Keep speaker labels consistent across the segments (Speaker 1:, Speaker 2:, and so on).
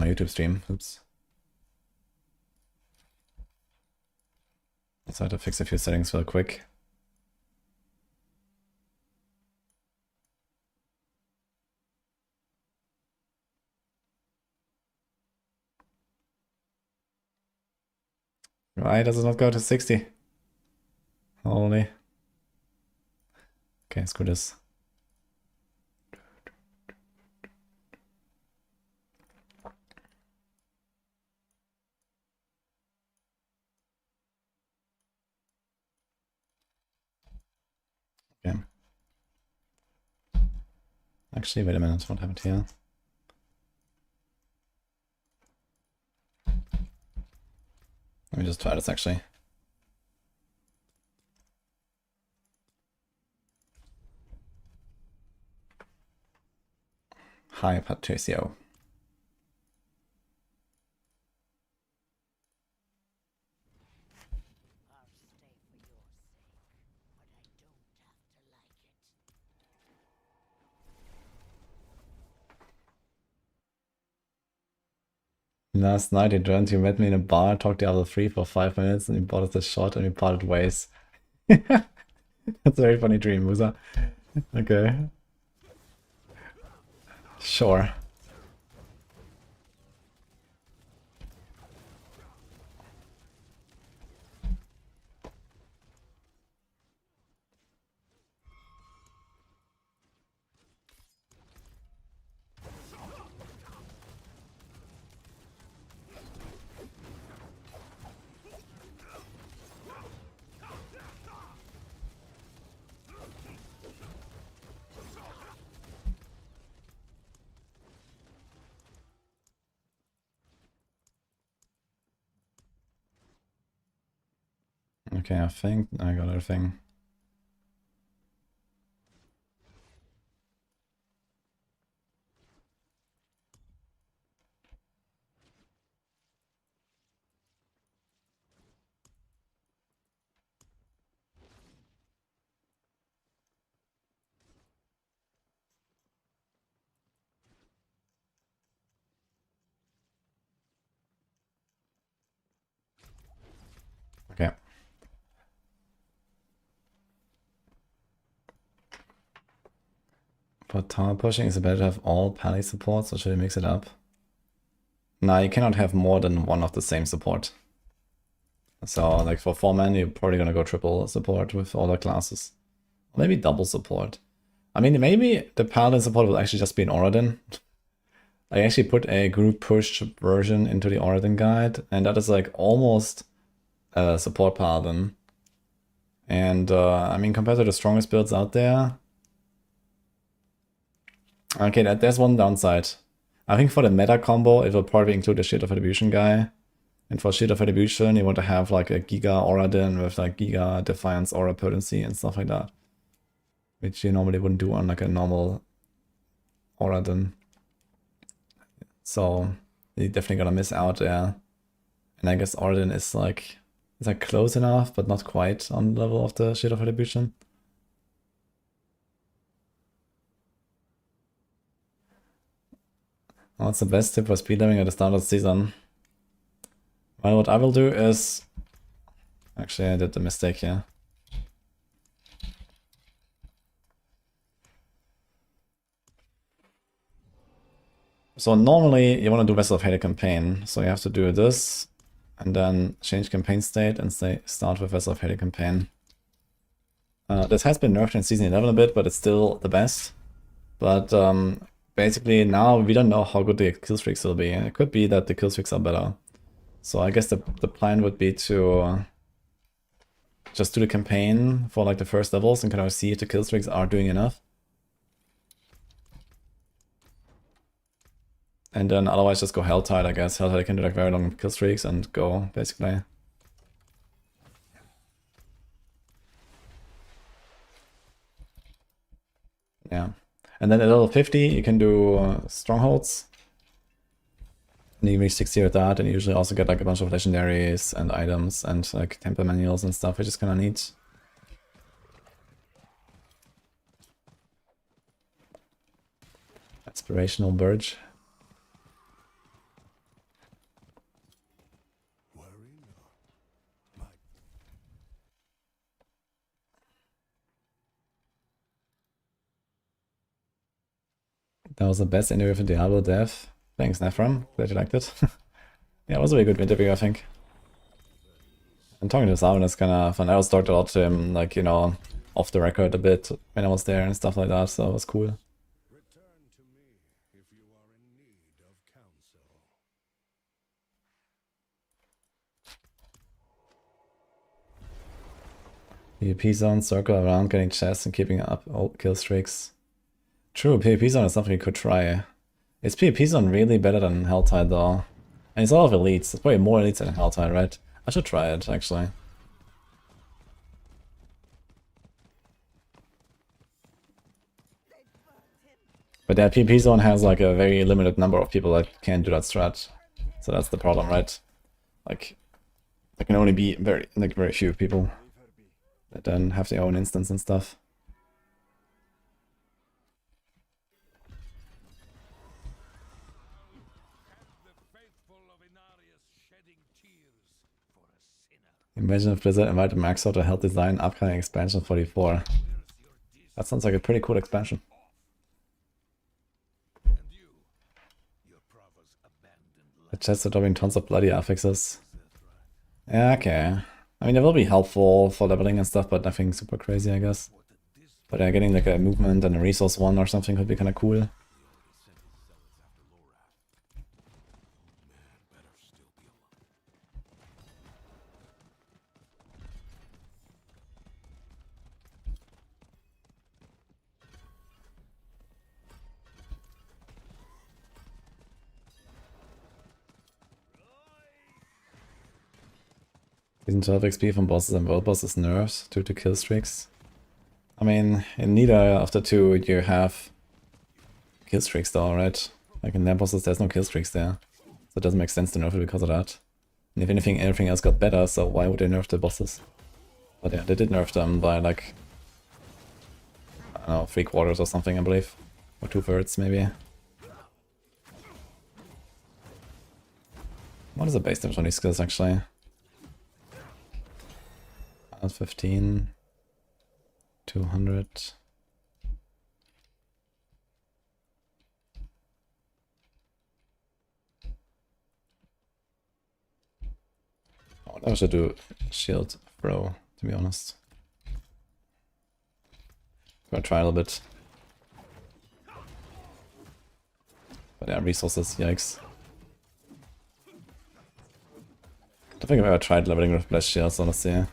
Speaker 1: YouTube stream. Oops. So I had to fix a few settings real quick. Why does it not go to 60? Holy. Okay, screw this. Okay. Actually, wait a minute, what happened here? Let me just try this actually. Hi, Patricio. Last night he dreamt you met me in a bar, talked Diablo 3 for 5 minutes, and you bought us a shot and we parted ways. That's a very funny dream, Musa. Okay. Sure. Okay, I think I got everything. Okay. For tower pushing, is it better to have all pally supports or should I mix it up? Nah, you cannot have more than one of the same support. So, like for 4 men, you're probably gonna go triple support with all the classes. Maybe double support. I mean, maybe the Paladin support will actually just be an Oradin. I actually put a group push version into the Oradin guide, and that is like almost a support Paladin. And I mean, compared to the strongest builds out there, okay, there's one downside. I think for the meta combo, it will probably include the Shield of Attribution guy. And for Shield of Attribution, you want to have like a Giga Oradin with like Giga Defiance Aura Potency and stuff like that. Which you normally wouldn't do on like a normal Oradin. So you're definitely gonna miss out there. And I guess Oradin is like close enough, but not quite on the level of the Shield of Attribution. What's the best tip for speedrunning at the start of the season? Well, what I will do is... Actually, I did the mistake here. So normally you want to do Vessel of Hate campaign. So you have to do this, and then change campaign state and say start with Vessel of Hate campaign. This has been nerfed in Season 11 a bit, but it's still the best. But basically now we don't know how good the killstreaks will be. It could be that the killstreaks are better. So I guess the plan would be to just do the campaign for like the first levels and kind of see if the killstreaks are doing enough. And then otherwise just go Helltide, I guess. Helltide can do like very long killstreaks and go, basically. Yeah. And then at level 50 you can do Strongholds. And you reach 60 with that, and you usually also get like a bunch of legendaries and items and like temper manuals and stuff, which is kind of neat. Aspirational Burge. That was the best interview for Diablo dev. Thanks, Nephram. Glad you liked it. Yeah, it was a really good interview, I think. And talking to Simon is kind of fun. I was talked a lot to him, like, you know, off the record a bit when I was there and stuff like that, so it was cool.
Speaker 2: Return to me if you are in need of counsel.
Speaker 1: PvP zone, circle around, getting chests and keeping up old kill streaks. True, PvP zone is something you could try. Is PvP zone really better than Helltide though? And it's a lot of elites. It's probably more elites than Helltide, right? I should try it, actually. But that PvP zone has like a very limited number of people that can do that strat. So that's the problem, right? Like, there can only be very few people that then have their own instance and stuff. Imagine if Blizzard invited Maxroll to help design upcoming expansion 44. That sounds like a pretty cool expansion. The chests are dropping tons of bloody affixes. Yeah, okay. I mean, it will be helpful for leveling and stuff, but nothing super crazy, I guess. But yeah, getting like a movement and a resource one or something could be kind of cool. Season 12 XP from bosses and world bosses nerfs due to kill streaks. I mean, in neither of the two you have kill streaks though, right? Like in their bosses there's no kill streaks there. So it doesn't make sense to nerf it because of that. And if anything, everything else got better, so why would they nerf the bosses? But yeah, they did nerf them by like, I don't know, 3/4 or something, I believe. Or 2/3 maybe. What is the base damage on these skills actually? 15, 200. Oh, I should do shield throw, to be honest. Gonna try a little bit. But yeah, resources, yikes. I don't think I've ever tried leveling with blessed shields, honestly.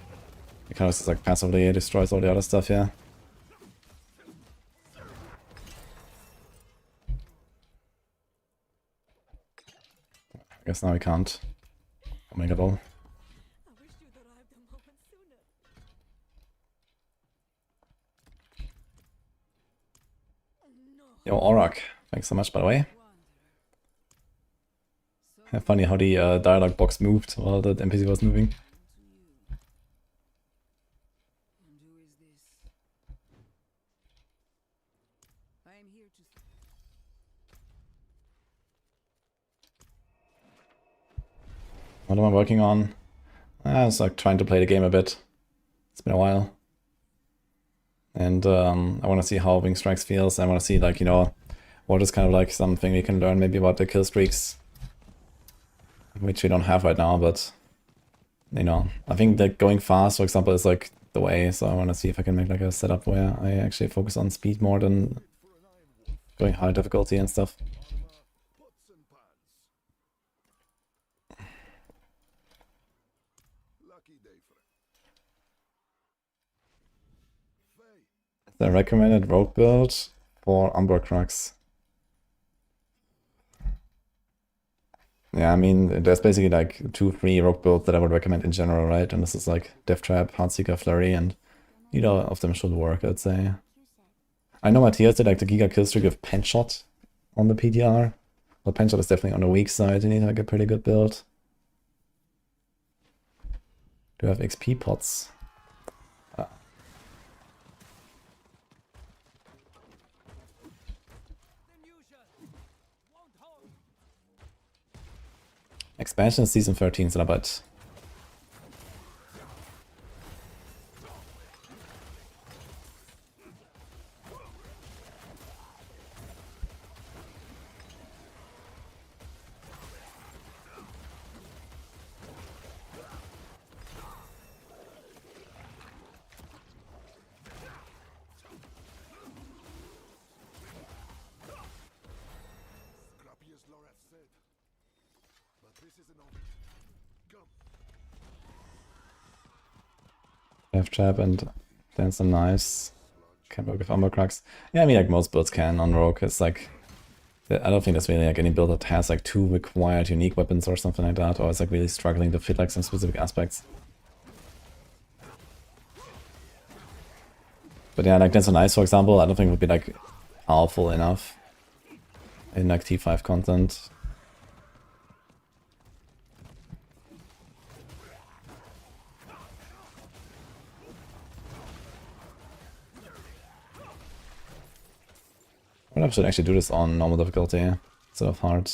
Speaker 1: It kind of just like passively destroys all the other stuff, yeah. I guess now we can't make it all. Yo, Auroch, thanks so much, by the way. Funny how the dialogue box moved while the NPC was moving. What am I working on? I was like trying to play the game a bit. It's been a while. And I want to see how Wing Strikes feels. I want to see, like, you know, what is kind of like something we can learn maybe about the kill streaks. Which we don't have right now, but, you know, I think that going fast, for example, is like the way. So I want to see if I can make like a setup where I actually focus on speed more than going high difficulty and stuff. The recommended rogue build for Umbra Crux. Yeah, I mean, there's basically like 2-3 rogue builds that I would recommend in general, right? And this is like Death Trap, Heartseeker, Flurry, and neither of them should work, I'd say. I know Matthias did like the Giga Killstreak with Penshot on the PDR. Well, Penshot is definitely on the weak side, you need like a pretty good build. Do I have XP pots? Expansion Season 13 Slabat. Death Trap and Dance and Knives. Can work with Umber Crux. Yeah, I mean, like most builds can on Rogue. It's like, I don't think there's really like any build that has like 2 required unique weapons or something like that, or it's like really struggling to fit like some specific aspects. But yeah, like Dance and Knives, for example, I don't think would be like powerful enough in like T5 content. I should actually do this on normal difficulty instead of hard.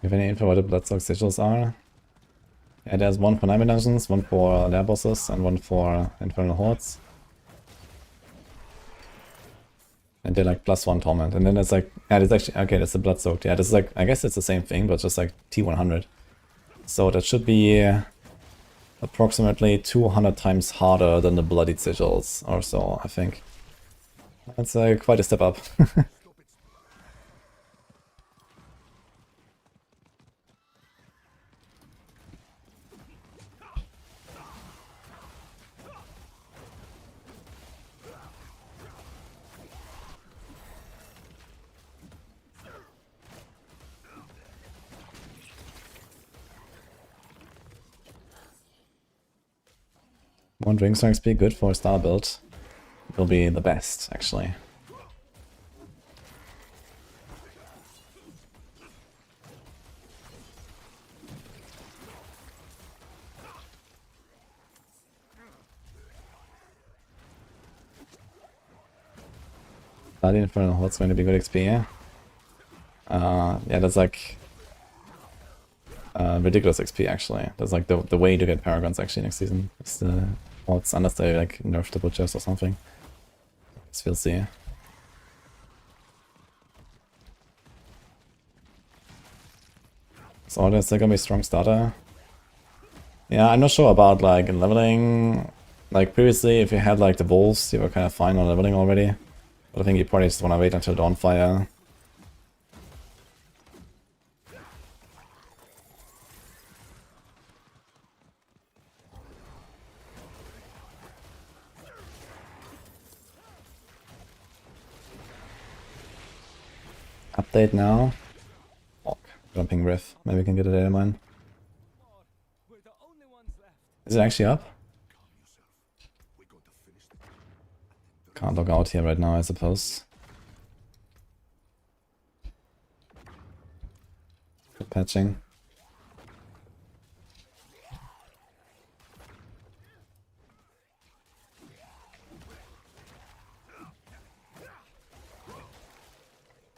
Speaker 1: You have any info what the Bloodstock sigils are? Yeah, there's one for Nightmare Dungeons, one for Lair Bosses, and one for Infernal Hordes. And they're like +1 Torment. And then it's like, yeah, it's actually, okay, that's the Bloodstocked. Yeah, this is like, I guess it's the same thing, but just like T100. So that should be approximately 200 times harder than the Bloodied Sigils or so, I think. That's quite a step up. One Ring Strength be good for a star build. Will be the best, actually. Paladin Infernal Horde's going to be good XP, yeah? Yeah, that's like ridiculous XP actually. That's like the way to get Paragons actually next season. It's the odds, unless they like nerf the butchers or something. So we'll see. So that's gonna be a strong starter. Yeah, I'm not sure about like leveling. Like previously, if you had like the wolves, you were kind of fine on leveling already. But I think you probably just want to wait until Dawnfire. Update now. Oh, jumping riff. Maybe we can get a Datamine. Is it actually up? Can't log out here right now, I suppose. Good patching.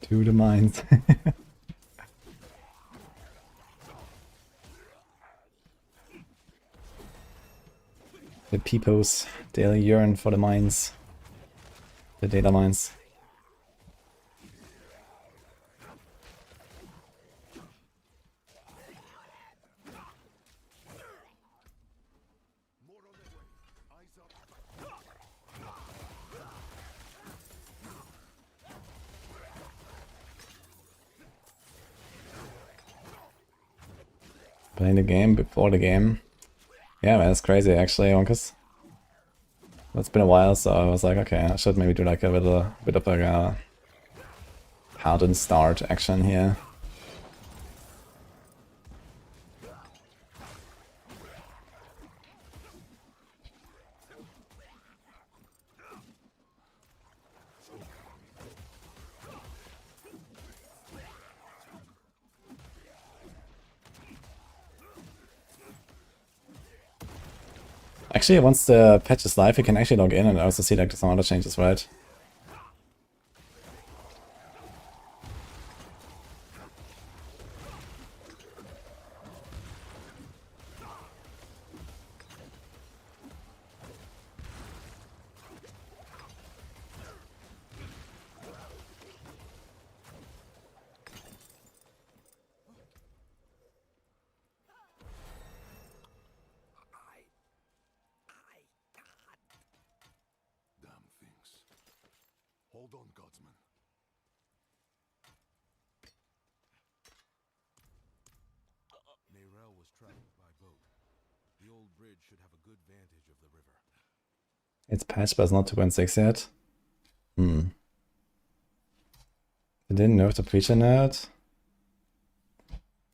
Speaker 1: To the mines. The peepos, daily yearn for the mines. The data mines. Playing the game before the game. Yeah, man, it's crazy actually, Onkus. It's been a while, so I was like, okay, I should maybe do like a bit of a Paladin start action here. Actually, once the patch is live, you can actually log in and also see like some other changes, right?
Speaker 2: Hold on, Guardsman. Neyrel was traveled by boat. The old bridge should have a good vantage of the river.
Speaker 1: It's patched, but it's not 2.6 yet. They didn't nerf the preacher node.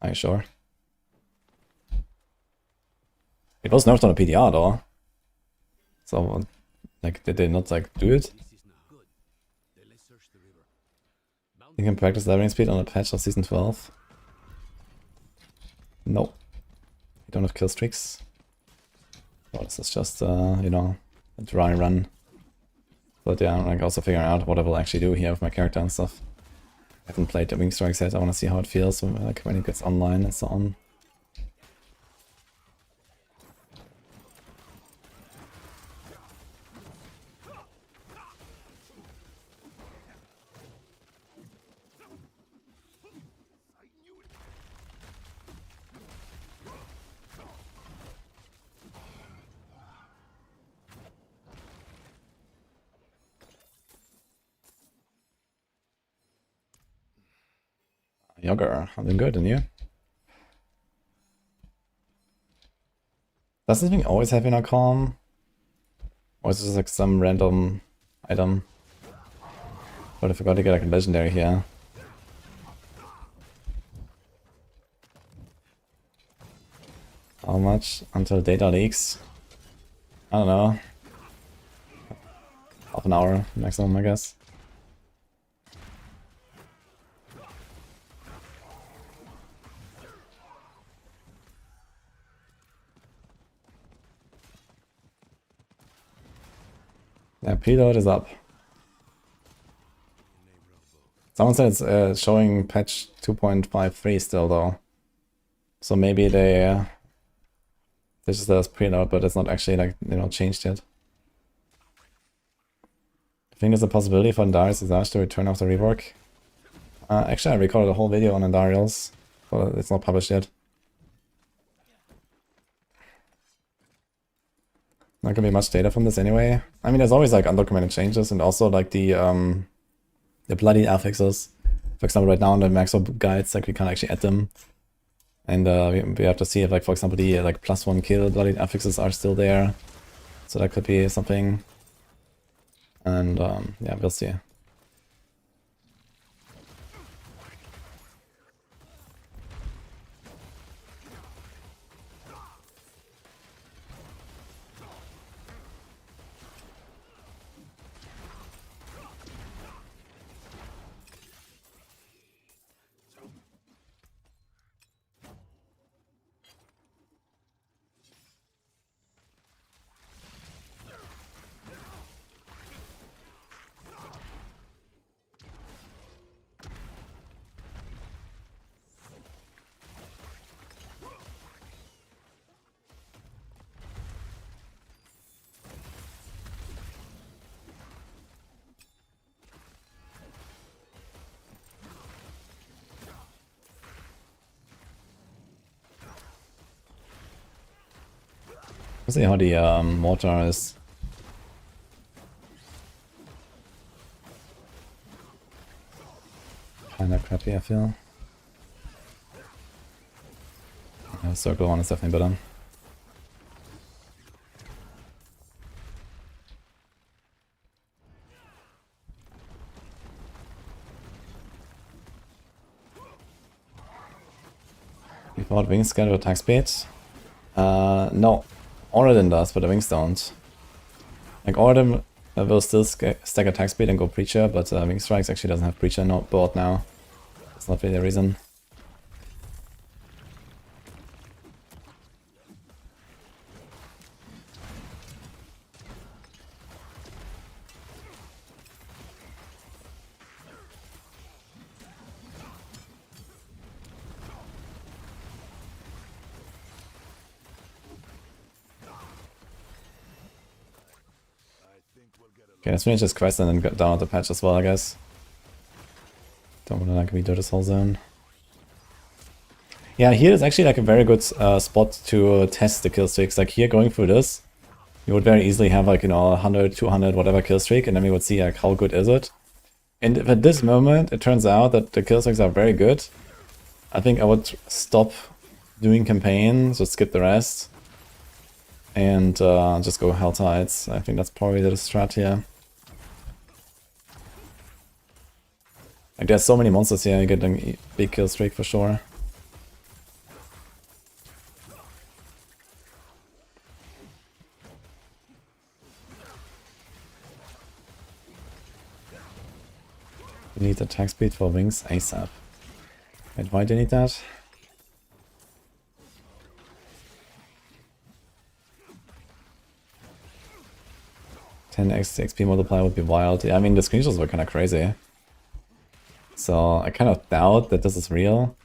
Speaker 1: Are you sure? It was nerfed on the PDR though. So, like, did they not like do it? You can practice leveling speed on a patch of season 12. Nope. You don't have kill streaks. Oh, this is just, you know, a dry run. But yeah, I'm like also figuring out what I will actually do here with my character and stuff. I haven't played the Wing Strikes yet. I want to see how it feels when, like, when it gets online and so on. Yogger, I'm doing good, and you? Does this thing always have inner calm? Or is it just like some random item? But I forgot to get like a legendary here. How much until data leaks? I don't know. Half an hour maximum, I guess. Yeah, preload is up. Someone said it's showing patch 2.53 still though. So maybe they just does preload, but it's not actually like, you know, changed yet. I think there's a possibility for Andariel's Disaster to return after rework. Actually, I recorded a whole video on Andariel's, but it's not published yet. Not gonna be much data from this anyway. I mean, there's always like undocumented changes, and also like the bloody affixes. For example, right now in the Maxroll guides, like we can't actually add them, and we have to see if, like, for example, the like +1 kill bloody affixes are still there. So that could be something. And yeah, we'll see. Let's see how the mortar is. Kinda crappy, I feel. Yeah, circle one is definitely better. Without wings scatter attack speed? No. All of them does, but the wings don't. Like, all of them will still stack attack speed and go Preacher, but Wing Strikes actually doesn't have Preacher board now. That's not really the reason. Okay, let's finish this quest and then get down at the patch as well, I guess. Don't want to like redo this whole zone. Yeah, here is actually like a very good spot to test the kill streaks. Like here, going through this, you would very easily have like, you know, 100, 200, whatever kill streak, and then we would see like how good is it. And if at this moment it turns out that the kill streaks are very good, I think I would stop doing campaigns, just skip the rest, and just go Hell Tides. I think that's probably the strat here. Like, there's so many monsters here, you get a big kill streak for sure. You need attack speed for wings ASAP. Wait, why do you need that? X XP multiplier would be wild. Yeah, I mean, the screenshots were kind of crazy. So I kind of doubt that this is real.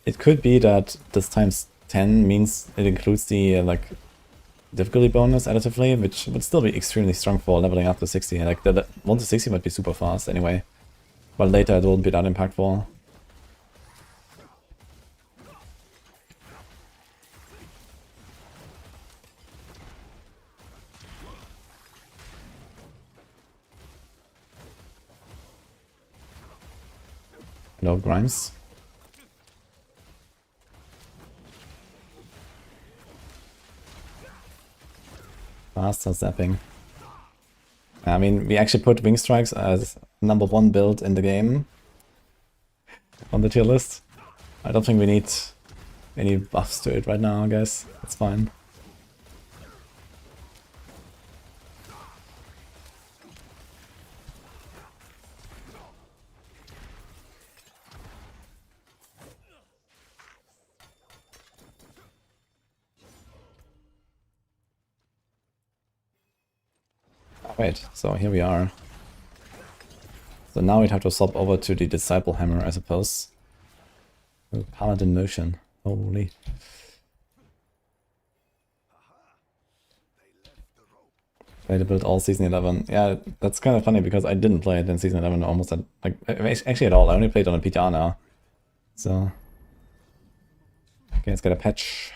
Speaker 1: It could be that this times 10 means it includes the like difficulty bonus additively, which would still be extremely strong for leveling up to 60. Like the 1 to 60 might be super fast anyway, but later it won't be that impactful. Hello, Grimes. Faster zapping. I mean, we actually put Wing Strikes as #1 build in the game on the tier list. I don't think we need any buffs to it right now, I guess. It's fine. Wait, so here we are. So now we'd have to swap over to the Disciple Hammer, I suppose. Oh, Paladin motion. Holy. Play the build all season 11. Yeah, that's kind of funny because I didn't play it in season 11 almost at, like, actually at all. I only played on a PTR now. So. Okay, let's get a patch.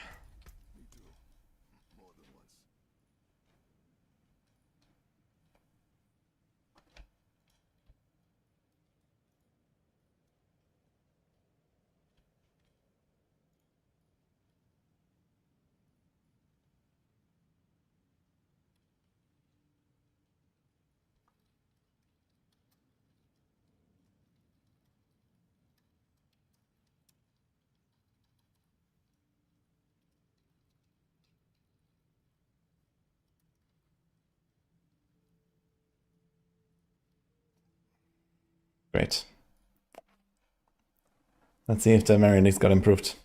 Speaker 1: Great. Let's see if the Marionix got improved.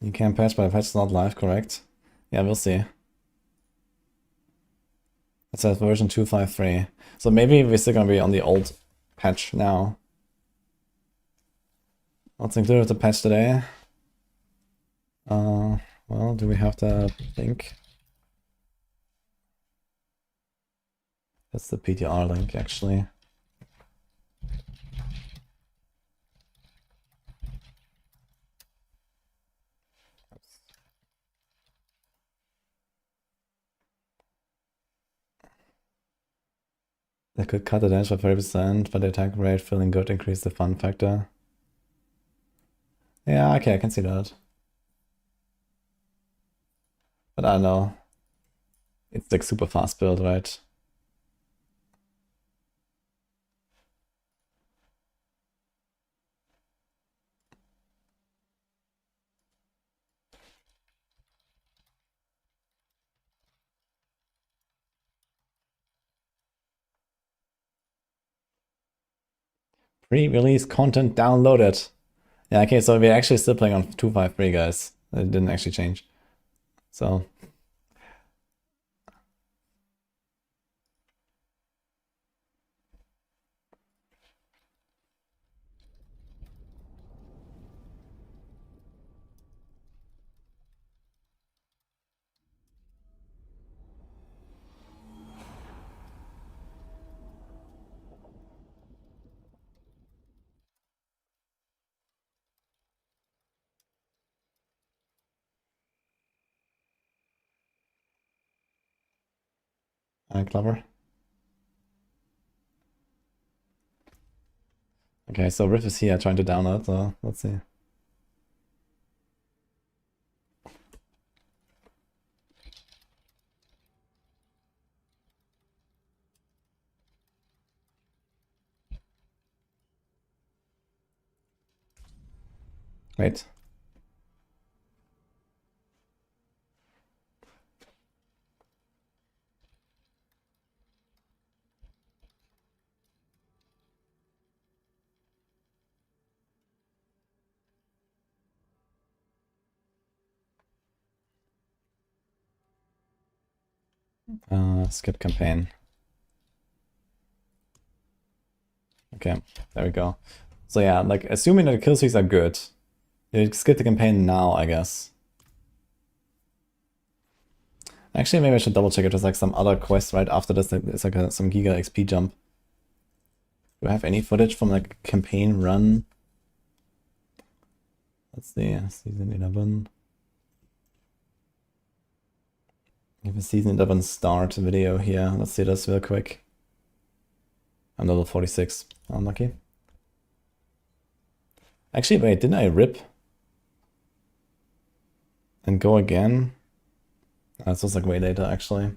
Speaker 1: You can patch, but the patch is not live, correct? Yeah, we'll see. It says version 253. So maybe we're still gonna be on the old patch now. What's included with the patch today? Well, do we have the link? That's the PTR link, actually. They could cut the damage by 30%, but the attack rate feeling good increase the fun factor. Yeah, okay, I can see that. But I don't know. It's like super fast build, right? Pre-release content downloaded. Yeah, okay, so we're actually still playing on 253, guys. It didn't actually change. So. Clever. Okay, so Riff is here trying to download, so let's see. Wait. Skip campaign. Okay, there we go. So yeah, like assuming that the kill streaks are good, you skip the campaign now, I guess. Actually, maybe I should double check if there's like some other quest right after this. It's like some Giga XP jump. Do I have any footage from like campaign run? Let's see, season 11. I have a season 11 start video here. Let's see this real quick. I'm level 46. Unlucky. Actually, wait, didn't I rip? And go again? This was like way later, actually.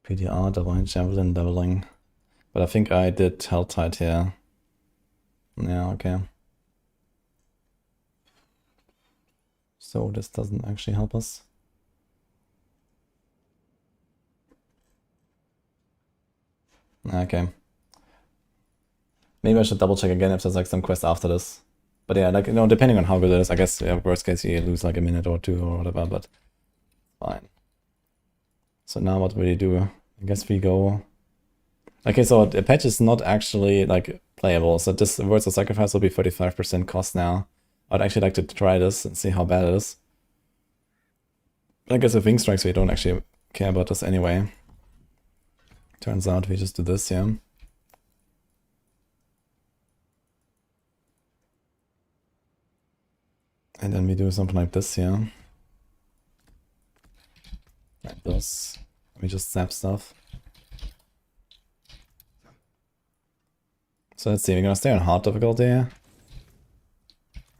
Speaker 1: PDR, doubling, javelin, doubling. But I think I did Helltide here. Yeah, okay. So this doesn't actually help us. Okay. Maybe I should double check again if there's like some quest after this. But yeah, like, you know, depending on how good it is, I guess, yeah, worst case you lose like a minute or two or whatever, but fine. So now what will you do? I guess we go... Okay, so the patch is not actually like playable, so this Words of Sacrifice will be 35% cost now. I'd actually like to try this and see how bad it is. But I guess with Wing Strikes we don't actually care about this anyway. Turns out we just do this, yeah. And then we do something like this here. Like this. We just zap stuff. So let's see, we're gonna stay on hard difficulty. I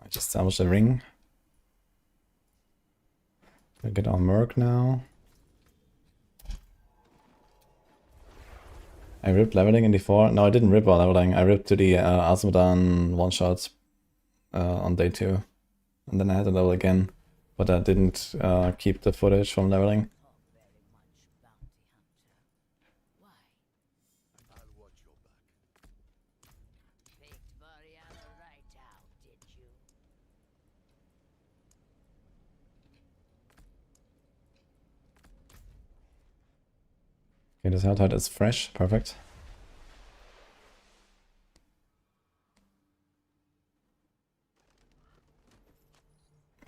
Speaker 1: just established a ring. We get our Merc now. I ripped leveling in D4. No, I didn't rip our leveling. I ripped to the Azmodan one-shot on day 2. And then I had to level again. But I didn't keep the footage from leveling. Okay, this Helltide is fresh. Perfect.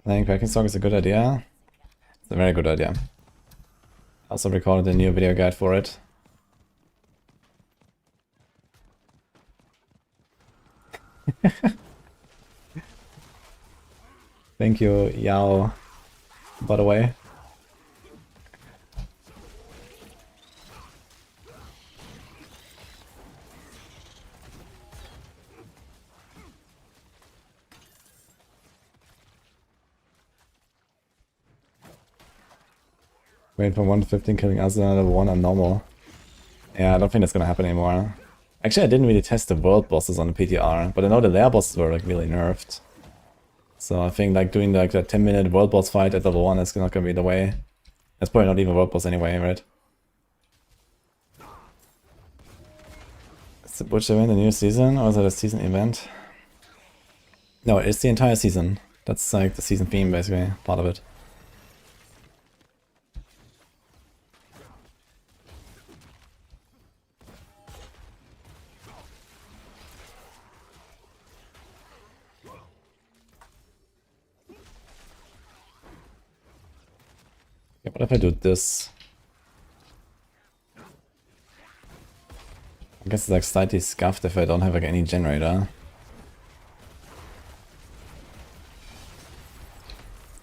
Speaker 1: Playing Cracking Stock is a good idea. It's a very good idea. I also recorded a new video guide for it. Thank you, Yao, by the way. Wait for 115 killing us another one on normal. Yeah, I don't think that's gonna happen anymore. Actually, I didn't really test the world bosses on the PTR, but I know the lair bosses were like really nerfed. So I think like doing like that 10-minute world boss fight at level 1 is not gonna be the way. That's probably not even world boss anyway, right? Is the Butcher win the new season, or is it a season event? No, it's the entire season. That's like the season theme, basically, part of it. What if I do this? I guess it's like slightly scuffed if I don't have like any generator.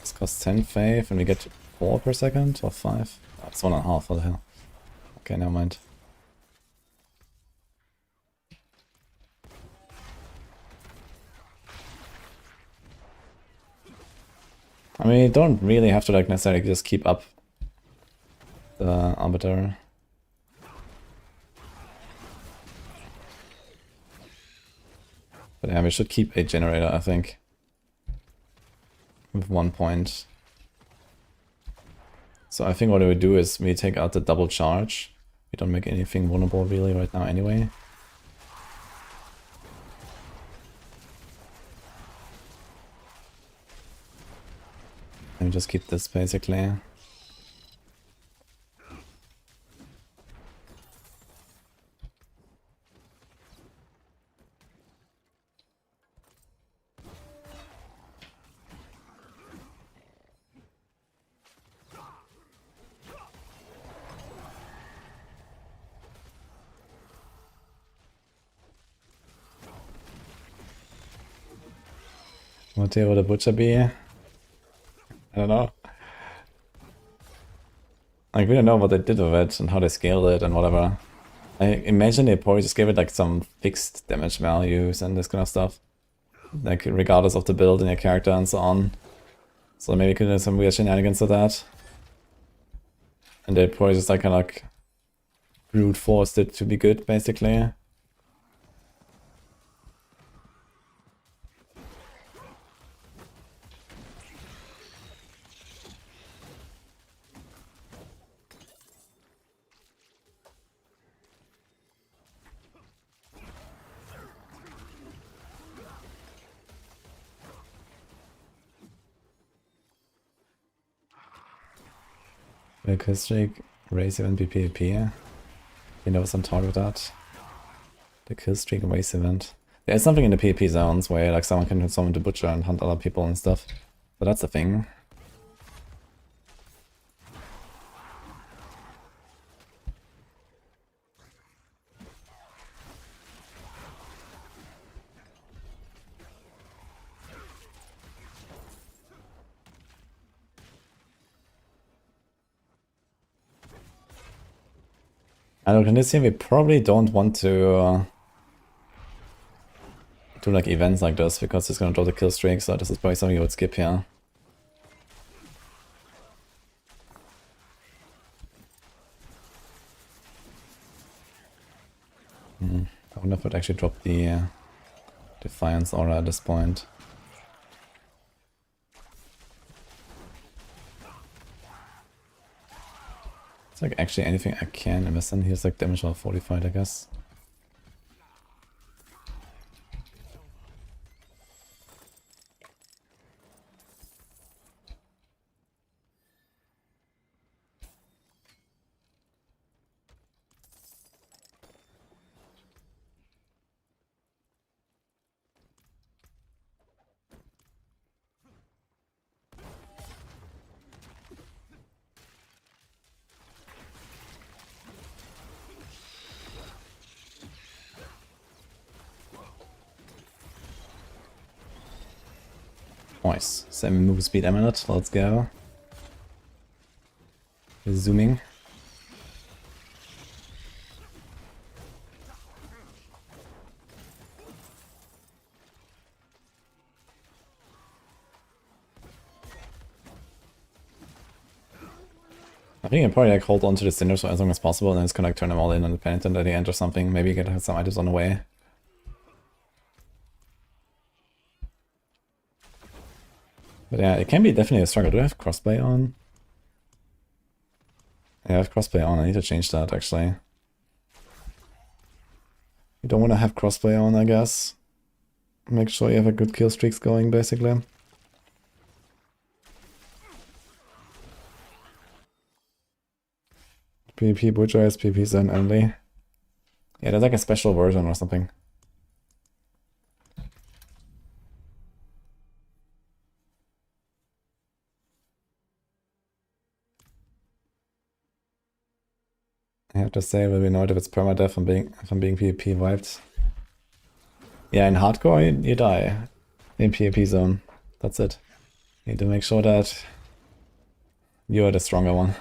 Speaker 1: This costs 10 faith and we get 4 per second or 5? Oh, it's 1.5, what the hell. Okay, never mind. I mean, you don't really have to like necessarily just keep up the Arbiter. But yeah, we should keep a generator, I think. With 1 point. So I think what we do is we take out the double charge. We don't make anything vulnerable really right now anyway. And we just keep this basically. What tier would the butcher be? I don't know. Like, we don't know what they did with it and how they scaled it and whatever. I imagine they probably just gave it like some fixed damage values and this kind of stuff. Like, regardless of the build and your character and so on. So maybe could do some weird shenanigans with that. And they probably just like kind of like brute forced it to be good, basically. Will kill streak raise event be PvP? You know some talk with that. The kill streak race event. There's something in the PvP zones where like someone can summon the butcher and hunt other people and stuff. But that's the thing. I look in this here, we probably don't want to do like events like this because it's gonna draw the kill streak, so this is probably something you would skip here. I wonder if it actually dropped the Defiance aura at this point. It's like actually anything I can invest in. Here's like damage level 45, I guess. Nice. 7 move speed amulet, let's go. We're zooming. I think I probably like hold on to the cinders for as long as possible and then just kind of like turn them all in on the penitent at the end or something. Maybe get some items on the way. But yeah, it can be definitely a struggle. Do I have crossplay on? Yeah, I have crossplay on. I need to change that actually. You don't want to have crossplay on, I guess. Make sure you have a good kill streaks going, basically. PvP Butcher is PvP Zen only. Yeah, there's like a special version or something. Hard to say, will be annoyed if it's permadeath from being PvP wiped. Yeah, in hardcore you die in PvP zone. That's it. You need to make sure that you're the stronger one.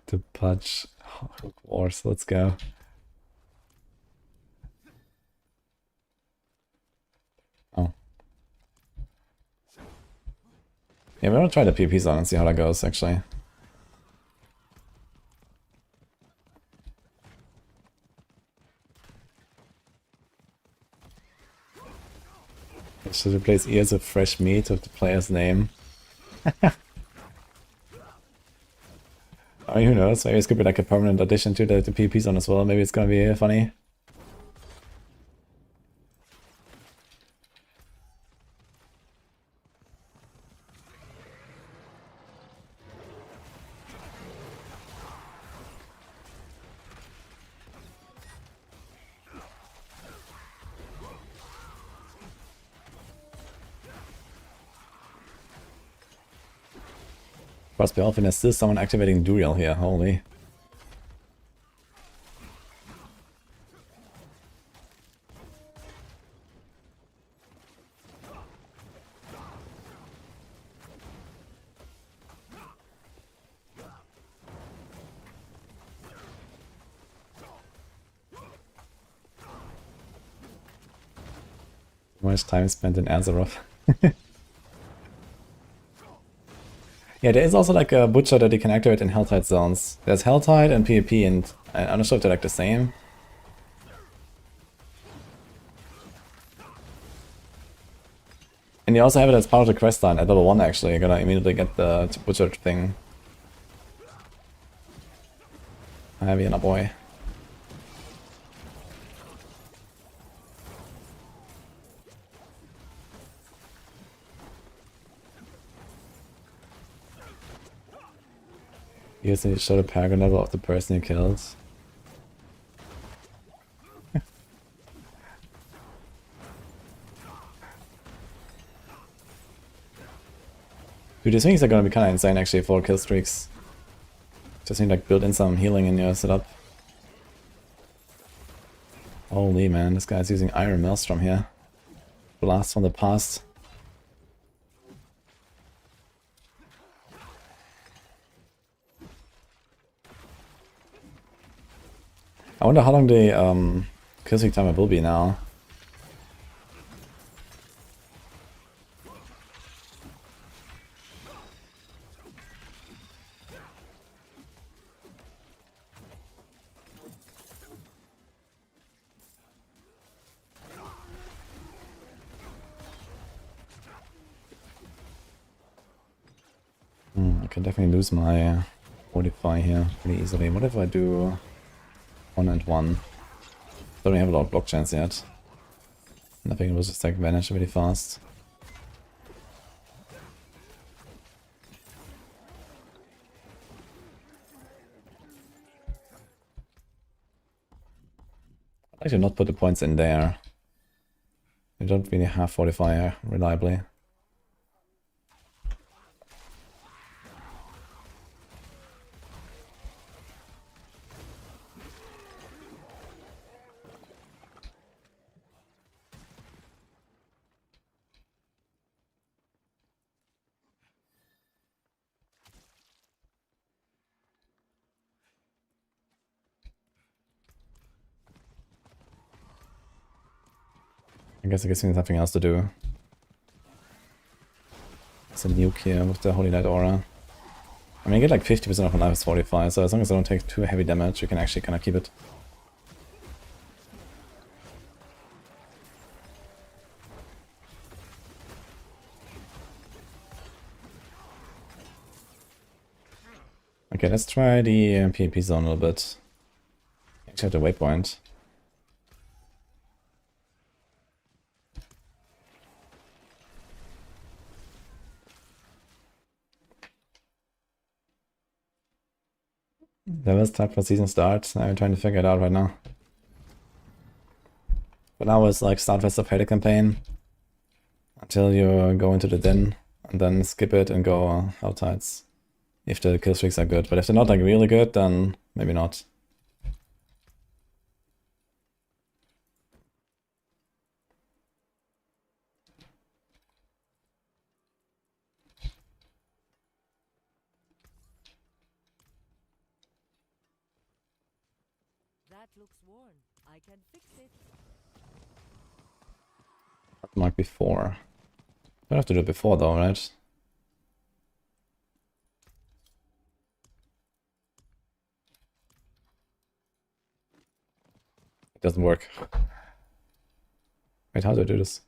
Speaker 1: To punch Hook Wars, let's go. Oh. Yeah, we're gonna try the PvP zone and see how that goes, actually. Should replace ears with fresh meat with the player's name. I mean, who knows? Maybe this could be like a permanent addition to the PvP zone as well. Maybe it's gonna be funny. Crossbow off, and there's still someone activating Duriel here. Holy. Much time spent in Azeroth. Yeah, there is also like a Butcher that you can activate in Helltide zones. There's Helltide and PvP, and I'm not sure if they're like the same. And you also have it as part of the quest line at level 1 actually. You're gonna immediately get the Butcher thing. Heavy and a boy. You just need to show the paragon level of the person you killed. Dude, these things are gonna be kinda insane actually for kill streaks. Just need to like build in some healing in your setup. Holy man, this guy's using Iron Maelstrom here. Blast from the past. I wonder how long the kill streak timer will be now. I can definitely lose my Fortify here pretty easily. What if I do 1 and 1? Don't have a lot of block chance yet. And I think it will just like vanish really fast. I'd like to not put the points in there. You don't really have Fortify reliably. I guess it gives me something else to do. It's a nuke here with the Holy Light Aura. I mean, I get like 50% of my life is 45, so as long as I don't take too heavy damage, you can actually kind of keep it. Okay, let's try the PvP zone a little bit. Actually have the waypoint. That was time for season start. I'm trying to figure it out right now. But now it's like start West of Hate campaign until you go into the den and then skip it and go Hell Tides. If the kill streaks are good. But if they're not like really good, then maybe not.
Speaker 3: That looks worn. I can fix it.
Speaker 1: That might be 4. Don't have to do it before though, right? It doesn't work. Wait, how do I do this?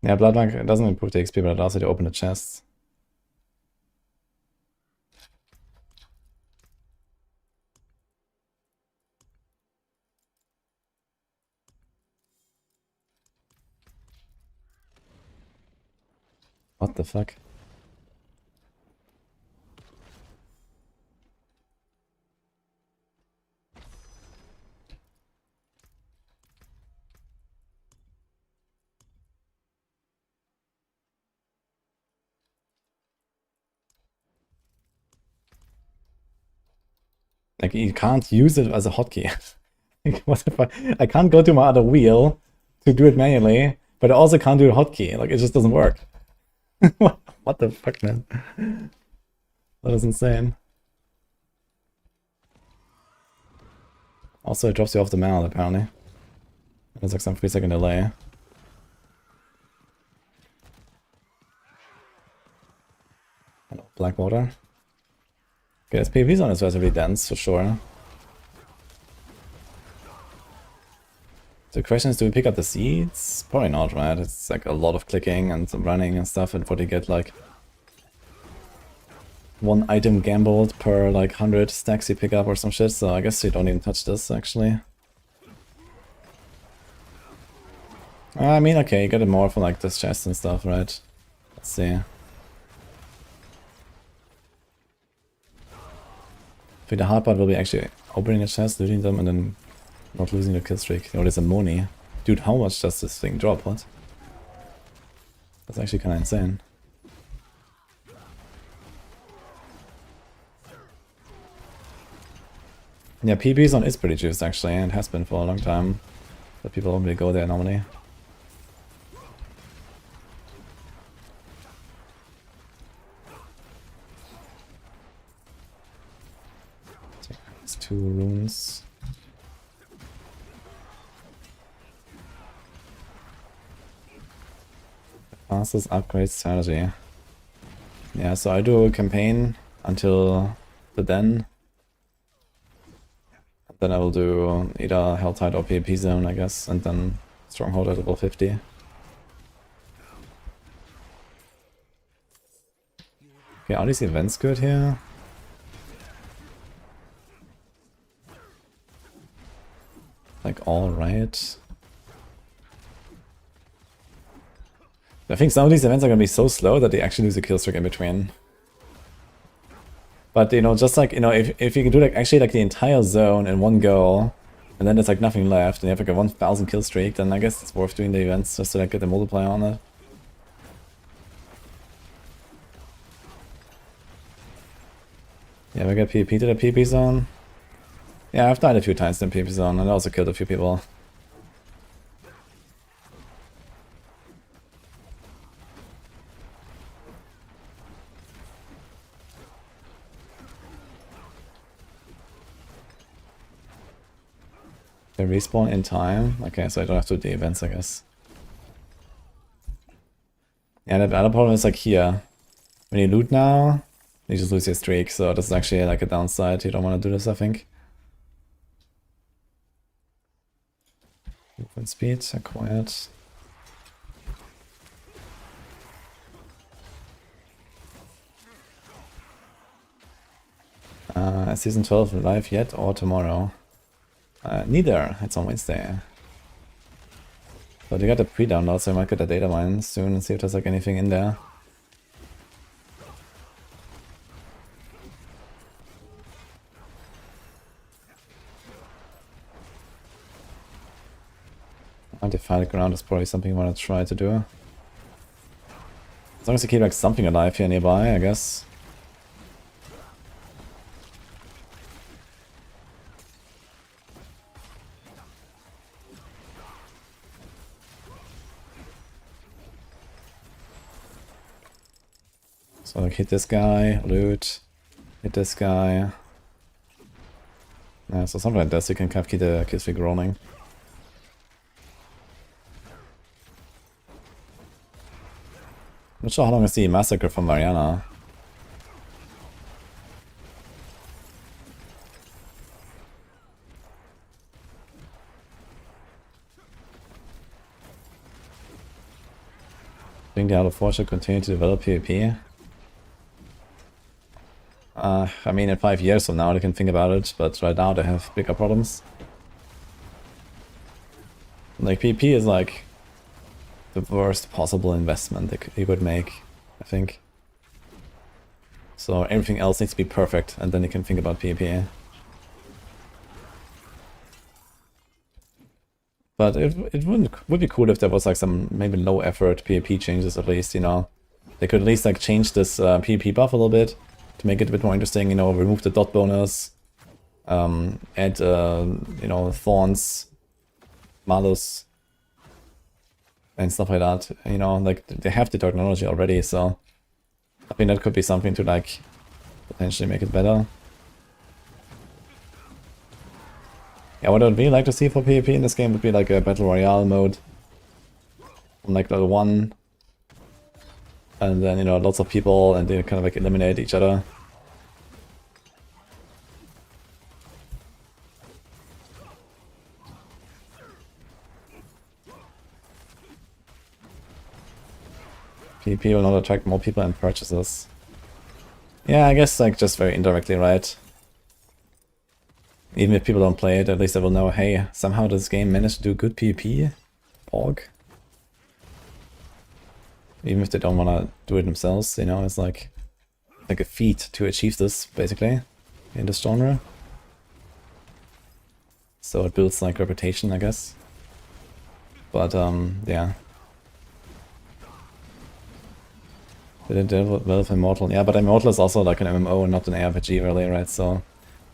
Speaker 1: Yeah, Blood Bank doesn't improve the XP, but it allows you to open the chests. What the fuck? Like, you can't use it as a hotkey. Like, what if I can't go to my other wheel to do it manually, but I also can't do a hotkey. Like, it just doesn't work. What the fuck, man? That is insane. Also, it drops you off the mount, apparently. There's like some 3-second delay. Hello, Blackwater. Okay, this PvP zone is relatively dense, for sure. The question is, do we pick up the seeds? Probably not, right? It's like a lot of clicking and some running and stuff, and probably get like 1 item gambled per like 100 stacks you pick up or some shit, so I guess you don't even touch this, actually. I mean, okay, you get it more from like this chest and stuff, right? Let's see. I think the hard part will be actually opening the chest, looting them, and then not losing the kill streak. Oh, there's a Moni. Dude, how much does this thing drop? What? That's actually kind of insane. Yeah, PvP zone is pretty juiced actually, and has been for a long time. But people only go there normally. Take these 2 runes. Fastest upgrade strategy. Yeah, so I do a campaign until the den. Then I will do either Helltide or PvP zone, I guess, and then Stronghold at level 50. Okay, are these events good here? Like, alright. I think some of these events are gonna be so slow that they actually lose a kill streak in between. But, you know, just like, you know, if you can do like actually like the entire zone in one go, and then there's like nothing left, and you have like a 1000 kill streak, then I guess it's worth doing the events just to like get the multiplier on it. Yeah, we get PvP to the PvP zone. Yeah, I've died a few times in the PvP zone, and I also killed a few people. They respawn in time? Okay, so I don't have to do the events, I guess. Yeah, the other problem is like here. When you loot now, you just lose your streak, so this is actually like a downside. You don't want to do this, I think. Movement speed acquired. Season 12 live yet or tomorrow? Neither. It's on Wednesday. But you got the pre-download, so I might get a Datamine soon and see if there's like anything in there. Undefined ground is probably something you want to try to do. As long as you keep like something alive here nearby, I guess. So like hit this guy, loot, hit this guy. Yeah, so something like this, you can kind of keep the kill streak rolling. Not sure how long is the massacre from Mariana. I think Diablo 4 should continue to develop PvP. I mean, in 5 years from now they can think about it, but right now they have bigger problems. Like, PvP is like the worst possible investment you could make, I think. So everything else needs to be perfect, and then you can think about PvP. But it would be cool if there was like some maybe low effort PvP changes at least, you know. They could at least like change this PvP buff a little bit to make it a bit more interesting, you know, remove the dot bonus, add, you know, thorns, malus, and stuff like that. You know, like they have the technology already, so I think that could be something to like potentially make it better. Yeah, what I'd really like to see for PvP in this game would be like a Battle Royale mode. On like level 1. And then, you know, lots of people and they kind of like eliminate each other. PvP will not attract more people and purchases. Yeah, I guess like just very indirectly, right? Even if people don't play it, at least they will know, hey, somehow this game managed to do good PvP. Org. Even if they don't want to do it themselves, you know, it's like a feat to achieve this, basically, in this genre. So it builds like reputation, I guess. But yeah. They did develop Immortal. Yeah, but Immortal is also like an MMO and not an ARPG really, right? So,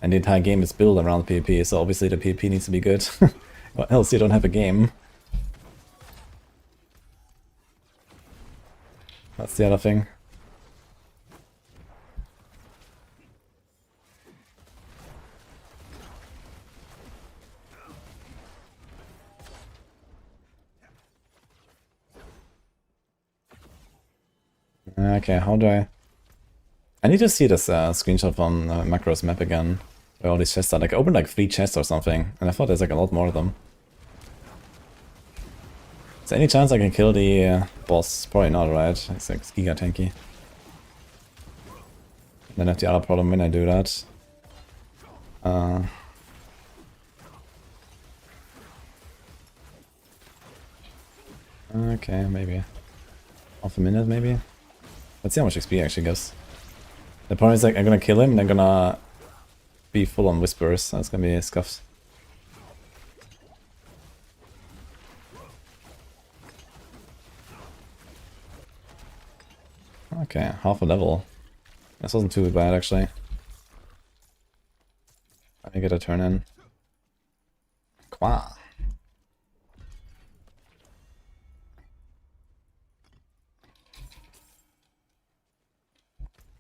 Speaker 1: and the entire game is built around PvP, so obviously the PvP needs to be good. Or else you don't have a game. That's the other thing. Okay, how do I need to see this screenshot from Macro's map again. Where all these chests are. Like, I opened like 3 chests or something, and I thought there's like a lot more of them. Is there any chance I can kill the boss? Probably not, right? It's like giga tanky. Then I have the other problem when I do that. Okay, maybe. Half a minute, maybe? Let's see how much XP he actually gives. The problem is like, I'm gonna kill him and I'm gonna be full on whispers. That's gonna be scuffed. Okay, half a level. This wasn't too bad actually. Let me get a turn in. Qua.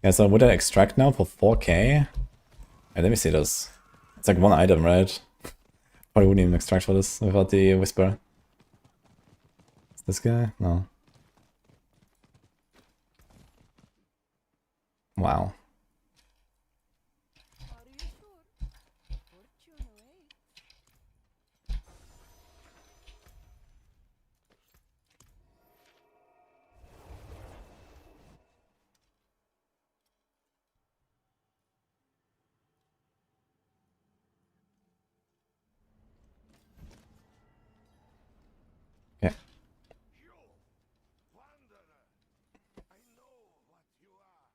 Speaker 1: Yeah, so would I extract now for 4k? Hey, let me see this. It's like 1 item, right? Probably wouldn't even extract for this without the whisper. Is this guy? No. Wow.
Speaker 3: Are you sure? Fortune awaits.
Speaker 1: Yeah.
Speaker 2: You, wanderer, I know what you are.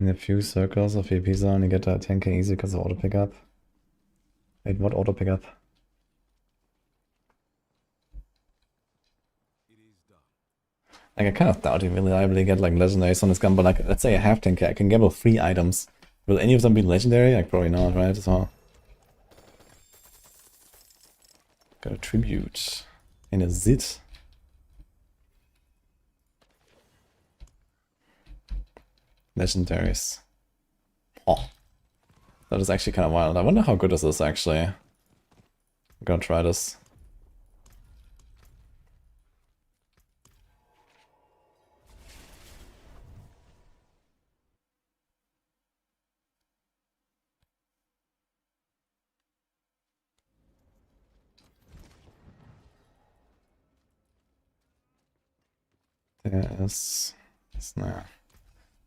Speaker 1: In a few circles of VP zone, you get a 10k easy because of auto pickup. Wait, what auto pickup? Like, I kind of doubt you really liably get like legendaries on this gun, but like, let's say I have 10k, I can gamble 3 items. Will any of them be legendary? Like, probably not, right? So, got a tribute in a zit. Legendaries. Oh, that is actually kind of wild. I wonder how good this is actually. I'm gonna try this. There is, nah,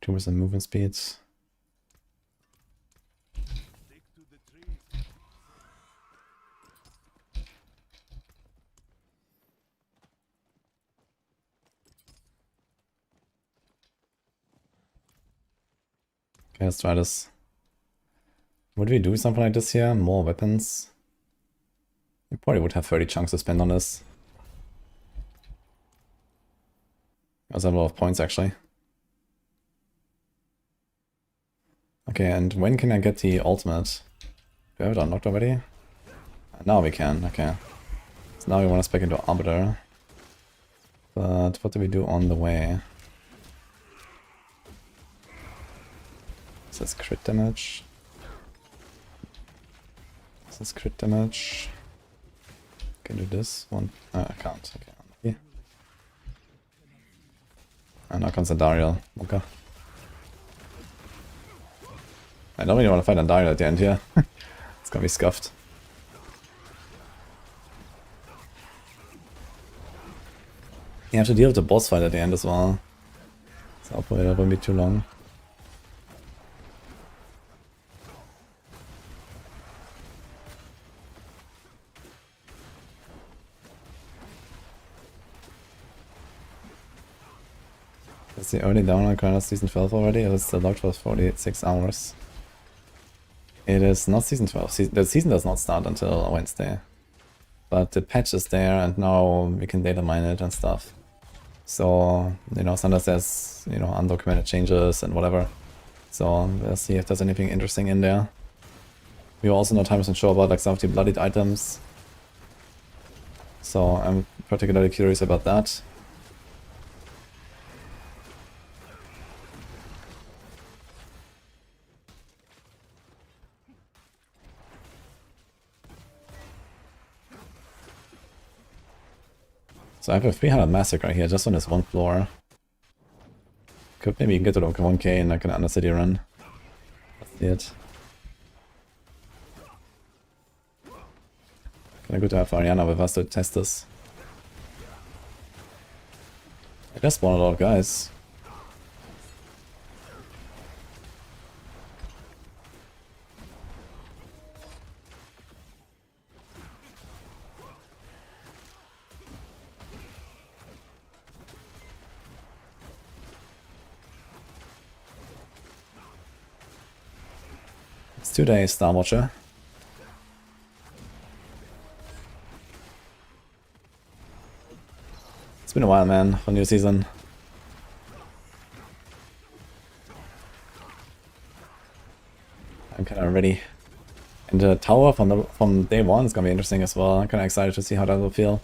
Speaker 1: 2% movement speed. Okay, let's try this. Would we do something like this here? More weapons? We probably would have 30 chunks to spend on this. That's a lot of points actually. Okay, and when can I get the ultimate? Do I have it unlocked already? Now we can, okay. So now we want to spec into Arbiter. But what do we do on the way? This is crit damage. This is crit damage. Can do this one. I can't. Okay, unlucky. And now comes a Dariel. Okay. I don't really want to fight a Dariel at the end here. It's gonna be scuffed. You have to deal with the boss fight at the end as well. So hopefully that won't be too long. Is the early download current season 12 already? It is locked for 46 hours. It is not season 12. The season does not start until Wednesday. But the patch is there and now we can data mine it and stuff. So, you know, sometimes there's, you know, undocumented changes and whatever. So, we'll see if there's anything interesting in there. We are also not 100% sure about like some of the bloodied items. So, I'm particularly curious about that. So I have a 300 massacre here just on this one floor. Could maybe get to like 1k in like an Undercity run. Let's see it. Kinda good to have Ariana with us to test this. I just spawned a lot of guys. It's 2 days, Star Watcher. It's been a while, man, for new season. I'm kinda ready. And the tower from day one is gonna be interesting as well. I'm kinda excited to see how that will feel.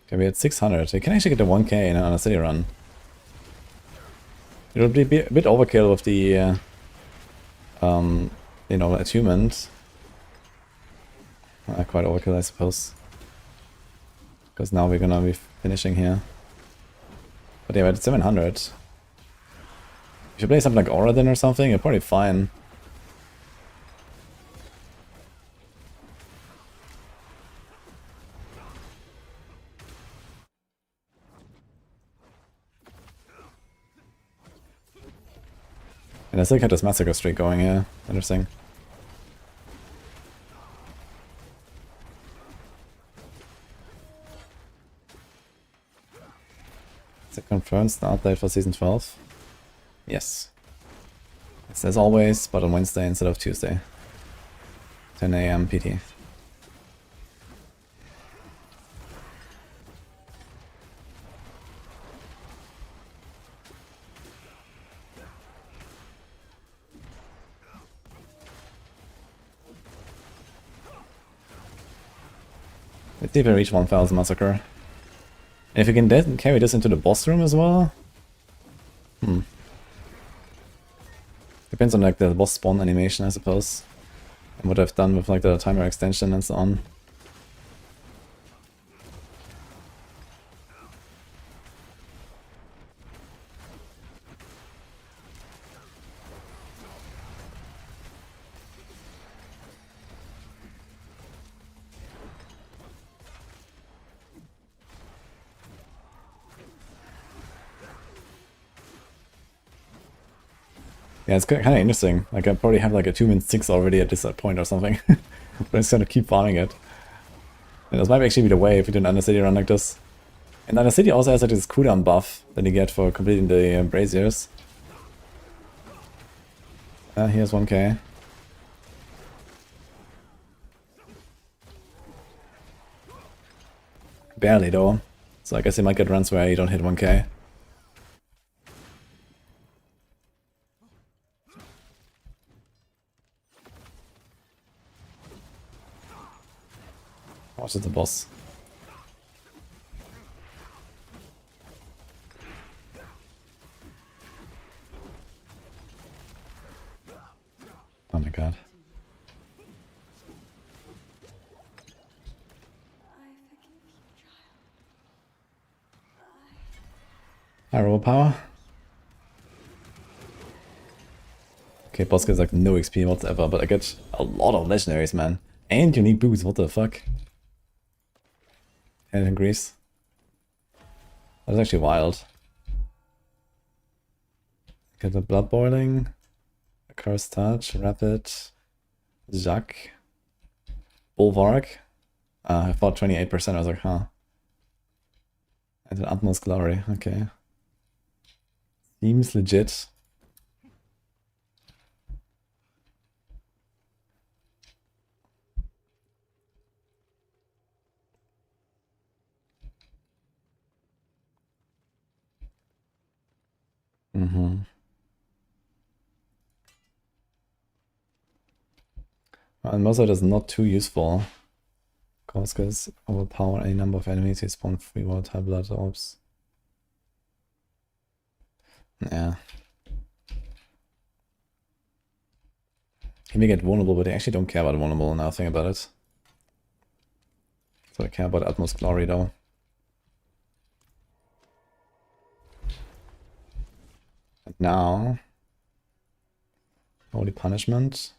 Speaker 1: Okay, we had 600. We can actually get the 1k on a city run. It would be a bit overkill with the, you know, attunement. Quite overkill, I suppose. Because now we're gonna be finishing here. But yeah, at 700. If you play something like Aura then or something, you're probably fine. And I still got this massacre streak going here. Interesting. Is it confirmed start date for season 12? Yes. It's as always, but on Wednesday instead of Tuesday. 10 AM PT. Let's see if I reach 1000 Massacre. And if you can carry this into the boss room as well? Depends on like the boss spawn animation, I suppose. And what I've done with like the timer extension and so on. Yeah, it's kind of interesting. Like, I probably have like a 2-minute 6 already at this point or something. But I'm just gonna keep farming it. And this might actually be the way if you do an Undercity run like this. And Undercity also has like this cooldown buff that you get for completing the braziers. Here's 1k. Barely though. So I guess you might get runs where you don't hit 1k. Watch the boss. Oh my god. High roll power. Okay, boss gets like no XP whatsoever, but I get a lot of legendaries, man. And unique boots, what the fuck? And Enquiries. That's actually wild. Get the blood boiling. A curse touch, rapid. Jacques. Bulwark. I thought 28%, I was like, huh. And an utmost glory, okay. Seems legit. And most of it is not too useful. Cause overpower any number of enemies, you spawn free volatile blood orbs. Yeah. He may get vulnerable, but I actually don't care about vulnerable now, think about it. So I care about utmost glory though. And now, holy punishment.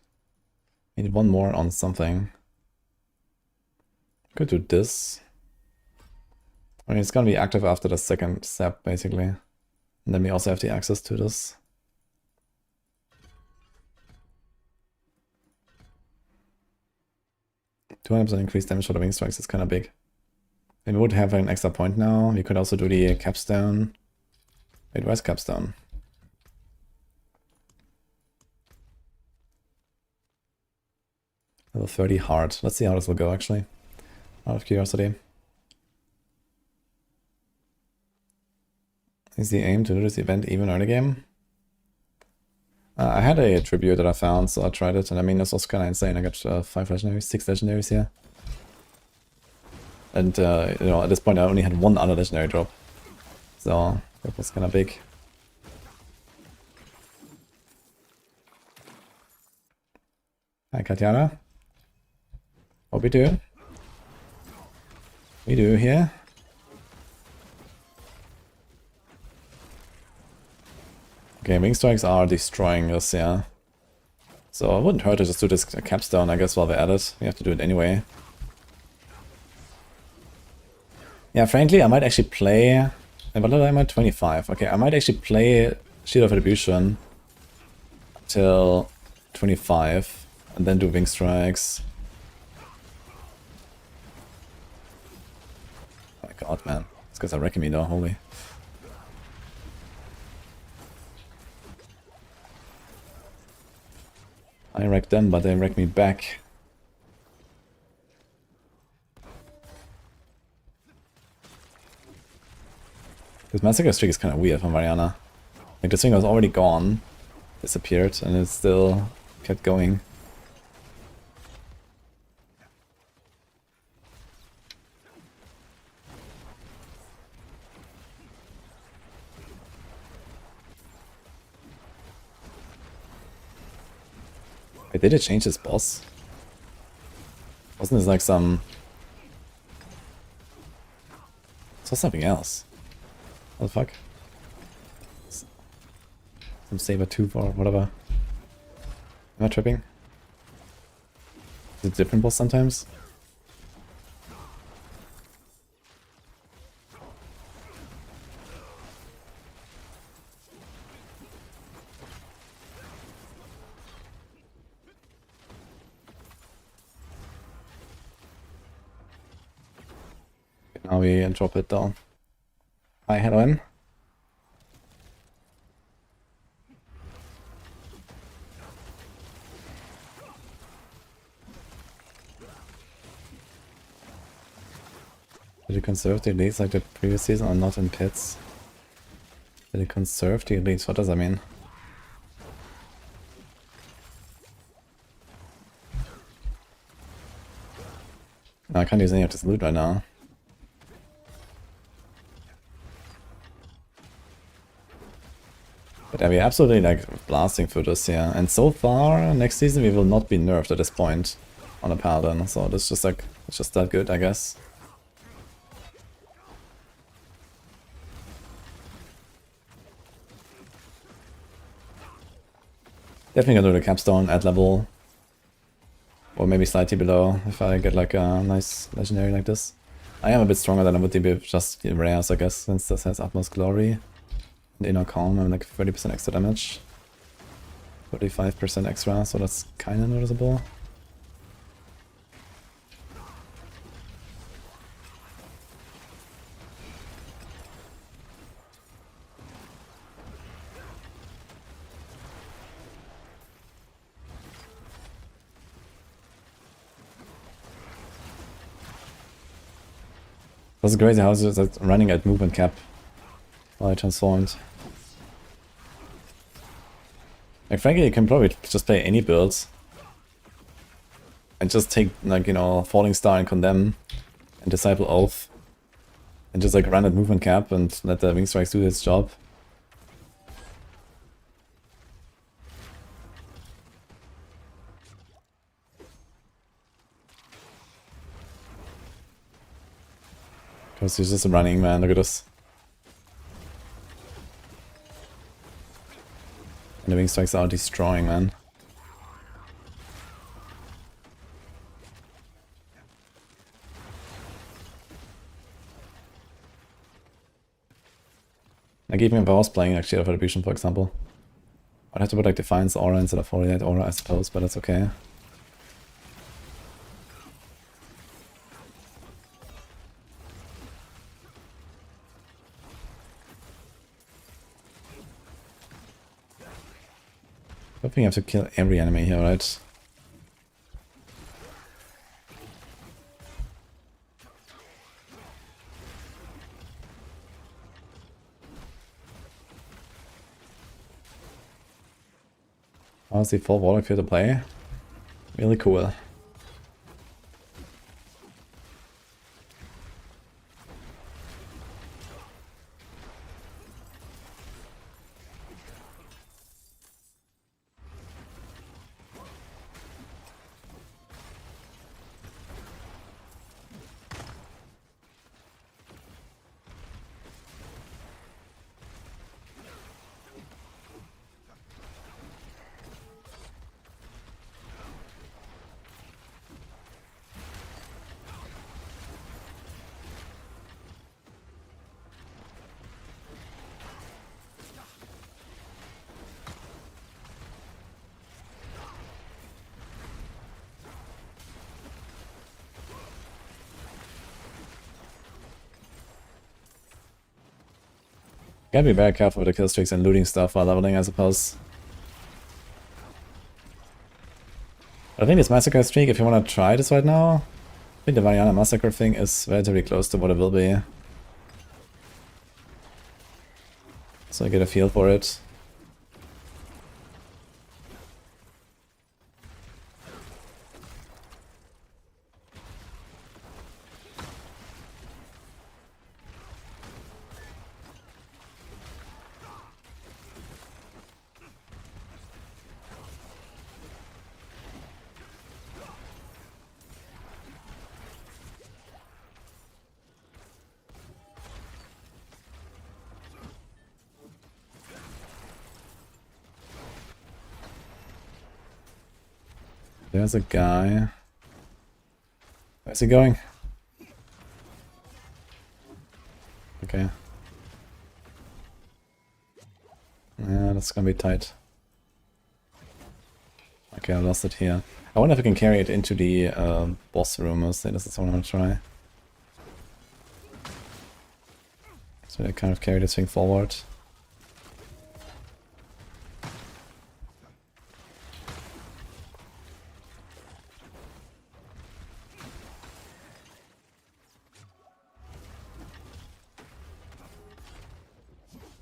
Speaker 1: Need one more on something. Could do this. I mean, it's gonna be active after the second step, basically. And then we also have the access to this. $200% increased damage for the wing strikes is kind of big. And we would have an extra point now. We could also do the capstone. Wait, where's capstone? Level 30 hard. Let's see how this will go actually. Out of curiosity. Is the aim to do this event even early game? I had a tribute that I found, so I tried it, and I mean, this was kind of insane. I got 5 legendaries, 6 legendaries here. And, you know, at this point I only had 1 other legendary drop. So, that was kind of big. Hi, Katjana. What we do? We do here. Okay, wing strikes are destroying us, yeah. So it wouldn't hurt to just do this capstone, I guess, while we're at it. We have to do it anyway. Yeah, frankly, I might actually play... What am I at? 25. Okay, I might actually play Shield of Retribution till 25, and then do wing strikes. Oh my god, man. These guys are wrecking me though, holy. I wrecked them, but they wrecked me back. This massacre streak is kind of weird from Mariana. Like, this thing was already gone, disappeared, and it still kept going. Wait, did it change this boss? Wasn't this like some... I saw something else. What the fuck? Some saber tooth or whatever. Am I tripping? Is it a different boss sometimes? Now we drop it down. Hi, hello in. Did you conserve the elites like the previous season or not in pits? Did you conserve the elites? What does that mean? No, I can't use any of this loot right now. But yeah, we're absolutely like blasting through this here. And so far, next season we will not be nerfed at this point on a Paladin. So this just like, it's just that good, I guess. Definitely gonna do the capstone at level. Or maybe slightly below if I get like a nice legendary like this. I am a bit stronger than I would be with just the rares, I guess, since this has utmost glory. And inner calm, I'm like 30% extra damage. 45% extra, so that's kinda noticeable. That's crazy how it's like running at movement cap while I transformed. Like frankly, you can probably just play any builds and just take like, you know, Falling Star and Condemn and Disciple Oath and just like run at movement cap and let the Wing Strikes do its job. Because he's just running, man, look at this. And the Wing Strikes are destroying, man. Like even if I was playing like Shield of Retribution, for example, I'd have to put like Defiance Aura instead of Foliate Aura, I suppose, but that's okay. I think I have to kill every enemy here, right? Honestly, full Warlock here to play. Really cool. Gotta be very careful with the kill streaks and looting stuff while leveling, I suppose. I think this Massacre streak, if you want to try this right now, I think the Mariana Massacre thing is relatively close to what it will be. So I get a feel for it. There's a guy. Where's he going? Okay. Yeah, that's gonna be tight. Okay, I lost it here. I wonder if I can carry it into the boss room mostly. This is what I'm gonna try. So I kind of carry this thing forward.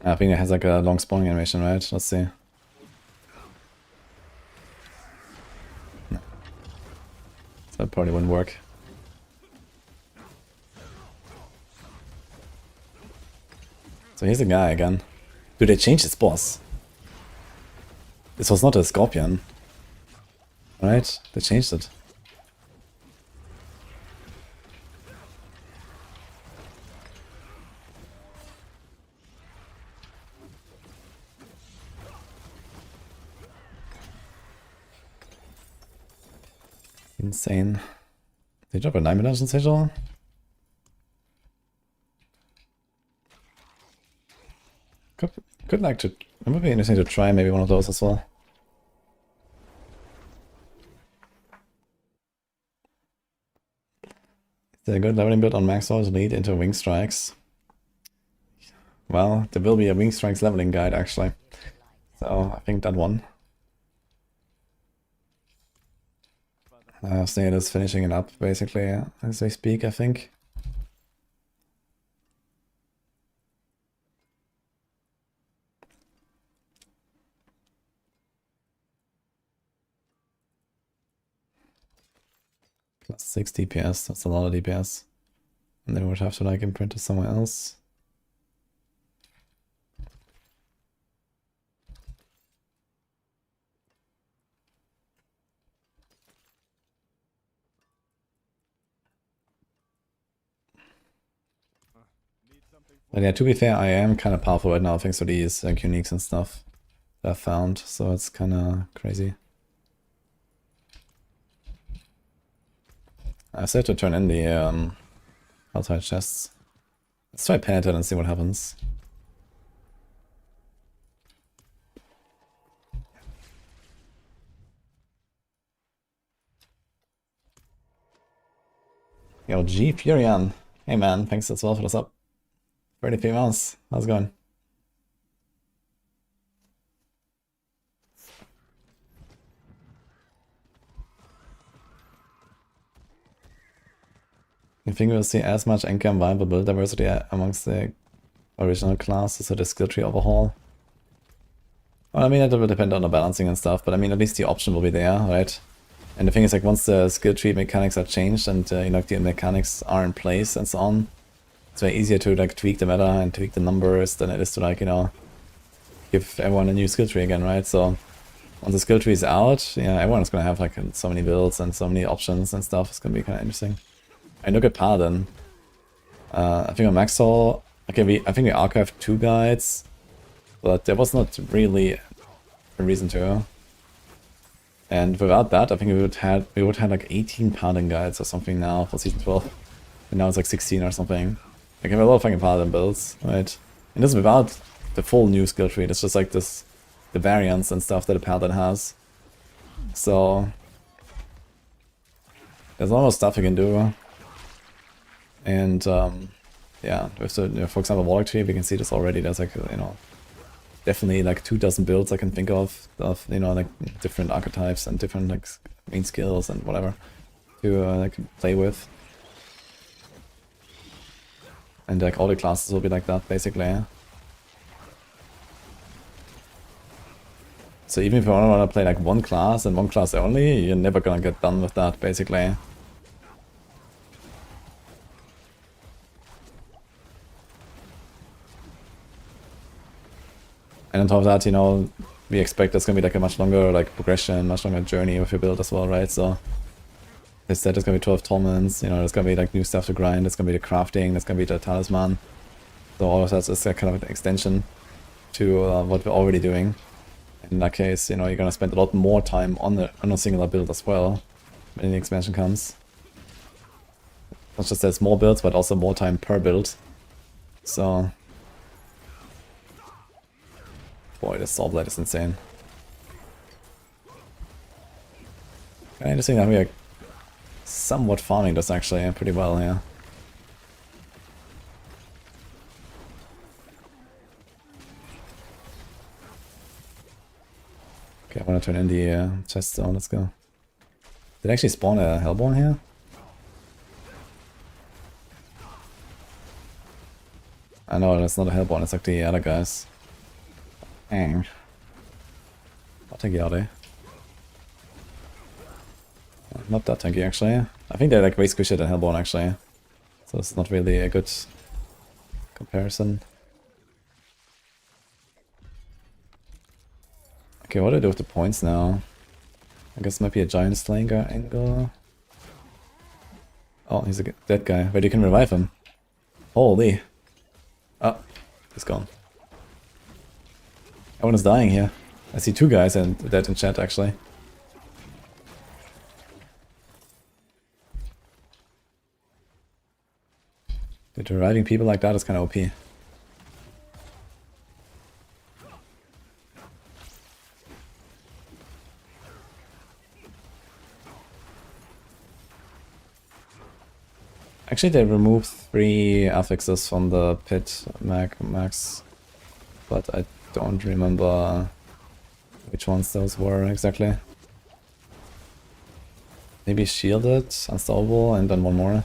Speaker 1: I think it has like a long spawning animation, right? Let's see. No. So that probably wouldn't work. So here's a guy again. Dude, they changed this boss. This was not a scorpion. Right? They changed it. Insane. Did you drop a Nightmare Dungeon sigil? Could like to. It would be interesting to try maybe one of those as well. Is there a good leveling build on Maxroll to lead into Wing Strikes? Well, there will be a Wing Strikes leveling guide actually. So I think that one. Snail is finishing it up basically as they speak, I think. Plus 6 DPS, that's a lot of DPS. And then we would have to like imprint it somewhere else. But yeah, to be fair, I am kind of powerful right now thanks to these uniques and stuff that I found, so it's kind of crazy. I still have to turn in the outside chests. Let's try Penitent and see what happens. Yo, G Furion. Hey man, thanks as well for the sub. 33 months. How's it going? You think we'll see as much anchor and viable build diversity amongst the original classes or the skill tree overhaul? Well, I mean, it will depend on the balancing and stuff, but I mean, at least the option will be there, right? And the thing is, like, once the skill tree mechanics are changed and, you know, the mechanics are in place and so on, it's very easier to, like, tweak the meta and tweak the numbers than it is to, like, you know, give everyone a new skill tree again, right? So, once the skill tree is out, yeah, everyone's gonna have, like, so many builds and so many options and stuff. It's gonna be kind of interesting. I look at Paladin. I think on Maxroll, okay, I think we archived 2 guides, but there was not really a reason to. And without that, I think we would have like 18 Paladin guides or something now for season 12. And now it's like 16 or something. Like, I have a lot of fucking Paladin builds, right? And this is without the full new skill tree. It's just like this, the variants and stuff that a Paladin has. So there's a lot of stuff you can do. And yeah, with the, you know, for example, Warlock tree, we can see this already. There's like, you know, definitely like 2 dozen builds I can think of, you know, like different archetypes and different like main skills and whatever to like play with. And like all the classes will be like that basically. Yeah? So even if you want to play like one class and one class only, you're never gonna get done with that basically. And on top of that, you know, we expect there's gonna be like a much longer like progression, much longer journey with your build as well, right? So they said there's gonna be 12 torments, you know, there's gonna be like new stuff to grind, there's gonna be the crafting, there's gonna be the talisman. So all of that is a kind of an extension to what we're already doing. In that case, you know, you're gonna spend a lot more time on a singular build as well when the expansion comes. Not just there's more builds, but also more time per build. So boy, this Soul Blade is insane. Kind of interesting that we are somewhat farming this actually pretty well, yeah. Okay, I want to turn in the chest zone, let's go. Did I actually spawn a Hellborn here? I know, that's not a Hellborn, it's like the other guys. Dang. I'll take it out, eh? Not that tanky actually. I think they're like way squishier than Hellborn actually. So it's not really a good comparison. Okay, what do I do with the points now? I guess it might be a Giant Slayer angle. Oh, he's a dead guy. Wait, you can revive him. Holy. Oh, he's gone. Everyone is dying here. I see 2 guys and dead in chat actually. Dude, reviving people like that is kind of OP. Actually, they removed 3 affixes from the pit max, but I don't remember which ones those were exactly. Maybe shielded, unstoppable, and then one more.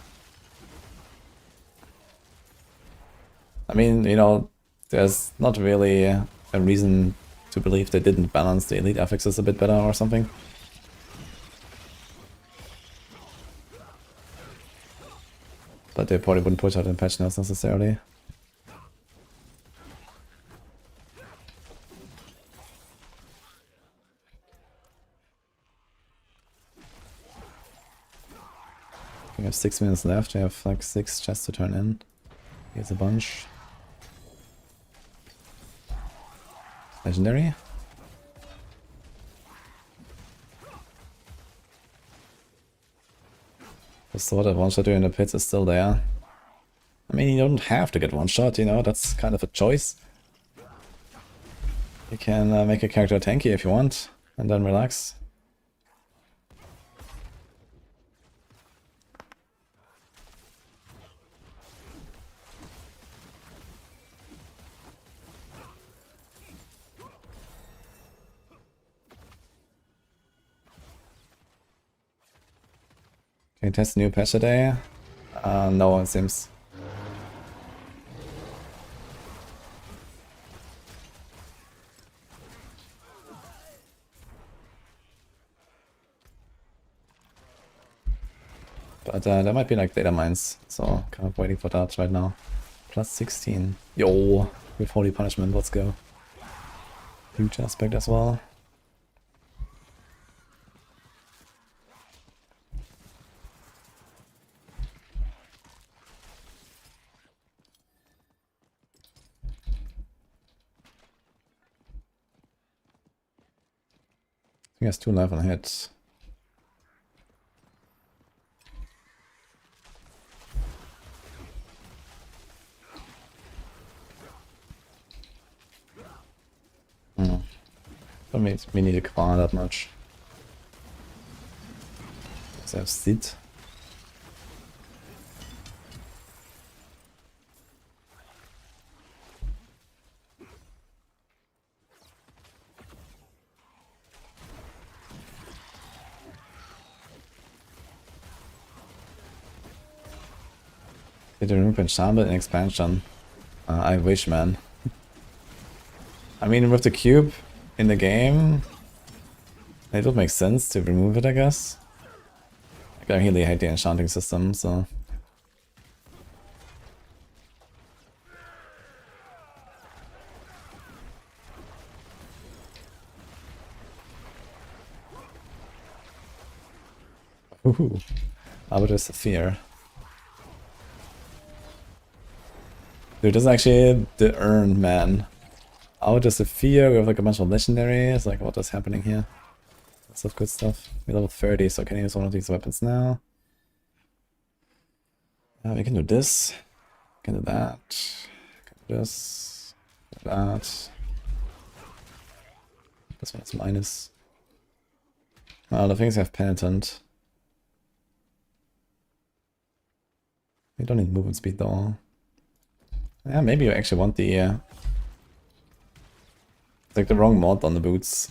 Speaker 1: I mean, you know, there's not really a reason to believe they didn't balance the elite affixes a bit better or something. But they probably wouldn't push out in patch notes necessarily. We have 6 minutes left, we have like 6 chests to turn in. Here's a bunch. Legendary. The sword that one-shot you in the pits is still there. I mean, you don't have to get one-shot, you know, that's kind of a choice. You can make a character tanky if you want, and then relax. Can you test new patch today? No, it seems. But there might be like data mines, so kind of waiting for that right now. Plus 16. Yo, with Holy Punishment, let's go. Huge aspect as well. He has 2 life on hit. Don't mean we need to cover that much. Let's have Seed. Did you remove enchantment in expansion? I wish, man. I mean, with the cube in the game, it would make sense to remove it, I guess. Like, I really hate the enchanting system, so... Ooh, Arbiter's Fear. Dude, this is actually the earned man. Arbiter's Fear, we have like a bunch of legendaries, like what is happening here? Lots of good stuff. We're level 30, so I can use one of these weapons now. We can do this. We can do that. We can do this. Do that. This one is minus. The things have penitent. We don't need movement speed though. Yeah, maybe you actually want the... it's like the wrong mod on the boots.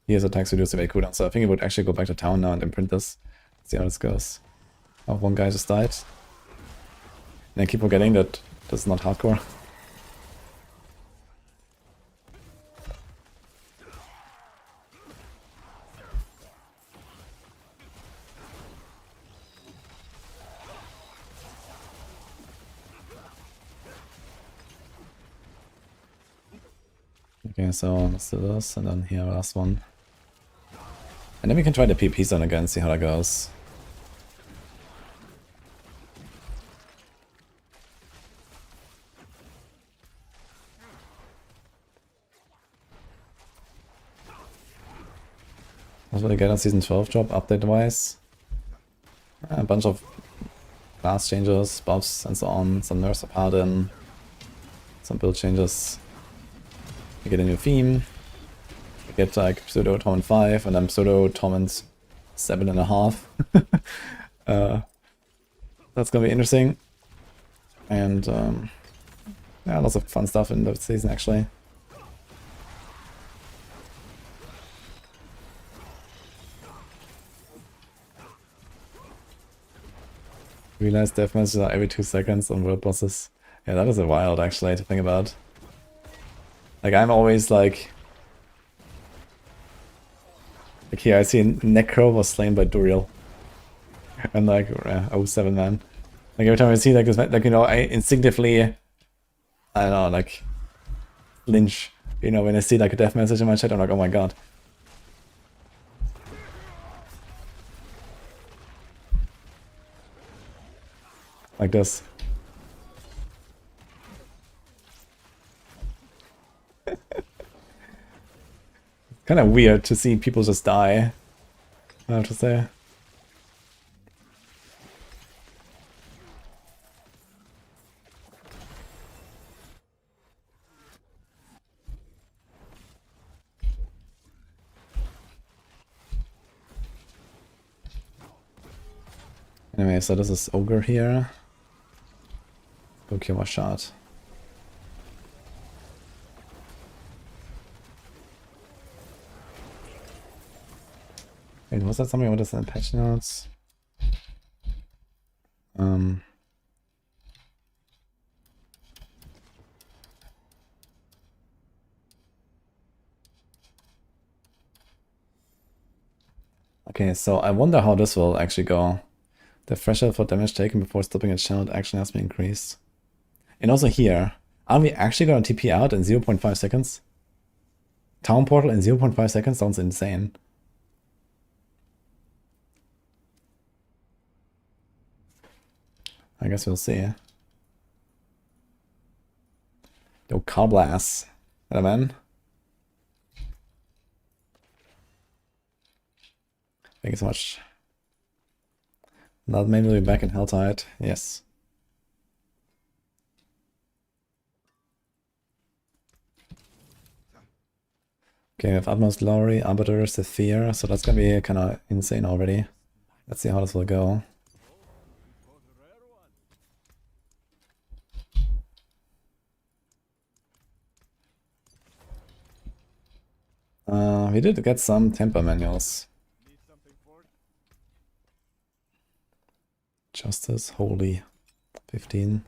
Speaker 1: He has attacks reduce evade cooldown, so I think he would actually go back to town now and imprint this. See how this goes. Oh, one guy just died. And I keep forgetting that this is not hardcore. Okay, so let's do this, and then here, last one. And then we can try the PP zone again, see how that goes. What will I get on Season 12 drop, update-wise? A bunch of class changes, buffs, and so on. Some nerfs of Paladin. Some build changes. We get a new theme. We get like Pseudo Torment 5 and then Pseudo Torment 7.5. That's gonna be interesting. And yeah, lots of fun stuff in the season actually. Realize death matches are every 2 seconds on world bosses. Yeah, that is a wild actually to think about. Like I'm always like here I see Necro was slain by Duriel. And like 07 man. Like every time I see like this, like you know, I instinctively I don't know, like flinch. You know, when I see like a death message in my chat, I'm like, oh my god. Like this. Kind of weird to see people just die, I have to say. Anyway, so this is Ogre here. Go kill my shot. Wait, was that something? What is in patch notes? Okay, so I wonder how this will actually go. The threshold for damage taken before stopping a channeled action has been increased. And also here, are we actually gonna TP out in 0.5 seconds? Town portal in 0.5 seconds sounds insane. I guess we'll see. Yo, Carblass. Hello, man. Thank you so much. Now maybe we'll be back in Helltide. Yes. Okay, we have Utmost Glory, Arbiter, Sephir, so that's gonna be kind of insane already. Let's see how this will go. We did get some temper manuals. Justice, Holy, 15.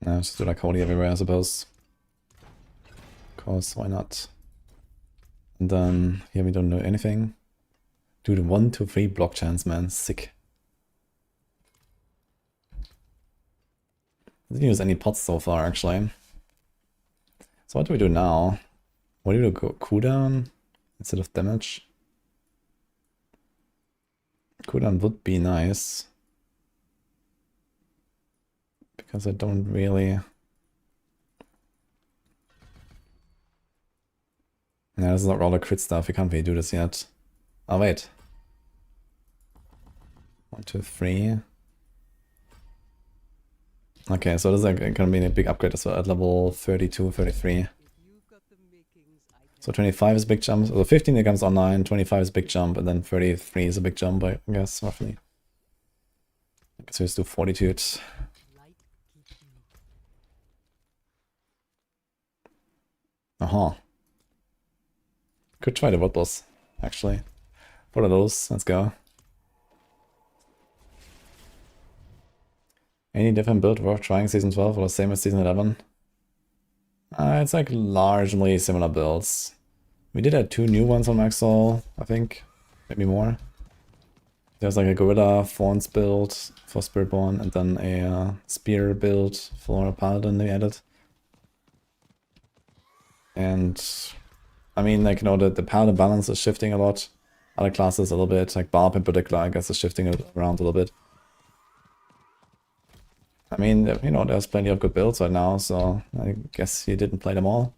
Speaker 1: No, just do like holy everywhere, I suppose. Of course, why not? And then here we don't know anything. Dude, 1 to 3 block chance, man. Sick. I didn't use any pots so far, actually. So what do we do now? What do we do? Go cooldown instead of damage? Cooldown would be nice. Because I don't really... Yeah, this is not all the crit stuff. We can't really do this yet. Oh, wait. 1, 2, 3. Okay, so this is like gonna be a big upgrade as well at level 32, 33. So 25 is a big jump. So 15 it comes online, 25 is a big jump, and then 33 is a big jump, I guess, roughly. I guess we just do Fortitude. Could try the Wood Boss, actually. What are those? Let's go. Any different build worth trying season 12 or the same as season 11? It's like largely similar builds. We did have 2 new ones on Maxroll, I think. Maybe more. There's like a Gorilla Thorns build for Spiritborn and then a Spear build for Paladin they added. And I mean, like, you know, the Paladin balance is shifting a lot. Other classes a little bit, like Barb in particular, I guess is shifting it around a little bit. I mean, you know, there's plenty of good builds right now, so I guess you didn't play them all.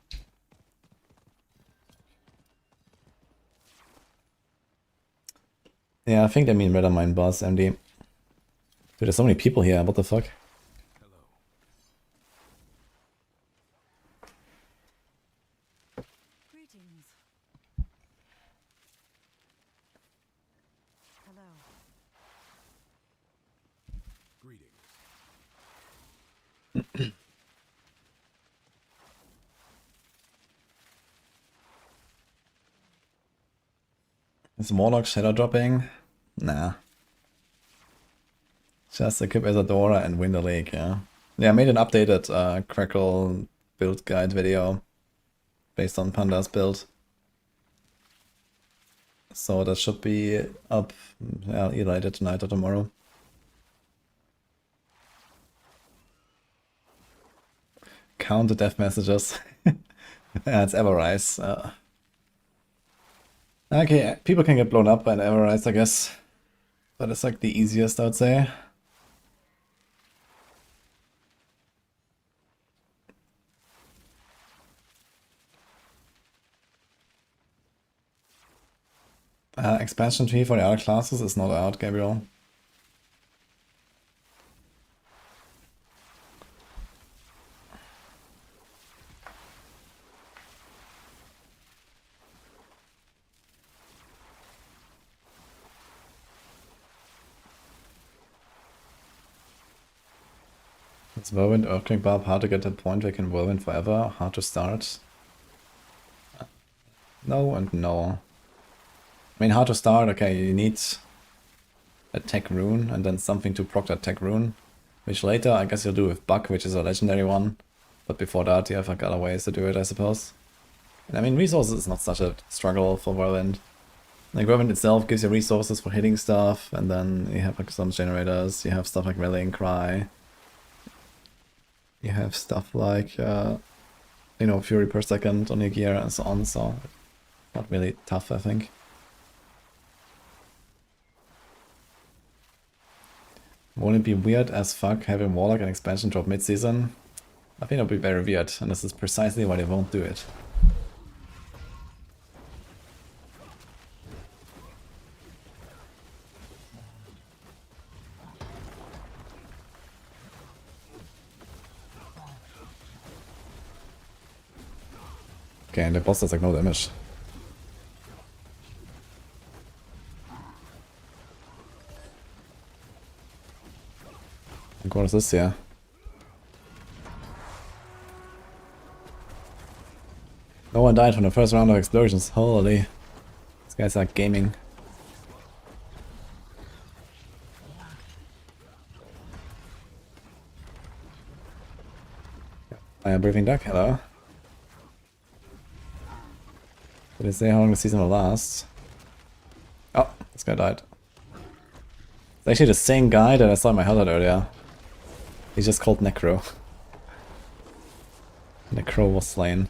Speaker 1: Yeah, I think they mean Datamine boss, MD. Dude, there's so many people here, what the fuck?
Speaker 3: Greetings. Hello.
Speaker 2: Greetings.
Speaker 1: Is Warlock shadow dropping? Nah. Just equip Isadora and win the league, yeah. Yeah, I made an updated Crackle build guide video based on Panda's build. So that should be up either tonight or tomorrow. Count the death messages. Yeah, it's Everrise. Okay, people can get blown up by an Everrise, I guess. But it's like the easiest, I would say. Expansion tree for the other classes is not out, Gabriel. It's Whirlwind, Earthquake Barb, hard to get to the point where you can Whirlwind forever, hard to start. No and no. I mean, hard to start, okay, you need a tech rune and then something to proc that tech rune. Which later I guess you'll do with Buck, which is a legendary one. But before that you have like other ways to do it, I suppose. And I mean, resources is not such a struggle for Whirlwind. Like Whirlwind itself gives you resources for hitting stuff, and then you have like some generators, you have stuff like Rallying Cry. You have stuff like, you know, Fury per second on your gear and so on, so not really tough, I think. Won't it be weird as fuck having Warlock and expansion drop mid-season? I think it'll be very weird, and this is precisely why they won't do it. Okay, and the boss does like no damage. Like, what is this here? No one died from the first round of explosions. Holy. These guys are gaming. Fire breathing duck, hello. Did they say how long the season will last? Oh, this guy died. It's actually the same guy that I saw in my highlight earlier. He's just called Necro. Necro was slain.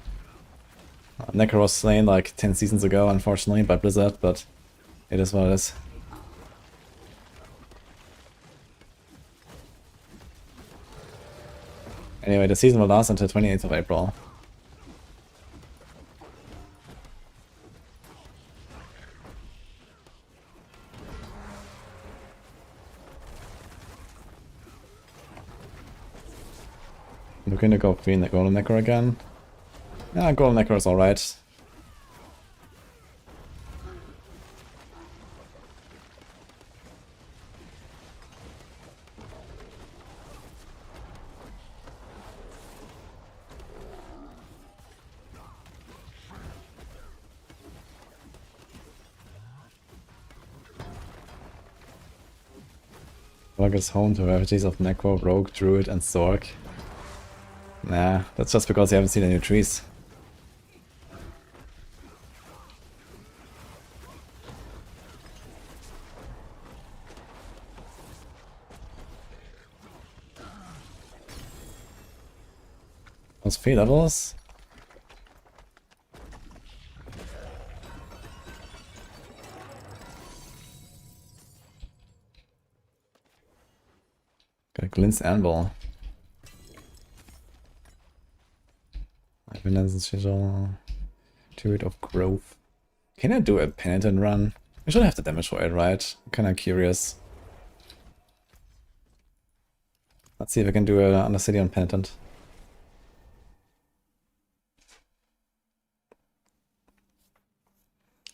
Speaker 1: Necro was slain like 10 seasons ago, unfortunately, by Blizzard, but it is what it is. Anyway, the season will last until 28th of April. We're gonna go Queen Golden Necro again. Yeah, Golden Necro is alright. Work is home to ravages of Necro, Rogue, Druid, and Zork. Nah, that's just because you haven't seen any trees. Those 3 levels? Got a Glint's Anvil. Druid of Growth. Can I do a Penitent run? I should have the damage for it, right? I'm kinda curious. Let's see if I can do a Undercity on Penitent.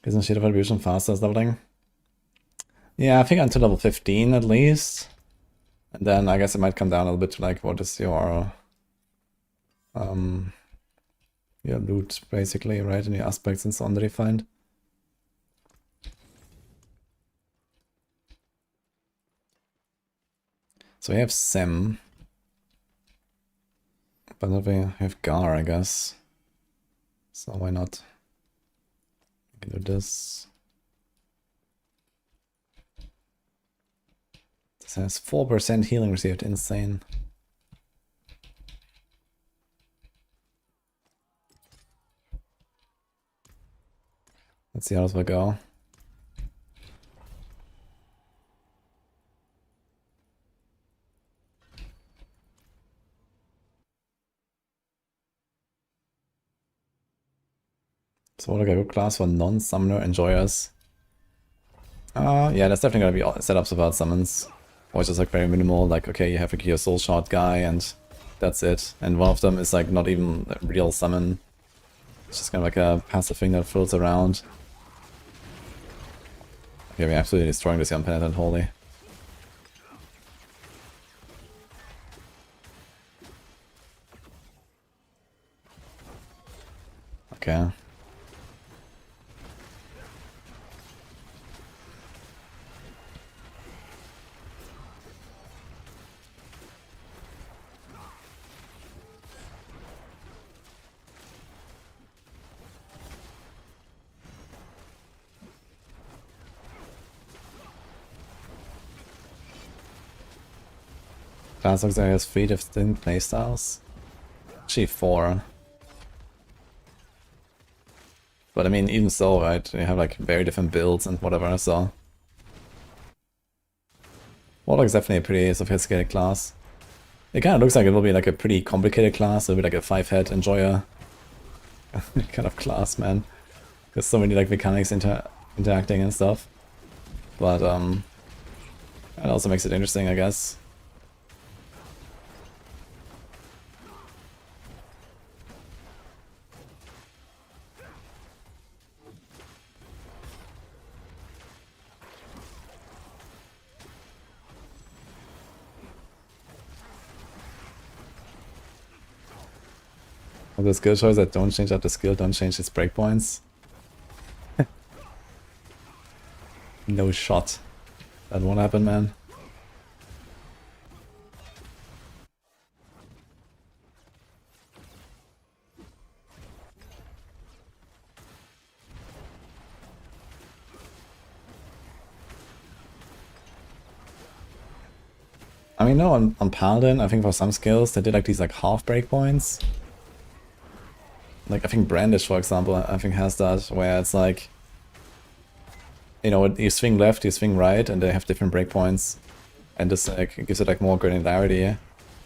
Speaker 1: Isn't Shield of Attribution faster as leveling? Yeah, I think until level 15 at least. And then I guess it might come down a little bit to like what is your loot basically, right? And your aspects and so on that you find. So we have Sem. But then we have Gar, I guess. So why not? We can do this. This has 4% healing received, insane. Let's see how this will go. So what a good class for non-summoner enjoyers. Yeah, there's definitely gonna be setups about summons. Or just like very minimal, like okay, you have like your soul shard guy and that's it. And one of them is like not even a real summon. It's just kind of like a passive thing that floats around. Okay, we're absolutely destroying this young penitent, holy. Okay. Class looks like it has 3 distinct playstyles. Actually 4. But I mean, even so, right, you have like very different builds and whatever, so... Warlock is definitely a pretty sophisticated class. It kind of looks like it will be like a pretty complicated class, it'll be like a 5-head enjoyer kind of class, man. There's so many like mechanics interacting and stuff. But it also makes it interesting, I guess. With the skill choice that don't change up the skill, don't change its breakpoints. No shot. That won't happen, man. I mean, no, on Paladin, I think for some skills, they did like these like half breakpoints. Like, I think Brandish, for example, I think has that, where it's like, you know, you swing left, you swing right, and they have different breakpoints. And this like gives it like more granularity.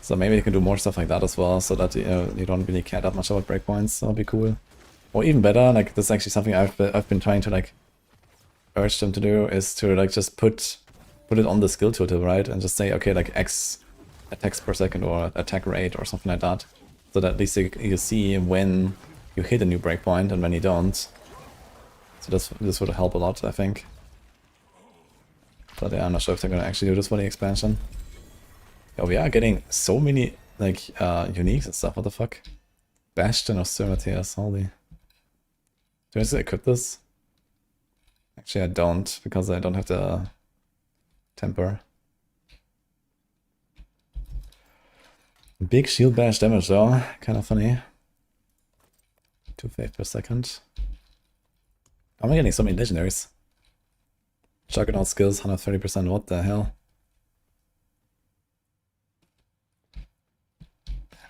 Speaker 1: So maybe you can do more stuff like that as well, so that you don't really care that much about breakpoints. That'll be cool. Or even better, like this is actually something I've been trying to like urge them to do, is to like just put it on the skill total, right? And just say, okay, like X attacks per second or attack rate or something like that. So that at least you see when you hit a new breakpoint and when you don't. So this would help a lot, I think. But yeah, I'm not sure if they're gonna actually do this for the expansion. Yeah, we are getting so many like uniques and stuff. What the fuck? Bastion of Cermatias, holy. Do I just equip this? Actually, I don't, because I don't have the temper. Big shield bash damage though, kind of funny. 2 faith per second. I'm getting so many legendaries. Juggernaut skills, 130%, what the hell?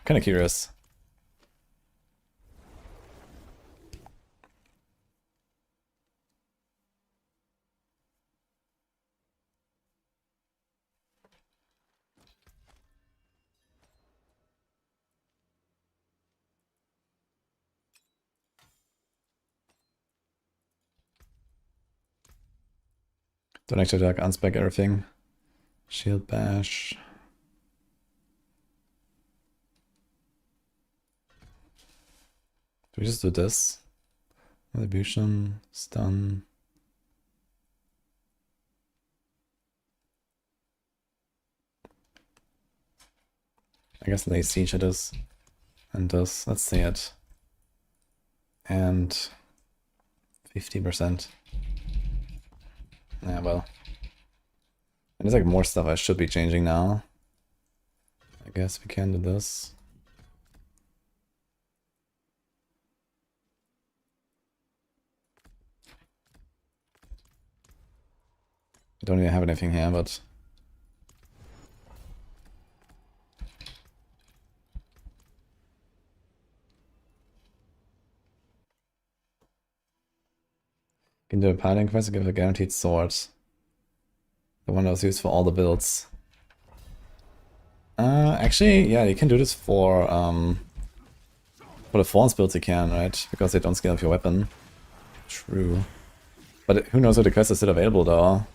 Speaker 1: Kinda curious. Don't actually like unspec everything. Shield bash. Do we just do this? Retribution, stun. I guess lay siege it is. And this, let's see it. And 50%. Yeah, well. And there's like more stuff I should be changing now. I guess we can do this. I don't even have anything here, but... Can do a Paladin quest to give a guaranteed sword. The one that was used for all the builds. Actually, yeah, you can do this for the Falls builds you can, right? Because they don't scale up your weapon. True. But who knows if the quest is still available though.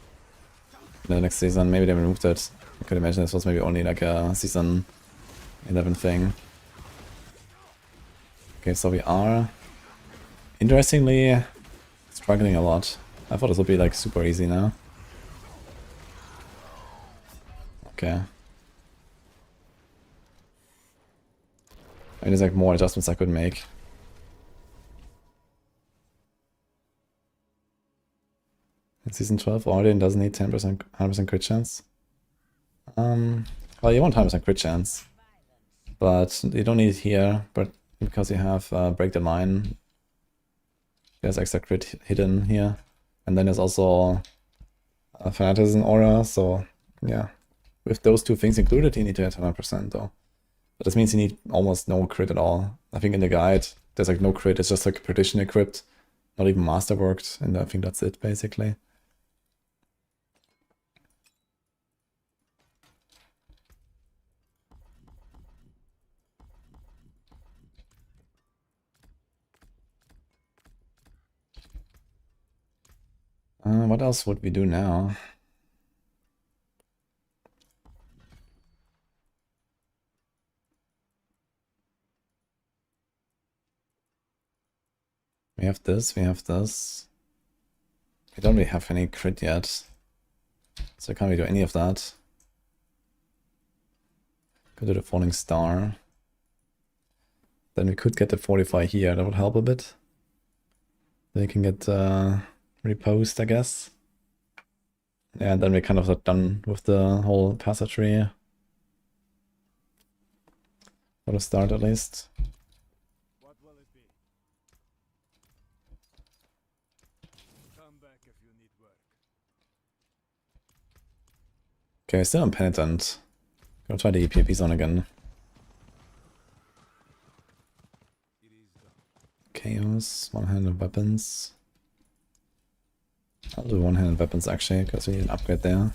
Speaker 1: In the next season, maybe they removed it. I could imagine this was maybe only like a season 11 thing. Okay, so we are, interestingly, struggling a lot. I thought this would be like super easy now. Okay. I mean, there's like more adjustments I could make. In season 12, Origin doesn't need 10%, 100% crit chance. Well, you want 100% crit chance, but you don't need it here. But because you have Break the Mine, there's extra crit hidden here, and then there's also a Fanaticism aura. So yeah, with those two things included, you need to hit 100% though. But this means you need almost no crit at all. I think in the guide there's like no crit. It's just like Perdition equipped, not even masterworked, and I think that's it basically. What else would we do now? We have this, we have this. We don't really have any crit yet. So can't really do any of that. Go to the Falling Star. Then we could get the Fortify here, that would help a bit. They can get reposed, I guess. Yeah, and then we kind of are done with the whole passageway. For the start at least.
Speaker 2: What will it be? Come back if you need work.
Speaker 1: Okay, still on Penitent. Gonna try the EPP zone again.
Speaker 2: It is done.
Speaker 1: Chaos, one-handed weapons. I'll do one-handed weapons actually, because we need an upgrade there.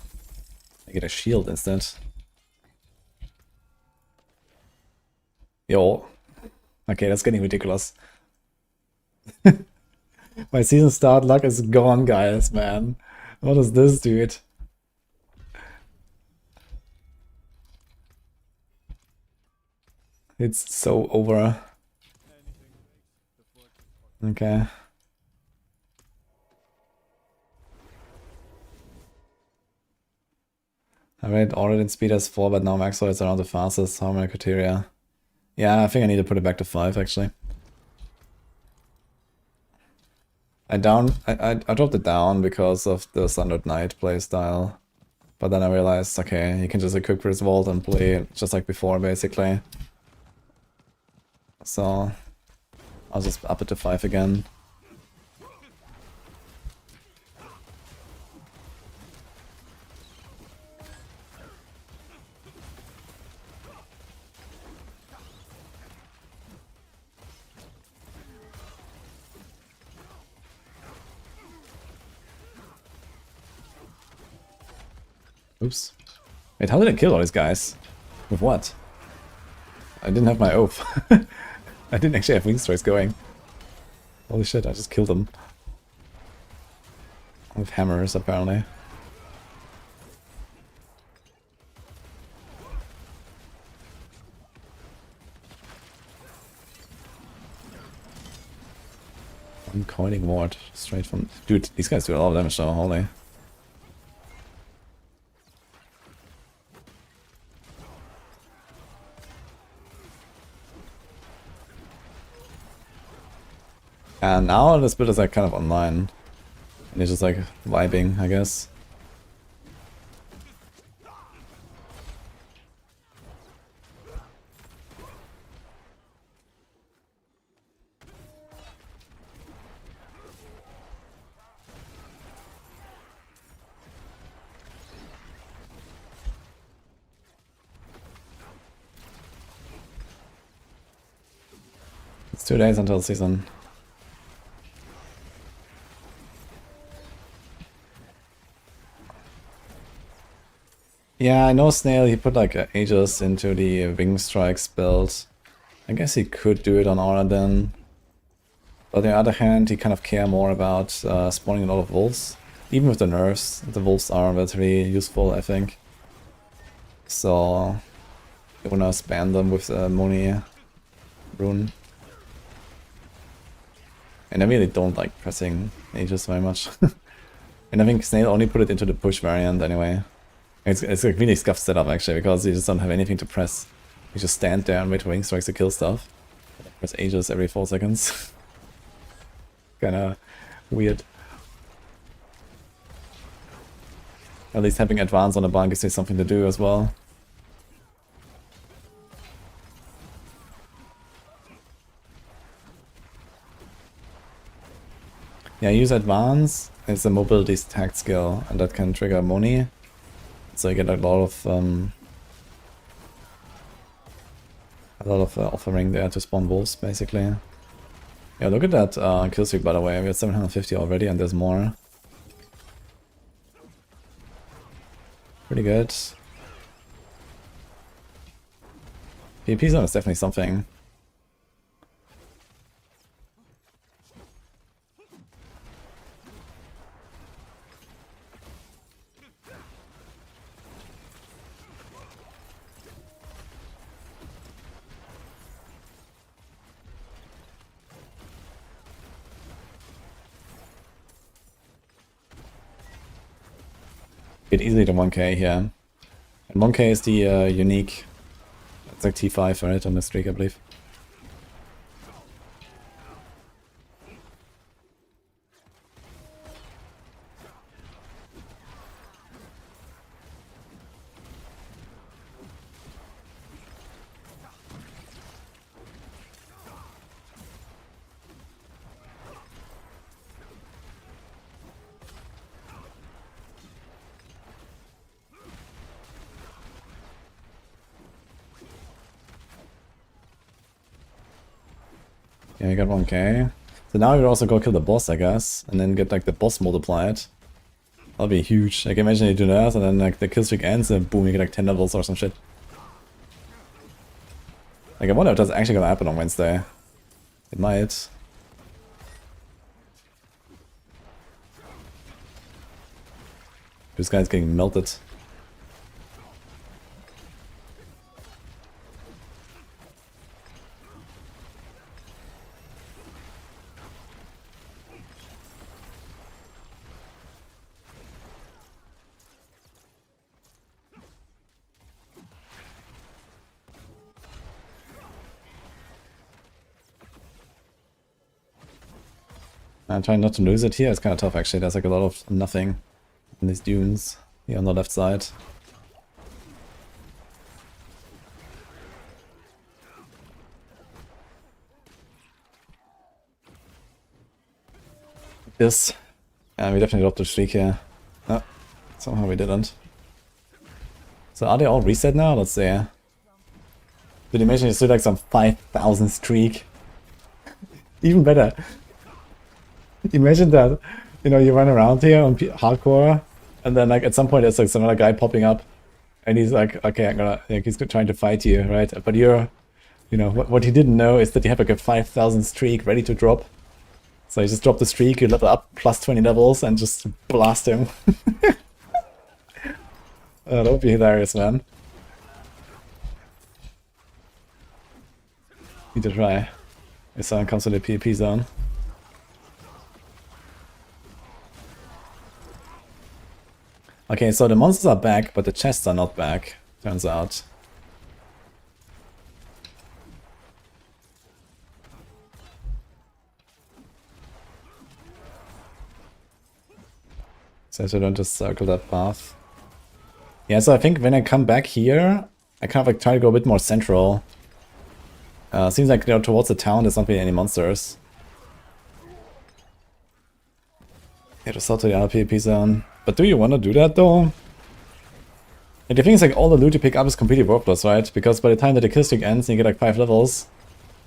Speaker 1: I get a shield instead. Yo. Okay, that's getting ridiculous. My season start luck is gone, guys, man. What is this, dude? It's so over. Okay. Alright, already in speed as 4, but now Maxroll is around the fastest. How many criteria? Yeah, I think I need to put it back to 5 actually. I dropped it down because of the Standard Knight playstyle. But then I realized, okay, you can just equip Chris Vault and play just like before basically. So I'll just up it to 5 again. Oops. Wait, how did I kill all these guys? With what? I didn't have my oath. I didn't actually have wing strikes going. Holy shit, I just killed them. With hammers, apparently. Uncoiling ward, straight from... Dude, these guys do a lot of damage though, holy. And now this build is like kind of online. And it's just like vibing, I guess. It's 2 days until season. Yeah, I know Snail, he put like Aegis into the Wing Strikes build. I guess he could do it on Aura then. But on the other hand, he kind of care more about spawning a lot of wolves. Even with the nerfs, the wolves are very useful, I think. So you wanna spam them with Moni rune. And I really don't like pressing Aegis very much. And I think Snail only put it into the push variant anyway. It's a really scuffed setup actually, because you just don't have anything to press. You just stand there and wait for wing strikes to kill stuff. Press Aegis every 4 seconds. Kinda weird. At least having advance on the barn gives you something to do as well. Yeah, use advance. It's a mobility stacked skill, and that can trigger Moni. So you get a lot of offering there to spawn wolves, basically. Yeah, look at that kill streak, by the way. We have 750 already, and there's more. Pretty good. PvP zone is definitely something. Get easily to 1k here. And 1k is the unique. It's like T5 for it on the streak, I believe. Okay, you got 1k. So now you also go kill the boss, I guess, and then get like the boss multiplied. That'll be huge. Like imagine you do that, and then like the kill streak ends, and boom, you get like 10 levels or some shit. Like I wonder if that's actually gonna happen on Wednesday. It might. This guy's getting melted. I'm trying not to lose it here. It's kind of tough actually. There's like a lot of nothing in these dunes here on the left side. This. Yeah, we definitely dropped the streak here. Oh, somehow we didn't. So are they all reset now? Let's see. Did you imagine you still like some 5,000 streak? Even better. Imagine that, you know, you run around here on hardcore, and then like at some point there's like some other guy popping up, and he's like, okay, I'm gonna, like he's trying to fight you, right? But you're, you know, what he didn't know is that you have like a 5,000 streak ready to drop. So you just drop the streak, you level up plus 20 levels, and just blast him. That would be hilarious, man. Need to try. If someone comes to the PvP zone. Okay, so the monsters are back, but the chests are not back, turns out. So I don't just circle that path. Yeah, so I think when I come back here, I kind of like try to go a bit more central. Seems like, you know, towards the town there's not really any monsters. Yeah, just out to the other PvP zone. But do you want to do that though? Like, the thing is like all the loot you pick up is completely worthless, right? Because by the time that the kill streak ends and you get like 5 levels,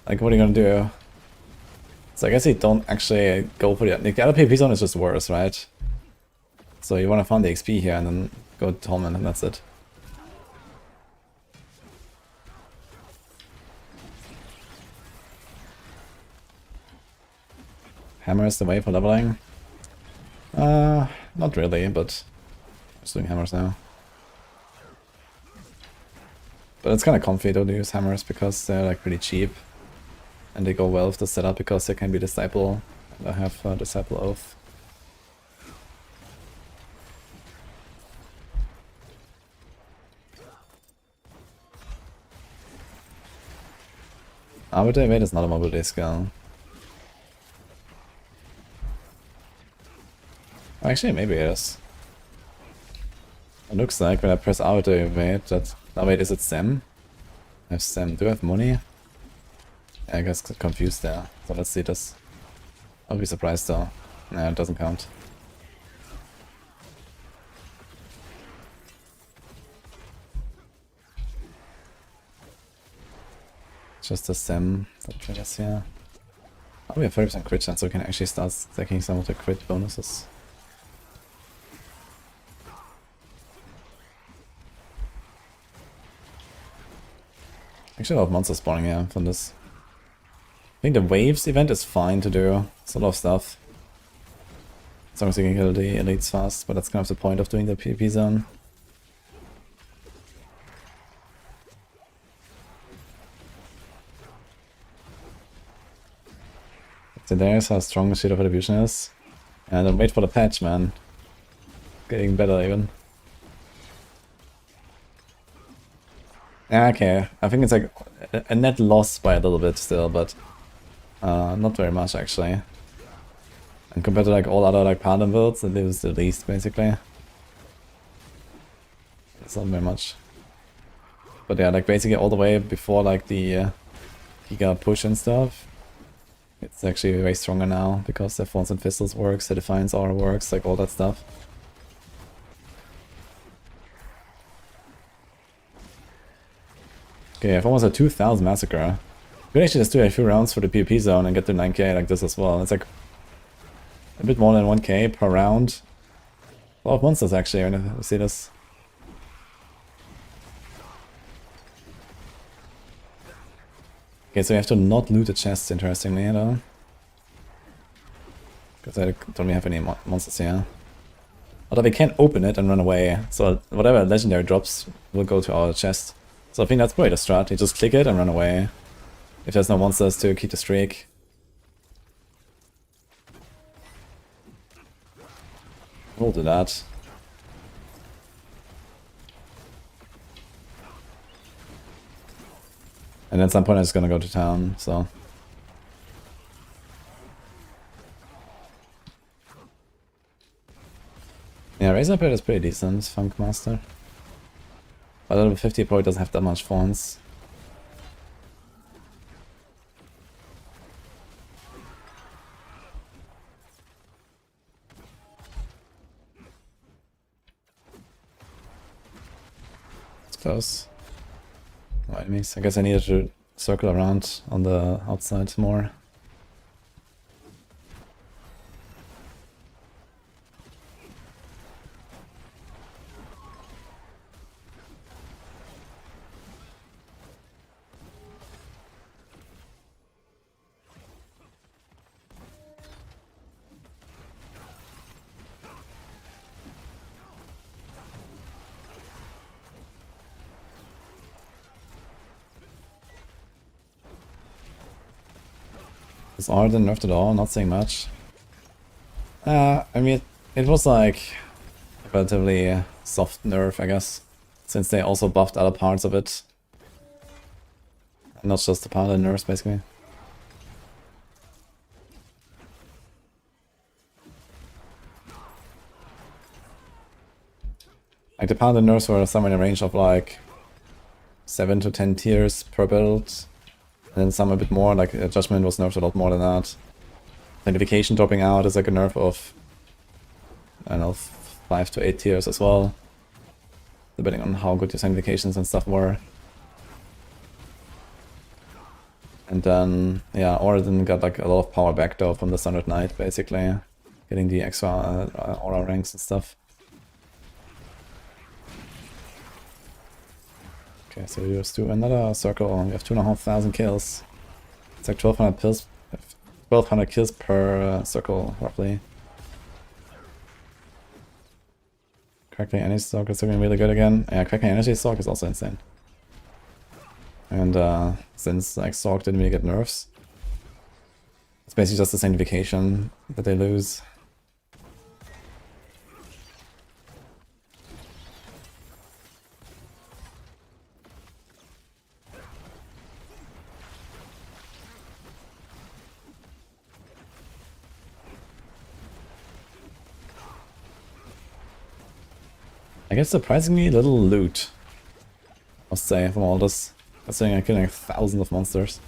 Speaker 1: like what are you gonna do? So I guess you don't actually go for the other PvP zone is just worse, right? So you want to farm the XP here and then go to Torment and that's it. Hammer is the way for leveling? Not really, but I'm just doing hammers now. But it's kind of comfy though to use hammers because they're like pretty cheap. And they go well with the setup because they can be Disciple. And I have Disciple Oath. Arbiter Evade is not a mobility skill. Actually, maybe it is. It looks like when I press Arbiter Evade that... Oh wait, is it Sam? I have Sam. Do I have money? Yeah, I guess confused there. So let's see this. I'll be surprised though. Nah, it doesn't count. Just a Sam that triggers here. Oh, we have 30% crit chance, so we can actually start stacking some of the crit bonuses. Actually, a lot of monsters spawning here from this. I think the waves event is fine to do. It's a lot of stuff. As long as you can kill the elites fast, but that's kind of the point of doing the PvP zone. So there's how strong the Shield of Retribution is. And then wait for the patch, man. Getting better even. Okay, I think it's like a net loss by a little bit still, but not very much actually. And compared to like all other like Paladin builds, it is the least basically. It's not very much. But yeah, like basically all the way before like the Giga push and stuff, it's actually way stronger now because the Thorns and Thistles works, the Defiance Aura works, like all that stuff. Okay, I have almost a 2000 Massacre. could actually just do a few rounds for the PvP zone and get to 9k like this as well. It's like a bit more than 1k per round. A lot of monsters actually when I see this. Okay, so you have to not loot the chests, interestingly, though. Because I don't really have any monsters here. Although we can open it and run away, so whatever legendary drops will go to our chest. So I think that's probably the strat, you just click it and run away. If there's no monsters to keep the streak. We'll do that. And at some point I'm just gonna go to town, so... Yeah, Razor Blade is pretty decent, Funk Master. But level 50 probably doesn't have that much pawns. It's close. No enemies. I guess I needed to circle around on the outside more. Is Arden nerfed at all? Not saying much. I mean, it was like a relatively soft nerf, I guess, since they also buffed other parts of it. Not just the Paladin nerfs, basically. Like the Paladin nerfs were somewhere in a range of like 7 to 10 tiers per build. And then some a bit more, like Judgement was nerfed a lot more than that. Sanctification dropping out is like a nerf of, I don't know, 5 to 8 tiers as well. Depending on how good your sanctifications and stuff were. And then, yeah, Origin got like a lot of power back though from the Sundered Knight, basically. Getting the extra aura ranks and stuff. Okay, so we just do another circle. We have 2,500 kills. It's like 1,200 kills per circle, roughly. Crackling Energy Stalk is looking really good again. Yeah, Crackling Energy Stalk is also insane. And since like Stalk didn't really get nerfs, it's basically just the sanctification that they lose. I guess surprisingly little loot, I must say, from all this. Considering I'm killing like thousands of monsters.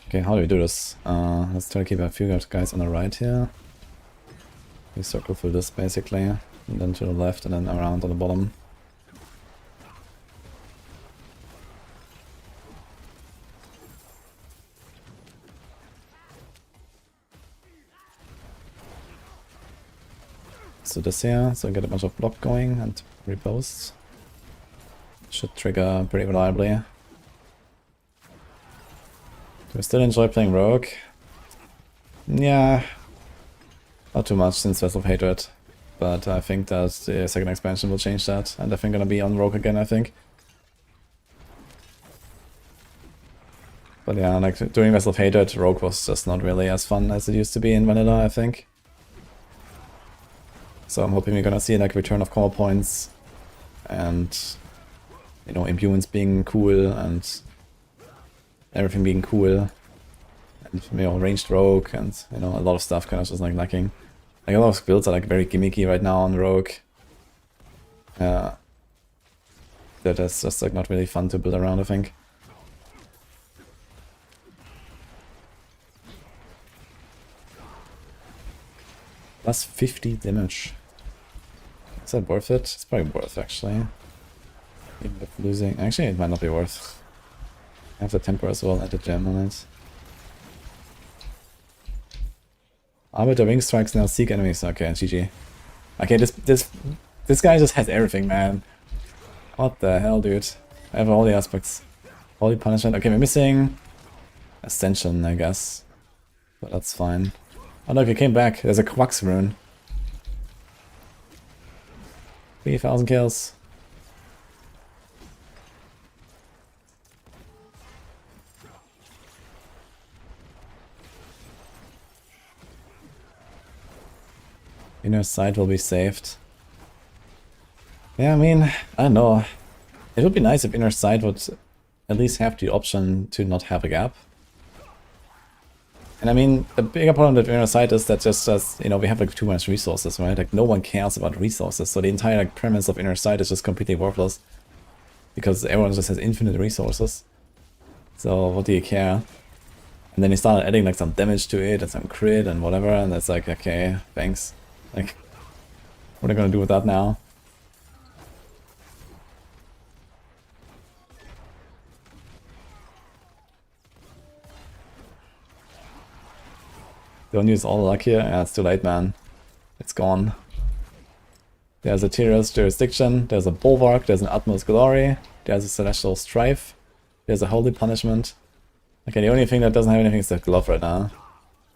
Speaker 1: Okay, how do we do this? Let's try to keep a few guys on the right here. We circle through this basically, and then to the left and then around on the bottom. So this here, so get a bunch of block going and reposts. Should trigger pretty reliably. Do I still enjoy playing Rogue? Yeah, not too much since Vessel of Hatred, but I think that the second expansion will change that, and I think I'm gonna be on Rogue again, I think. But yeah, like doing Vessel of Hatred, Rogue was just not really as fun as it used to be in Vanilla, I think. So I'm hoping we're gonna see like return of core points and, you know, imbuance being cool and everything being cool, and, you know, ranged rogue and, you know, a lot of stuff kind of just like lacking. Like a lot of builds are like very gimmicky right now on rogue. That is just like not really fun to build around, I think. Plus 50 damage. Is that worth it? It's probably worth actually. Even with losing. Actually, it might not be worth. I have the temper as well and the gem on it. Arbiter wing strikes now seek enemies. Okay, GG. Okay, this guy just has everything, man. What the hell, dude? I have all the aspects. Holy punishment. Okay, we're missing Ascension, I guess. But that's fine. Oh look, he came back. There's a Quax rune. 3,000 kills. Inner sight will be saved. Yeah, I mean, I don't know. It would be nice if Inner Sight would at least have the option to not have a gap. And I mean, the bigger problem with Inner Sight is that just, you know, we have like too much resources, right? Like no one cares about resources, so the entire like premise of Inner Sight is just completely worthless. Because everyone just has infinite resources. So what do you care? And then you start adding like some damage to it and some crit and whatever, and it's like, okay, thanks. Like, what are you gonna do with that now? Don't use all luck here. Yeah, it's too late, man. It's gone. There's a Tyrus Jurisdiction, there's a Bulwark, there's an Utmost Glory, there's a Celestial Strife, there's a Holy Punishment. Okay, the only thing that doesn't have anything is the Glove right now.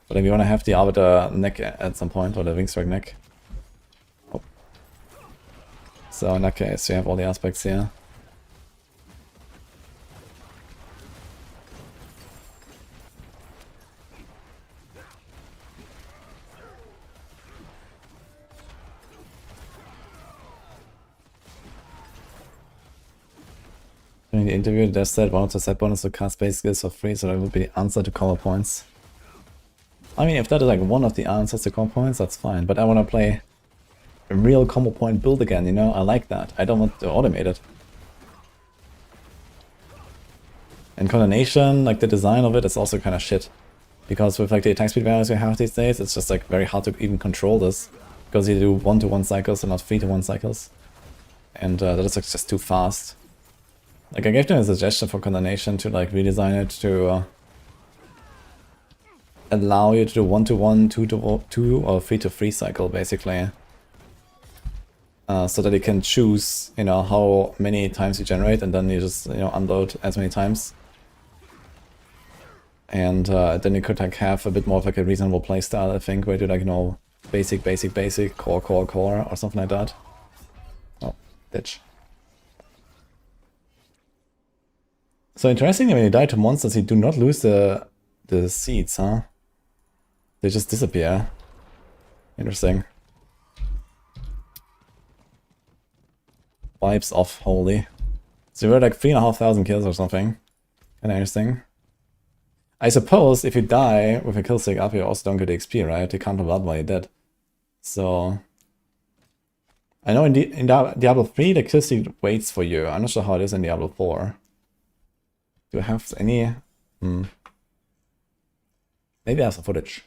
Speaker 1: But if you want to have the Arbiter neck at some point, or the Wingstrike neck. Oh. So in that case, you have all the aspects here. During the interview, they said one of the set bonus to cast base skills for free, so that would be the answer to combo points. I mean, if that is like one of the answers to combo points, that's fine, but I want to play a real combo point build again, you know? I like that. I don't want to automate it. And Condemnation, like the design of it is also kind of shit. Because with like the attack speed values we have these days, it's just like very hard to even control this. Because you do 1-to-1 cycles and not 3-to-1 cycles. And that is like just too fast. Like I gave them a suggestion for Condemnation to like redesign it to allow you to do 1-to-1, 2-to-2 or 3-to-3 cycle basically. So that you can choose, you know, how many times you generate and then you just, you know, unload as many times. And then you could like have a bit more of like a reasonable playstyle, I think, where you do like, you know, basic, core, or something like that. Oh, bitch. So interestingly, when you die to monsters, you do not lose the seeds, huh? They just disappear. Interesting. Vibes off, holy. So you were like 3,500 kills or something. Kinda interesting. I suppose if you die with a kill streak up, you also don't get the XP, right? You can't have blood while you're dead. So I know in Diablo 3 the kill streak waits for you. I'm not sure how it is in Diablo 4. Do I have any? Maybe I have some footage.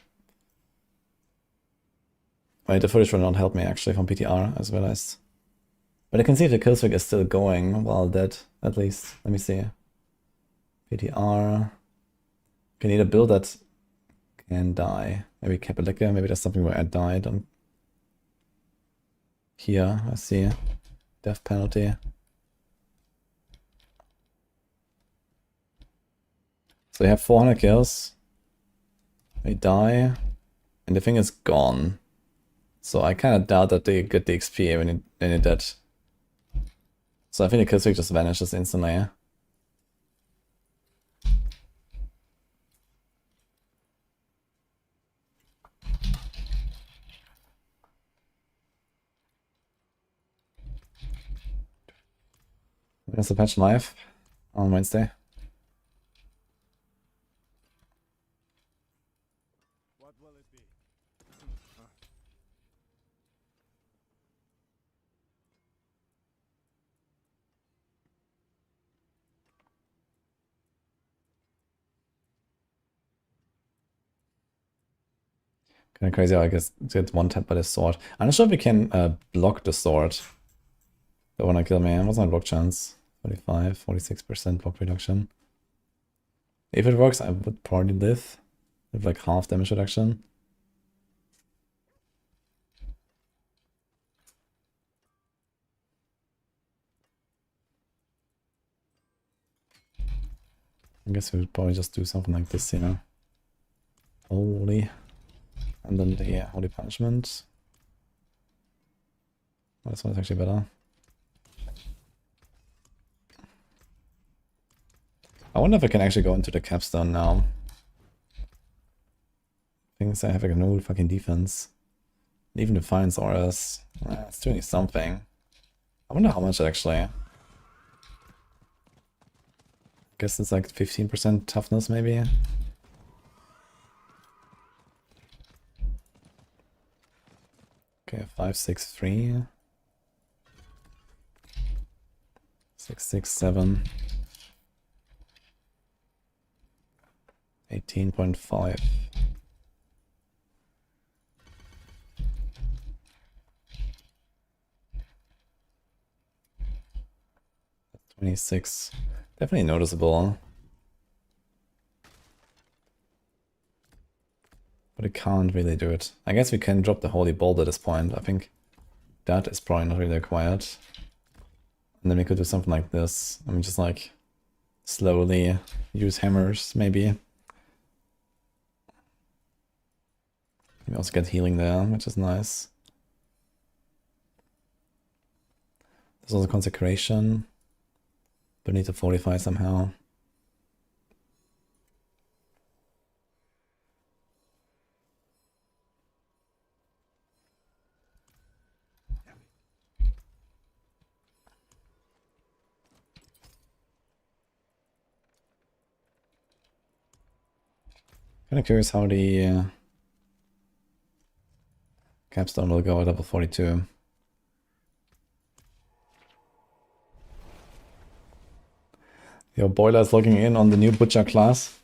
Speaker 1: Wait, the footage will not help me actually from PTR, as realized. But I can see if the kill streak is still going while dead, at least. Let me see. PTR. Can either build that can die. Maybe Capelica, maybe there's something where I died on. Here, I see. Death penalty. So they have 400 kills. They die. And the thing is gone. So I kind of doubt that they get the XP when you're dead. So I think the kill streak just vanishes instantly. When's the patch live? On Wednesday.
Speaker 2: What will it be?
Speaker 1: Kind of crazy how I guess get one tap by the sword. I'm not sure if we can block the sword. They wanna kill me. What's my block chance? 45, 46% block reduction. If it works, I would probably live with like half damage reduction. I guess we would probably just do something like this, you know. Holy. And then the Holy Punishment. Oh, this one's actually better. I wonder if I can actually go into the capstone now. Things I have like no fucking defense. Even Defiance auras. It's doing something. I wonder how much actually. Guess it's like 15% toughness maybe. Okay, 5, 6, 3. 6, 6, 7. 18.5. That's 26. Definitely noticeable. But it can't really do it. I guess we can drop the Holy Bolt at this point. I think that is probably not really required. And then we could do something like this. I mean, just like slowly use hammers, maybe. We also get healing there, which is nice. There's also Consecration. But need to fortify somehow. Kind of curious how the capstone will go at level 42. Your boiler is logging in on the new butcher class.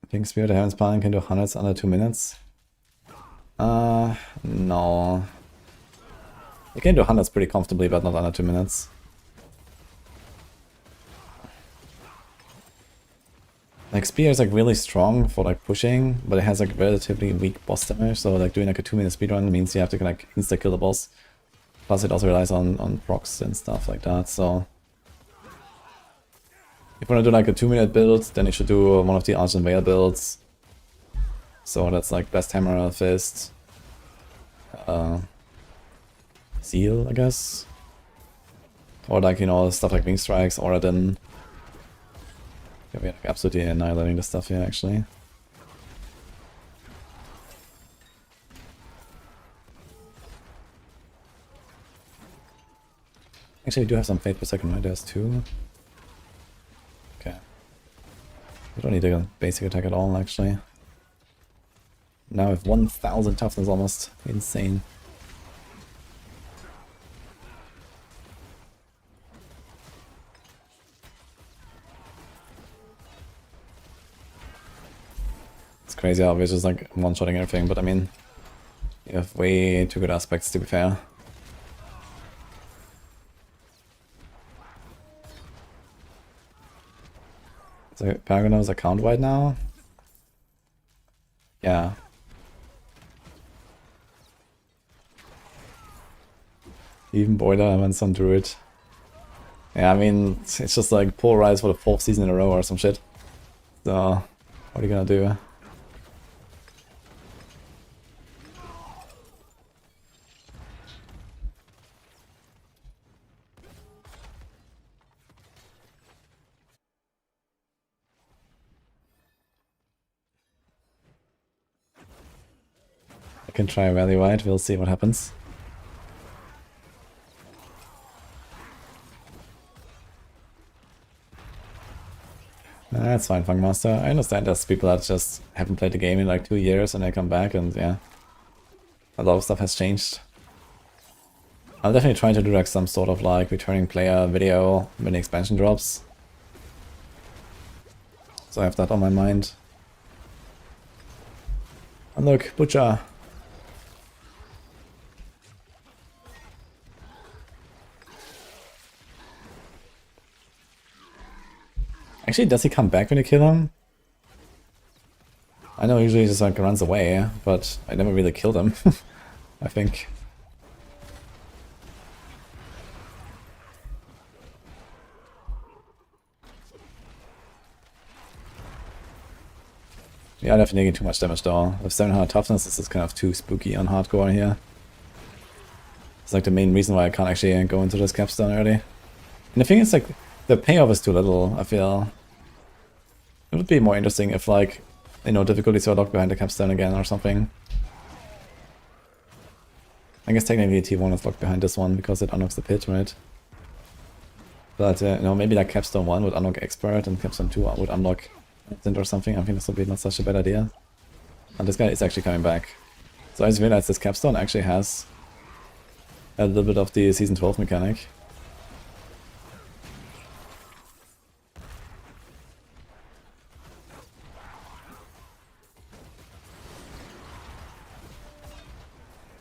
Speaker 1: I think Spirit of Heaven's Paladin can do hundreds under 2 minutes. No. You can do hundreds pretty comfortably, but not under 2 minutes. Like Spear is like really strong for like pushing, but it has like relatively weak boss damage, so like doing like a 2-minute speedrun means you have to like insta kill the boss. Plus it also relies on procs and stuff like that, so if you want to do like a 2-minute build, then you should do one of the Argent Veil builds. So that's like Best Hammer, Fist, Seal, I guess. Or like, you know, stuff like Wing Strikes, Oradin. Yeah, we're like absolutely annihilating this stuff here, actually. Actually, we do have some Fate per second, right? There's 2. Okay. We don't need a basic attack at all, actually. Now we have 1000 toughness almost. Insane. Crazy how we're just like one-shotting everything, but I mean, you have way too good aspects to be fair. So Paragon is account wide now? Yeah. Even Boiler and some Druid. Yeah, I mean, it's just like polarized for the 4th season in a row or some shit. So, what are you gonna do? I can try Rally Wide, we'll see what happens. That's fine, Funkmaster. I understand there's people that just haven't played the game in like 2 years and they come back and yeah. A lot of stuff has changed. I'll definitely try to do like some sort of like returning player video when the expansion drops. So I have that on my mind. And look, Butcher. Actually, does he come back when you kill him? I know usually he just like runs away, but I never really killed him, I think. Yeah, definitely getting too much damage though. With 700 toughness, this is kind of too spooky on hardcore here. It's like the main reason why I can't actually go into this capstone early. And the thing is, like, the payoff is too little, I feel. It would be more interesting if, like, you know, difficulties were locked behind the capstone again or something. I guess technically T1 is locked behind this one because it unlocks the pit, right? But, you know, maybe like capstone 1 would unlock expert and capstone 2 would unlock instant or something. I think this would be not such a bad idea. And this guy is actually coming back. So I just realized this capstone actually has a little bit of the season 12 mechanic.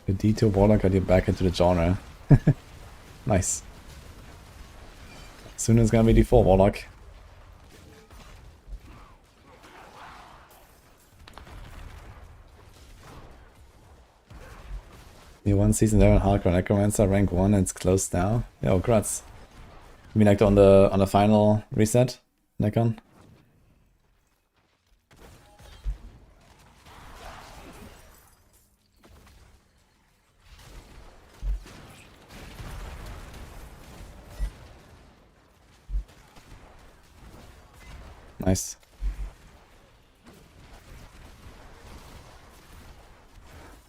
Speaker 1: The D2 Warlock got you back into the genre. Nice. Soon it's gonna be D4 Warlock. The 1 season 11 Hardcore Necromancer rank 1 and it's closed now. Yeah, oh, congrats. You mean like on the final reset, Necron? Nice.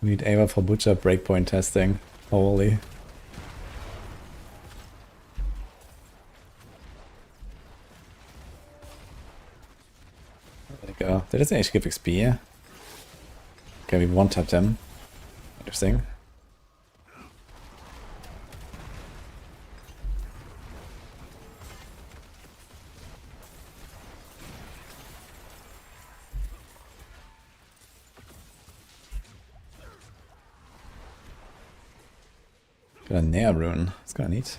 Speaker 1: We need Ava for Butcher breakpoint testing. Holy. There you go. Did it actually give XP? Okay, we one-tapped him. Interesting. Got a Nair rune. It's kinda neat.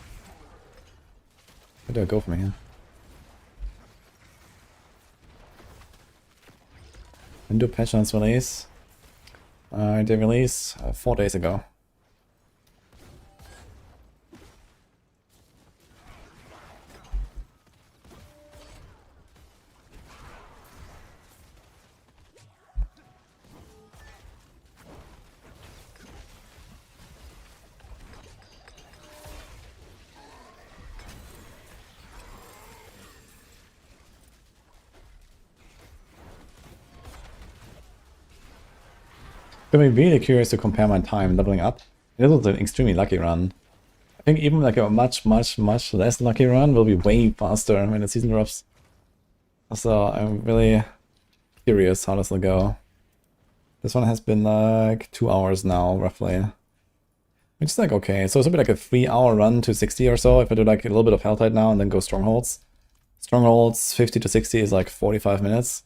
Speaker 1: Where do I go from here? When do patch-ons release? They release 4 days ago. I'm really curious to compare my time leveling up. This was an extremely lucky run. I think even like a much less lucky run will be way faster when the season drops. So I'm really curious how this will go. This one has been like 2 hours now, roughly. Which is like okay. So it's a bit like a 3-hour run to 60 or so if I do like a little bit of Helltide now and then go Strongholds. Strongholds 50 to 60 is like 45 minutes.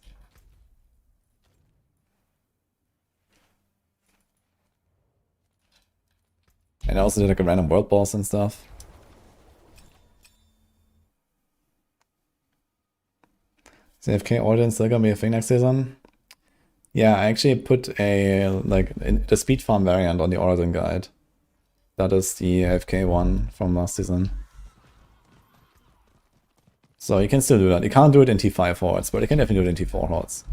Speaker 1: And I also did like a random world boss and stuff. Is AFK Origin still gonna be a thing next season? Yeah, I actually put a the speed farm variant on the Origin guide. That is the AFK one from last season. So you can still do that. You can't do it in T5 hordes, but you can definitely do it in T4 hordes.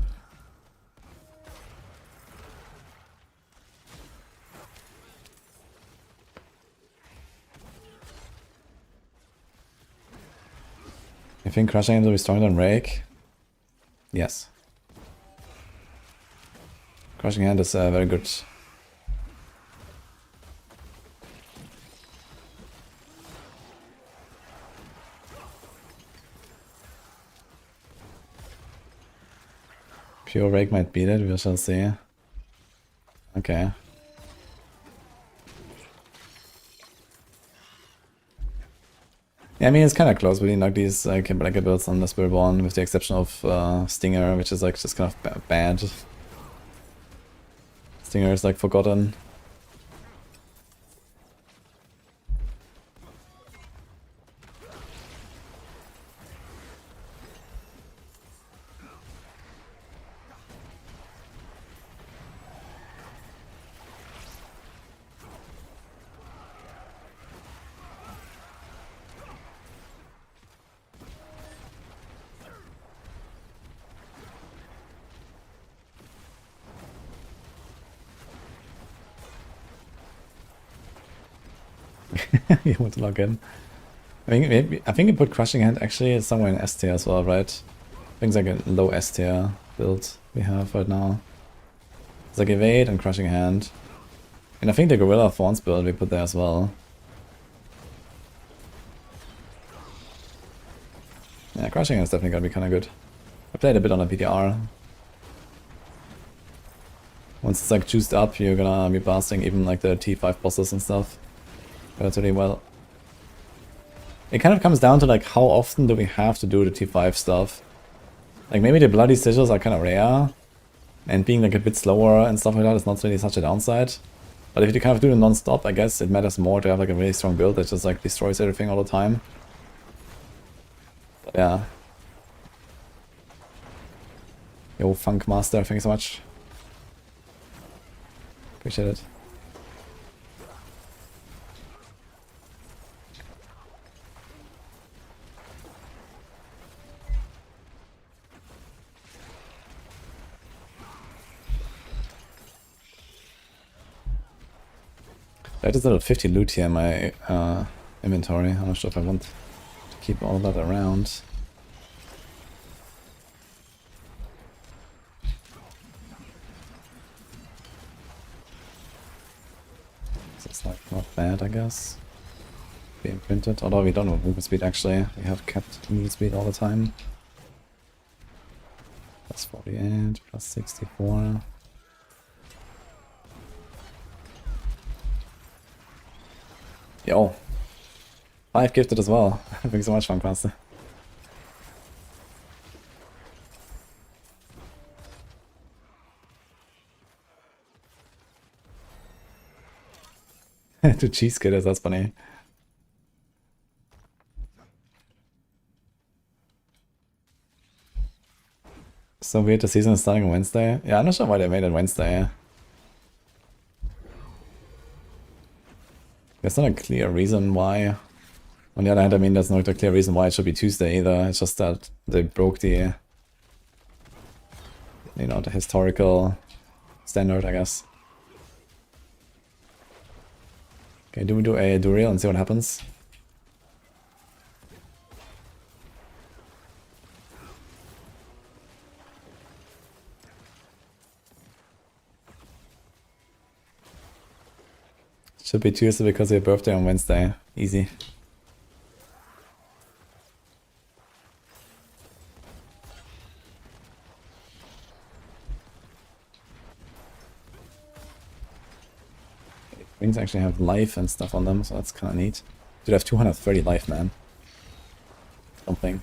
Speaker 1: I think Crushing Hand will be stronger than Rake. Yes. Crushing Hand is very good. Pure Rake might beat it, we shall see. Okay. Yeah, I mean, it's kind of close between like these like builds on the Spiritborn, with the exception of Stinger, which is like just kind of bad. Stinger is like forgotten. You want to log in? I think you put Crushing Hand actually somewhere in S tier as well, right? I think it's like a low S tier build we have right now. It's like Evade and Crushing Hand. And I think the Gorilla Thorns build we put there as well. Yeah, Crushing Hand is definitely gonna be kinda good. I played a bit on a PDR. Once it's like juiced up, you're gonna be blasting even like the T5 bosses and stuff relatively well. It kind of comes down to like how often do we have to do the T5 stuff. Like maybe the bloody sigils are kind of rare, and being like a bit slower and stuff like that is not really such a downside. But if you kind of do it non-stop, I guess it matters more to have like a really strong build that just like destroys everything all the time. But yeah. Yo, Funk Master, thank you so much. Appreciate it. I just have 50 loot here in my inventory. I'm not sure if I want to keep all that around. So it's like not bad, I guess. Being printed, although we don't have movement speed actually. We have kept movement speed all the time. Plus 48, plus 64. Yo, 5 gifted as well. Thanks so much, Funkmaster. To cheese kidders, that's funny. So weird, the season is starting on Wednesday. Yeah, I'm not sure why they made it Wednesday. There's not a clear reason why. On the other hand, I mean, there's not a clear reason why it should be Tuesday either. It's just that they broke the, you know, the historical standard, I guess. Okay, do we do a Duriel and see what happens? Should be Tuesday because of your birthday on Wednesday. Easy. Wings actually have life and stuff on them, so that's kind of neat. Dude, I have 230 life, man. Something.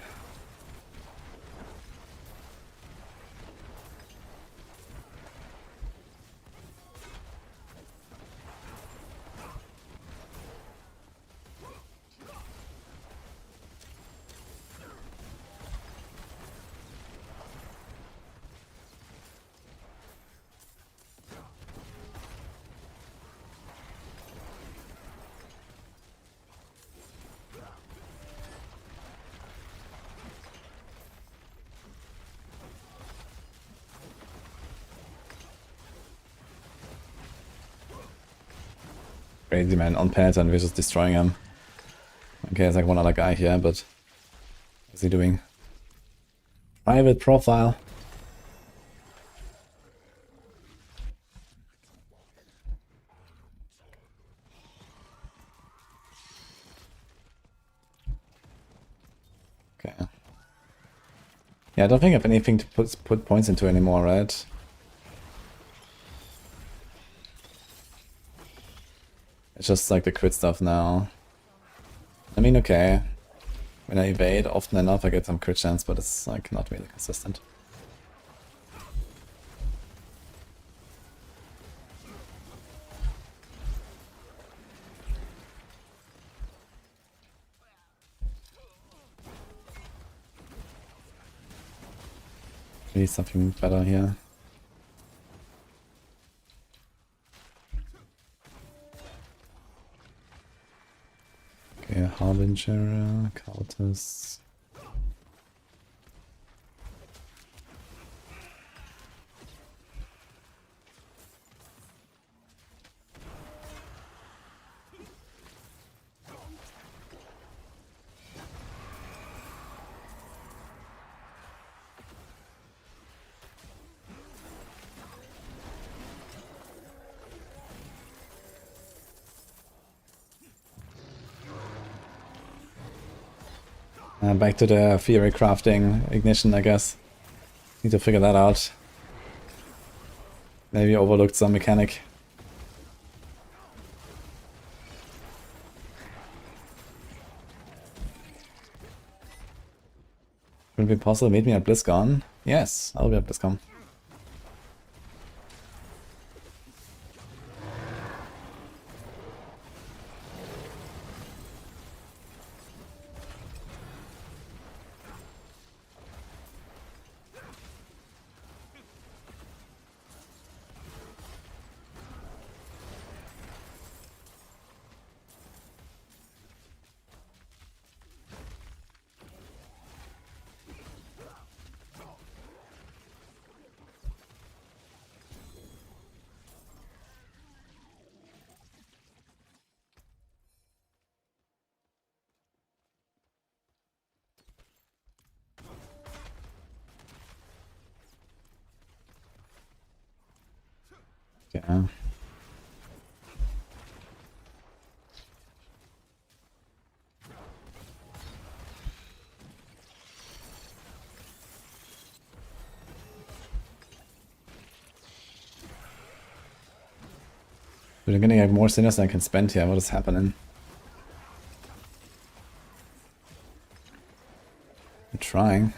Speaker 1: Crazy, man. On pattern, we're just destroying him. Okay, there's like one other guy here, but what's he doing? Private profile. Okay. Yeah, I don't think I have anything to put points into anymore, right? It's just like the crit stuff now. I mean, okay. When I evade often enough, I get some crit chance, but it's like not really consistent. Need something better here. Okay, Harbinger, Countess. Back to the theory crafting ignition, I guess. Need to figure that out. Maybe overlooked some mechanic. Will it be possible to meet me at BlizzCon? Yes, I'll be at BlizzCon. Yeah. We're gonna get more sinners than I can spend here. What is happening? I'm trying.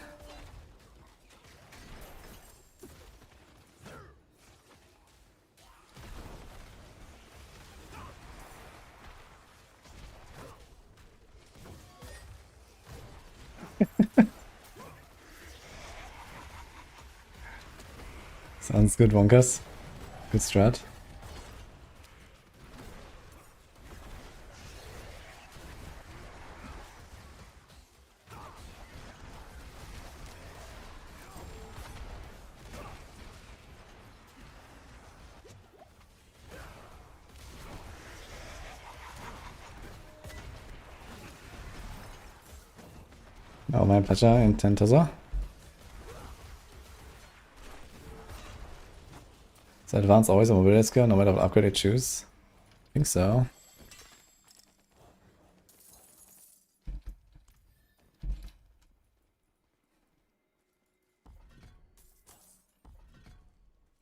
Speaker 1: Sounds good, Wonkas. Good strat. Oh, my pleasure, Intentosa. Is advanced always a mobility skill, no matter what upgrade I choose? I think so.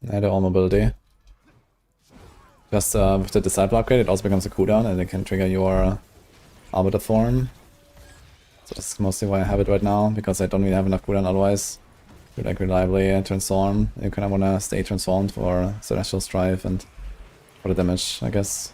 Speaker 1: Yeah, they're all mobility. Just with the Disciple upgrade, it also becomes a cooldown and it can trigger your Arbiter form. So that's mostly why I have it right now, because I don't really have enough cooldown otherwise. To like reliably transform. You kind of want to stay transformed for Celestial Strife and for the damage, I guess.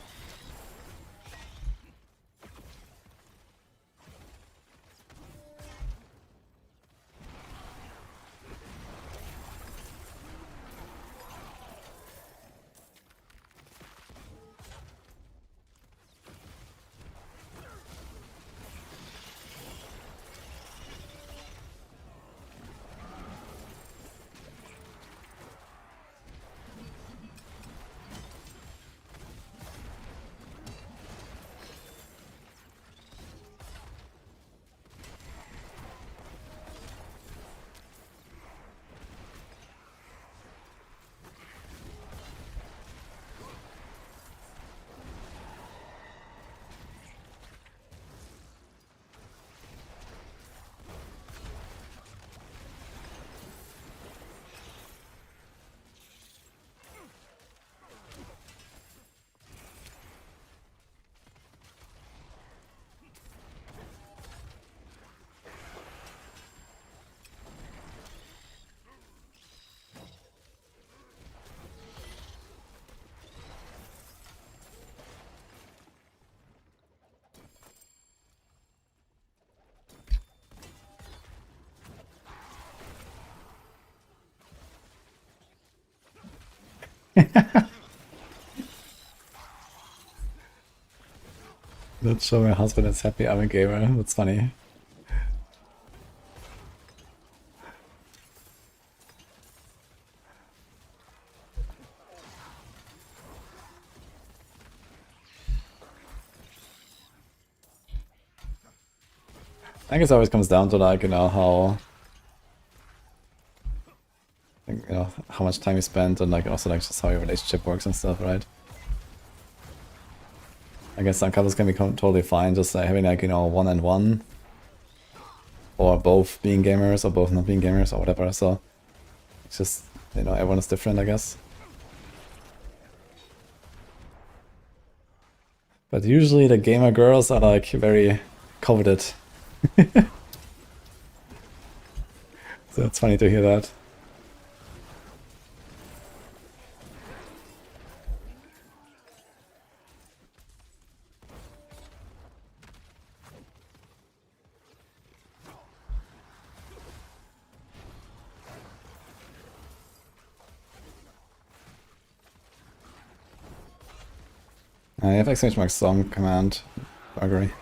Speaker 1: Not sure my husband is happy I'm a gamer. That's funny. I guess it always comes down to like, you know, how how much time you spend and like also like just how your relationship works and stuff, right? I guess some couples can be totally fine just like having like, you know, one and one, or both being gamers or both not being gamers or whatever. So it's just, you know, everyone is different, I guess. But usually the gamer girls are like very coveted. So it's funny to hear that. I have exclamation mark song command. Buggery.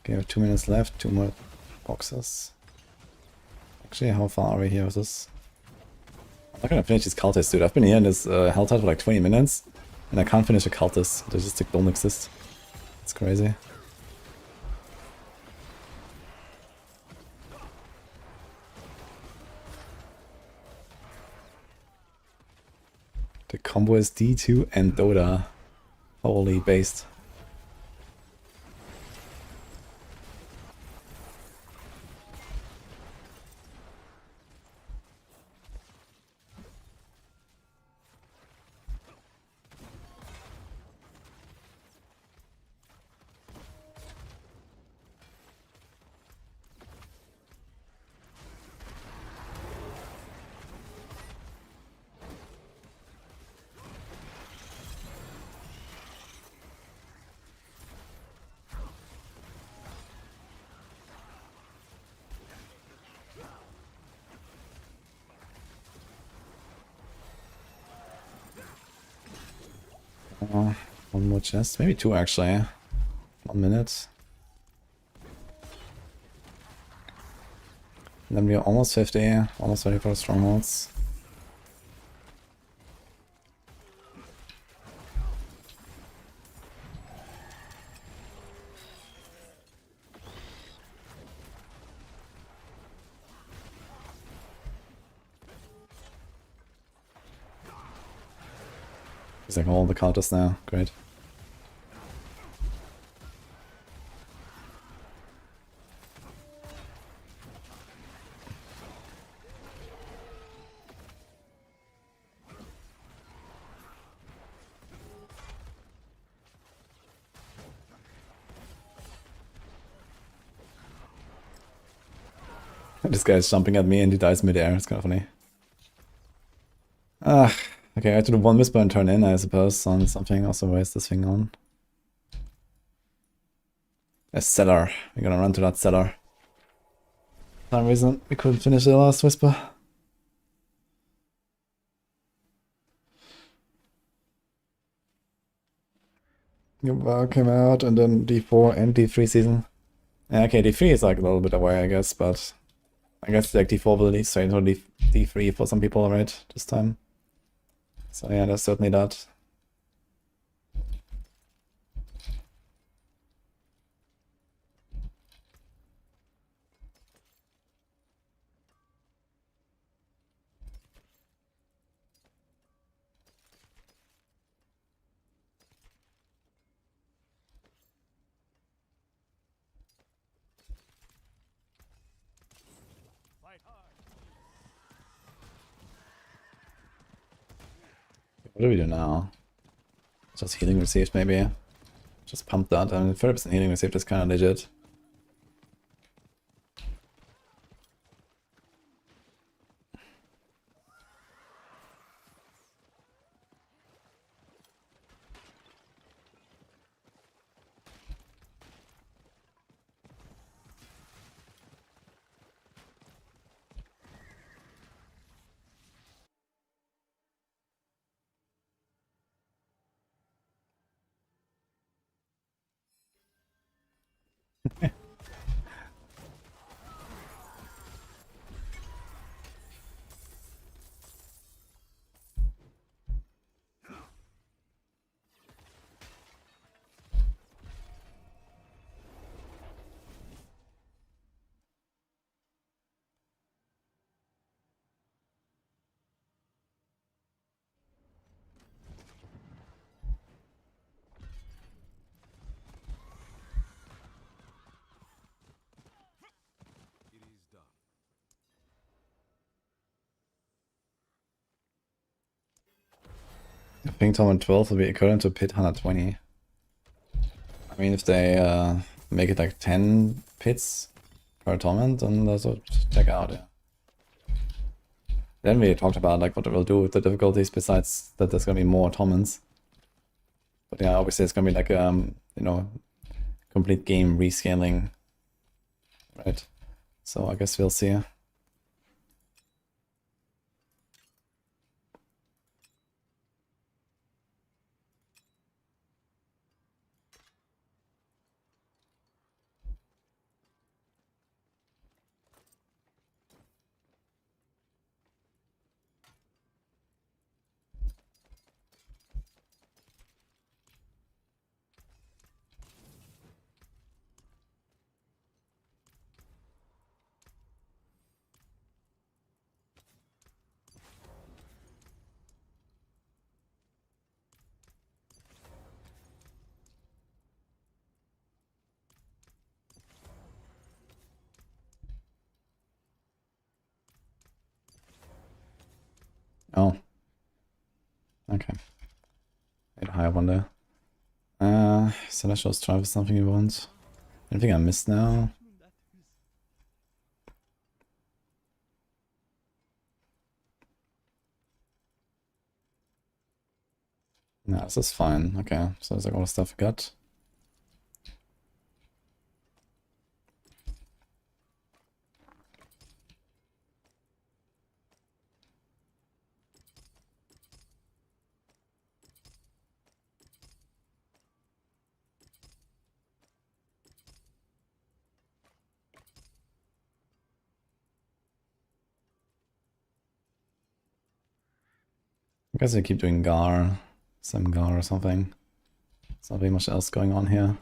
Speaker 1: Okay, we have 2 minutes left, 2 more boxes. Actually, how far are we here with this? I'm not gonna finish these cultists, dude. I've been here in this Helltide for like 20 minutes, and I can't finish a cultist. They just like, don't exist. It's crazy. The combo is D2 and Dota. Holy based. One more chest, maybe 2 actually. 1 minute. And then we are almost 50, almost ready for strongholds. It's like all the counters now, great. This guy is jumping at me and he dies mid-air, it's kind of funny. Ah, okay, I have to do 1 whisper and turn in, I suppose, on something. Also, where's this thing on? A cellar. We're gonna run to that cellar. For some reason, we couldn't finish the last whisper. Came out, and then D4 and D3 season. Yeah, okay, D3 is like a little bit away, I guess, but I guess like D4 will lead straight into D3 for some people, right, this time. So yeah, there's certainly that. What do we do now? Just healing received, maybe. Just pump that. I mean, 30% healing received is kind of legit. ping torment 12 will be equivalent to pit 120. I mean, if they make it like 10 pits per torment, then that's what check out, yeah. Then we talked about like what it will do with the difficulties besides that there's gonna be more torments. But yeah, obviously it's gonna be like you know, complete game rescaling. Right. So I guess we'll see. Oh. Okay. Need a higher one there. Celestial's Tribe is something you want. Anything I missed now? No, this is fine. Okay, so that's like all the stuff I got. I guess I keep doing Gar, some Gar or something. There's not really much else going on here.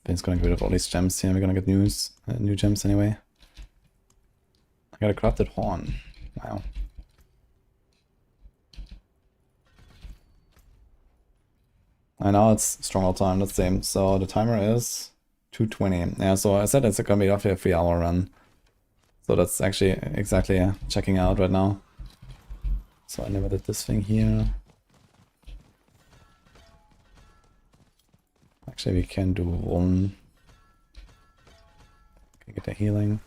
Speaker 1: Ben's gonna get rid of all these gems here. We're gonna get new gems anyway. I got a crafted horn. Wow. I know it's stronghold time, that's the same. So the timer is 2:20. Yeah, so I said it's gonna be roughly a 3-hour run. So that's actually exactly checking out right now. So I never did this thing here. Actually, we can do one. Can get the healing.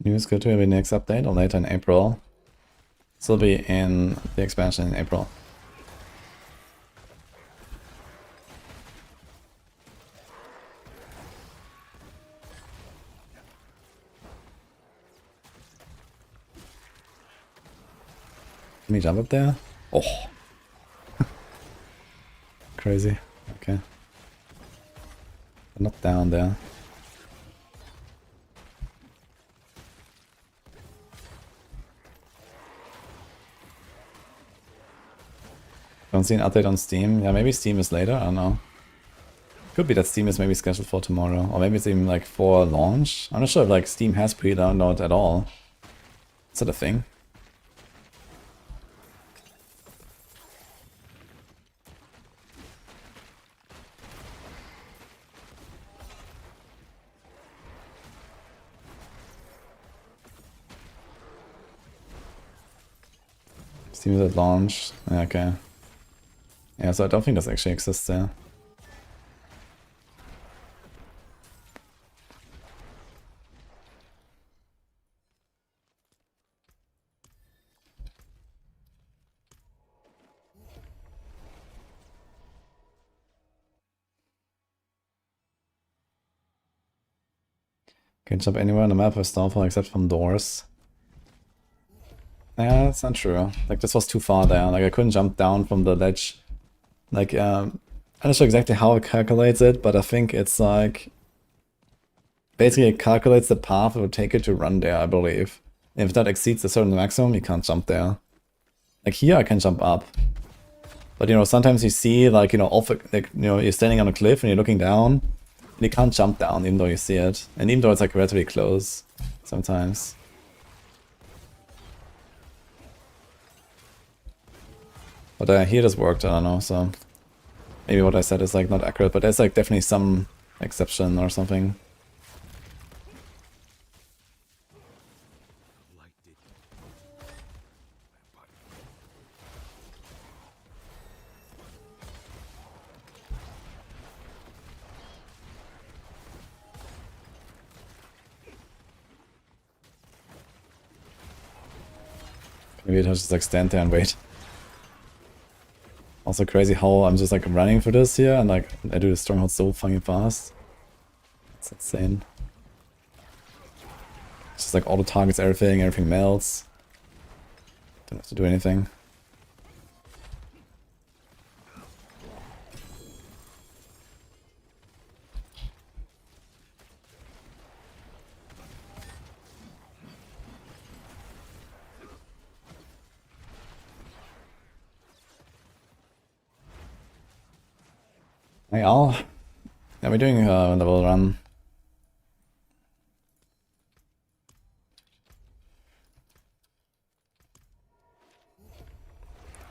Speaker 1: News good to be next update or later in April. This will be in the expansion in April. Can we jump up there? Oh. Crazy. Okay. Not down there. Don't see an update on Steam. Yeah, maybe Steam is later, I don't know. Could be that Steam is maybe scheduled for tomorrow, or maybe it's even like for launch. I'm not sure if like Steam has pre-download at all. Is that a thing? Steam is at launch. Yeah, okay. Yeah, so I don't think this actually exists there. Can't jump anywhere on the map with Starfall except from doors. Yeah, that's not true. Like, this was too far there. Like, I couldn't jump down from the ledge. Like, I'm not sure exactly how it calculates it, but I think it's like... Basically, it calculates the path it would take it to run there, I believe. If that exceeds a certain maximum, you can't jump there. Like, here I can jump up. But, you know, sometimes you see, like, you know, off, like, you know, you're standing on a cliff and you're looking down. And you can't jump down, even though you see it. And even though it's, like, relatively close, sometimes. But here this worked, I don't know, so maybe what I said is like not accurate, but there's like definitely some exception or something. Maybe I'll just like stand there and wait. Also crazy how I'm just like running for this here and like I do the stronghold so fucking fast. It's insane. It's just like auto targets everything, everything melts. Don't have to do anything. Hey Al. Yeah, we're doing a level run.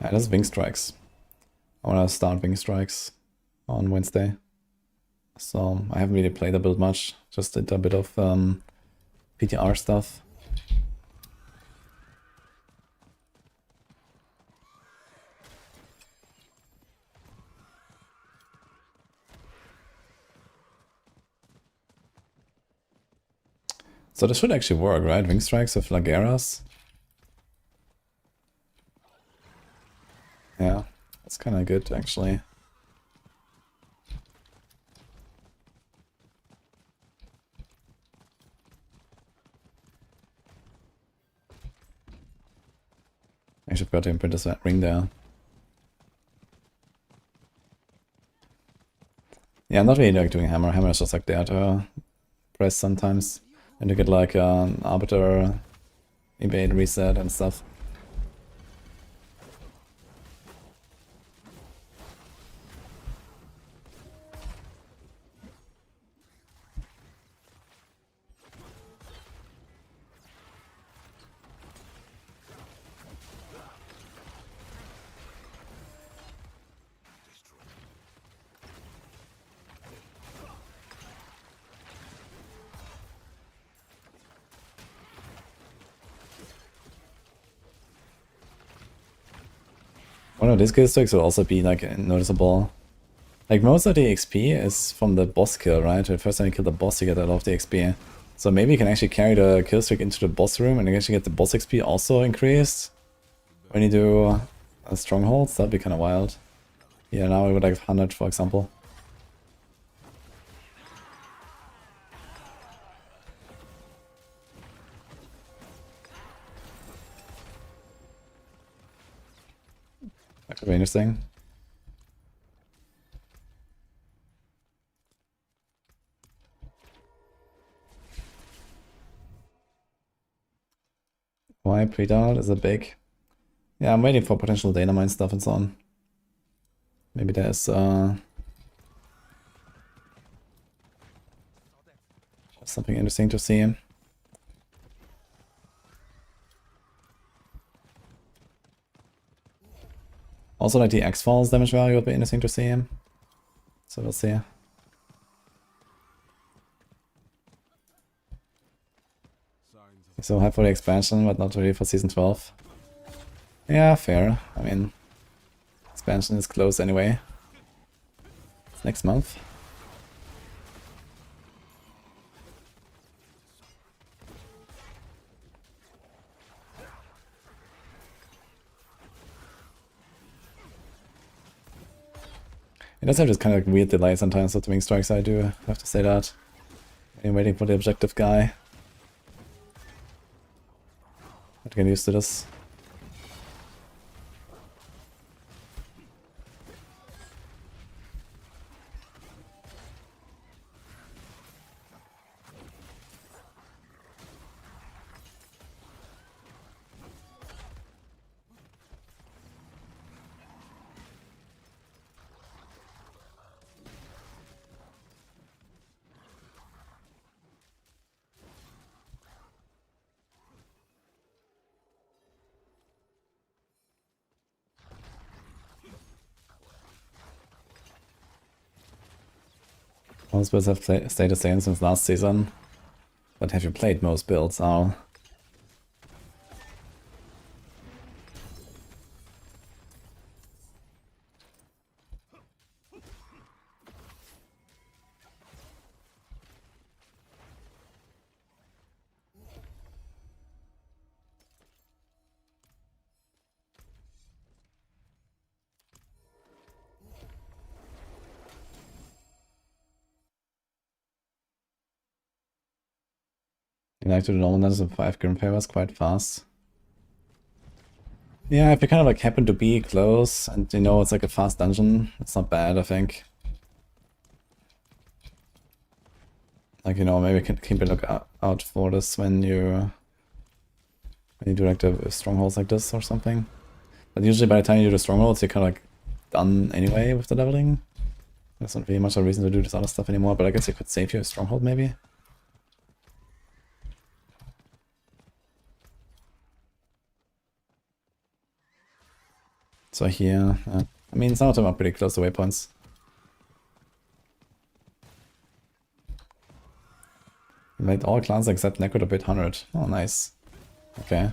Speaker 1: Yeah, that's Wing Strikes. I wanna start Wing Strikes on Wednesday. So I haven't really played the build much, just did a bit of PTR stuff. So this should actually work, right? Wing Strikes with Lageras. Yeah, that's kind of good actually. I should forgot to imprint this ring there. Yeah, I'm not really like doing hammer. Hammer is just like there to press sometimes. And to get like an arbiter, evade, reset and stuff. One of these kill streaks will also be like noticeable. Like most of the XP is from the boss kill, right? The first time you kill the boss, you get a lot of the XP. So maybe you can actually carry the kill streak into the boss room and you actually get the boss XP also increased when you do strongholds. That'd be kind of wild. Yeah, now we would like 100, for example. That could be interesting. Why pre-download is a big... Yeah, I'm waiting for potential Datamine stuff and so on. Maybe there's something interesting to see. Also, like the X-Files damage value would be interesting to see. So we'll see. So hype for the expansion, but not really for season 12. Yeah, fair. I mean, expansion is close anyway. It's next month. It does have this kind of like weird delay sometimes with the wing strikes, I do have to say that. I'm waiting for the objective guy. Have to get used to this. Most builds have stayed the same since last season. But have you played most builds, Al? Like to the normal dungeons of 5 Grim Favors quite fast. Yeah, if you kind of like happen to be close and you know it's like a fast dungeon, it's not bad, I think. Like, you know, maybe keep a look out for this when you do like the strongholds like this or something. But usually by the time you do the strongholds, you're kind of like done anyway with the leveling. There's not really much of a reason to do this other stuff anymore, but I guess you could save your stronghold maybe. So here, I mean, some of them are pretty close to waypoints. You made all clans except Neko to bid 100. Oh, nice. Okay.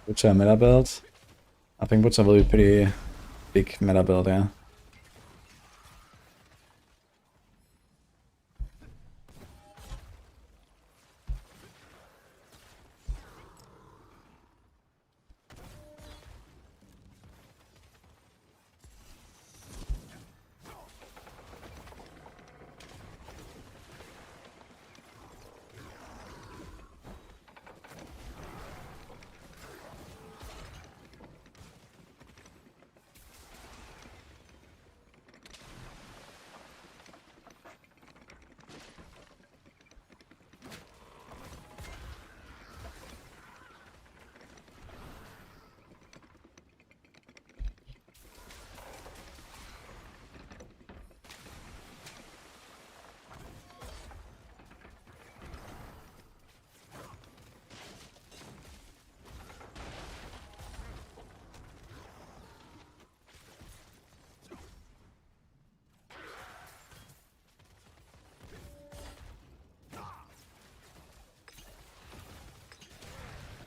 Speaker 1: Butcher meta build. I think Butcher will be pretty big meta build, yeah.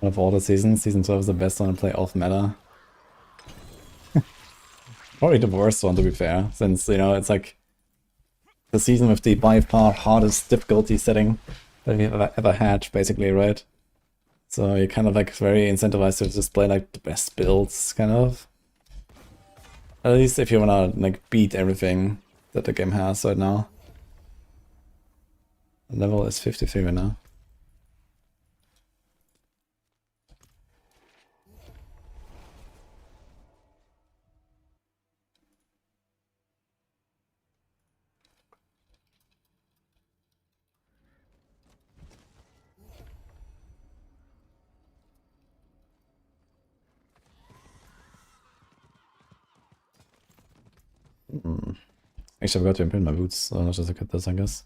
Speaker 1: Of all the seasons, season 12 is the best one to play off meta. Probably the worst one, to be fair, since, you know, it's like the season with the by far hardest difficulty setting that we've ever had, basically, right? So you're kind of like very incentivized to just play like the best builds, kind of. At least if you wanna like beat everything that the game has right now. The level is 53 right now. Actually, I forgot to imprint my boots, so I'll just look at this, I guess.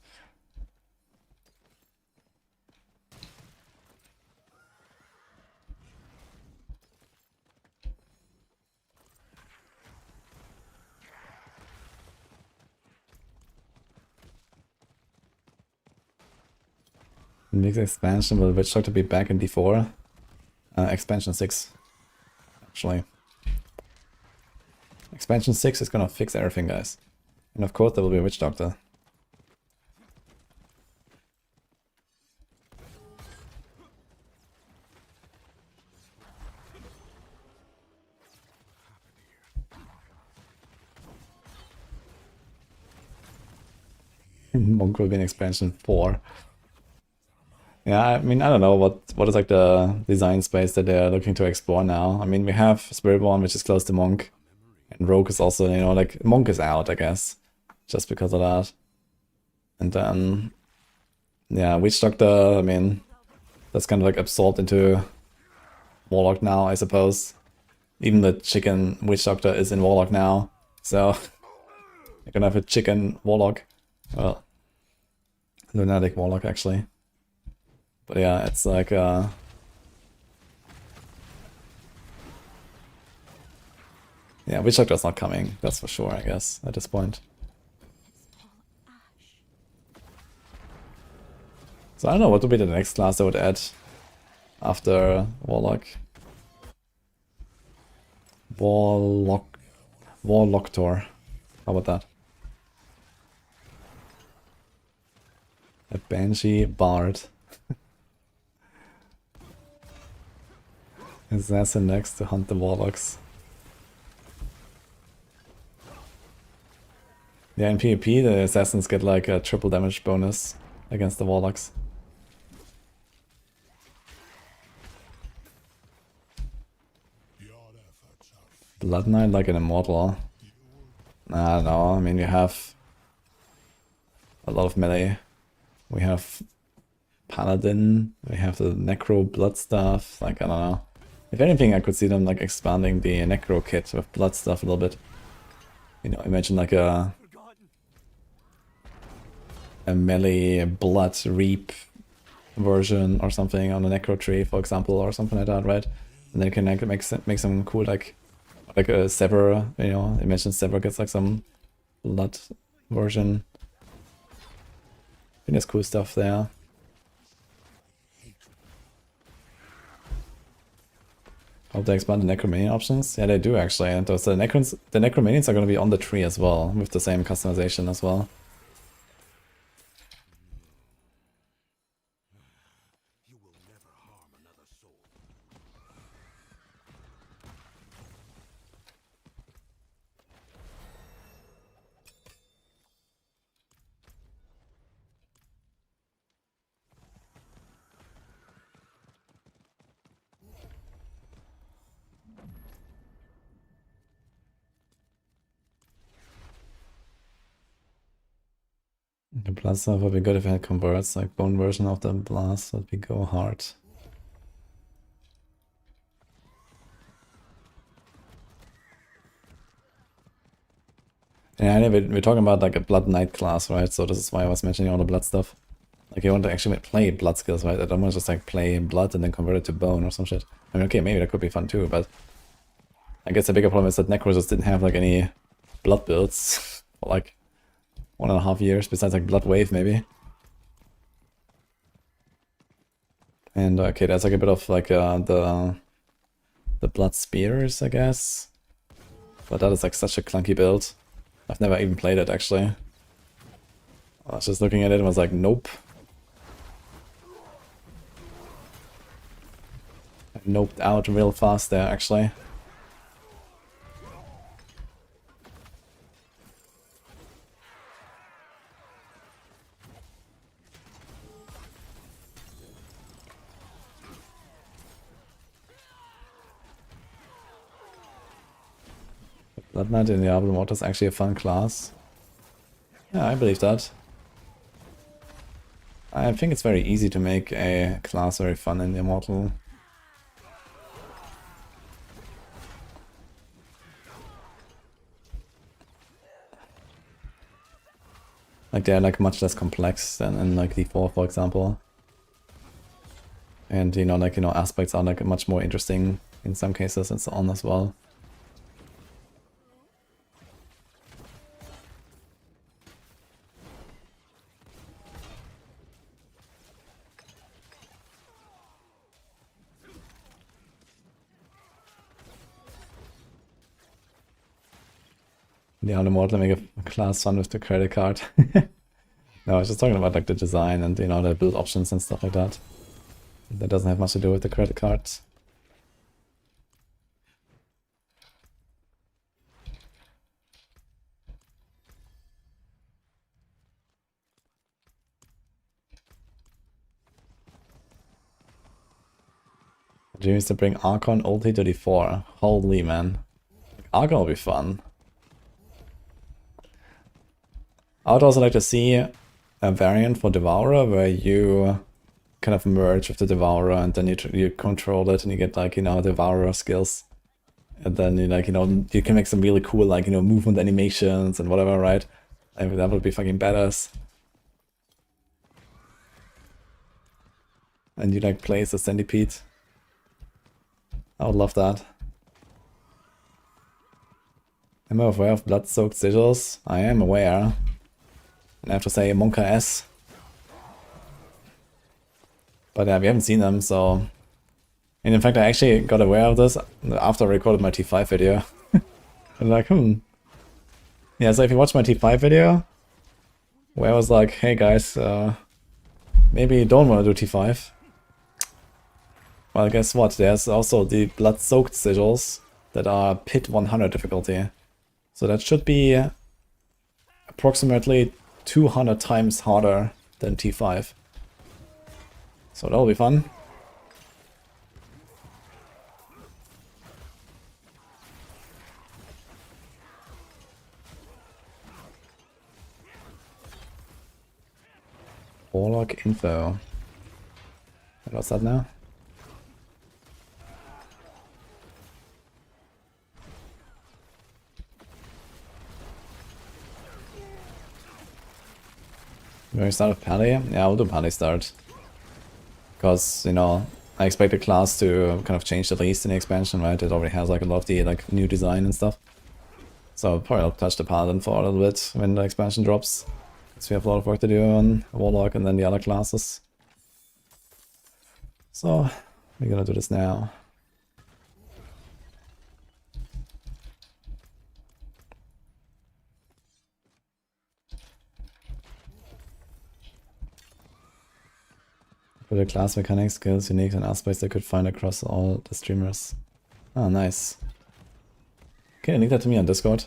Speaker 1: Next expansion will Witch Doctor be back in D4? Expansion 6, actually. Expansion 6 is gonna fix everything, guys. And of course there will be a Witch Doctor. Monk will be in expansion 4. Yeah, I mean, I don't know what is like the design space that they're looking to explore now. I mean, we have Spiritborn, which is close to Monk. And Rogue is also, you know, like, Monk is out, I guess. Just because of that. And then, yeah, Witch Doctor, I mean, that's kind of like absorbed into Warlock now, I suppose. Even the chicken Witch Doctor is in Warlock now. So, you're gonna have a chicken Warlock. Well, Lunatic Warlock, actually. But yeah, it's like, yeah, Witch Doctor's not coming, that's for sure, I guess, at this point. So I don't know what would be the next class I would add after Warlock. Warlocktor. How about that? A Banshee Bard. Assassin next to hunt the Warlocks. Yeah, in PvP the Assassins get like a triple damage bonus against the Warlocks. Blood Knight like an Immortal. I don't know, I mean we have a lot of melee. We have Paladin, we have the Necro Blood stuff, like I don't know. If anything I could see them like expanding the Necro kit with blood stuff a little bit. You know, imagine like a melee blood reap version or something on the Necro tree, for example, or something like that, right? And then you can like, make some cool like a Sever, you know, imagine Sever gets like some blood version. I think there's cool stuff there. Hope they expand the Necromanian options. Yeah, they do actually. And those the Necromanians are going to be on the tree as well, with the same customization as well.
Speaker 2: You will never harm another soul.
Speaker 1: The blood stuff would be good if it converts, like bone version of the blast would be go hard. Yeah, anyway, we're talking about like a Blood Knight class, right? So this is why I was mentioning all the blood stuff. Like you want to actually play blood skills, right? I don't want to just like play blood and then convert it to bone or some shit. I mean, okay, maybe that could be fun too, but I guess the bigger problem is that Necros just didn't have like any blood builds for like 1.5 years, besides like Blood Wave maybe. And okay, that's like a bit of like the Blood Spears, I guess. But that is like such a clunky build. I've never even played it actually. I was just looking at it and was like, nope. I noped out real fast there actually. Blood Knight in Diablo mod is actually a fun class. Yeah, I believe that. I think it's very easy to make a class very fun in the Immortal. Like they're like much less complex than in like D4, for example. And you know, like, you know, aspects are like much more interesting in some cases and so on as well. The Immortal make a class fun with the credit card. No, I was just talking about like the design and you know the build options and stuff like that. That doesn't have much to do with the credit card. Dream is to bring Archon ulti to D4. Holy man. Archon will be fun. I would also like to see a variant for Devourer where you kind of merge with the Devourer and then you control it and you get like, you know, Devourer skills. And then you like, you know, you can make some really cool like, you know, movement animations and whatever, right? I mean, that would be fucking badass. And you like play as a centipede. I would love that. Am I aware of blood-soaked sigils? I am aware. And I have to say Monka S. But yeah, we haven't seen them, so... And in fact, I actually got aware of this after I recorded my T5 video. I'm like, Yeah, so if you watch my T5 video, where I was like, hey guys, maybe you don't want to do T5. Well, guess what? There's also the blood-soaked sigils that are Pit 100 difficulty. So that should be approximately 200 times harder than T5. So that'll be fun. Warlock info. What's that now? Very start of Pally? Yeah, I'll do Pally start. Because, you know, I expect the class to kind of change at least in the expansion, right? It already has like a lot of the like new design and stuff. So probably I'll touch the Paladin for a little bit when the expansion drops. Because we have a lot of work to do on Warlock and then the other classes. So, we're gonna do this now. For the class mechanics, skills, unique and aspects they could find across all the streamers. Oh, nice. Okay, link that to me on Discord.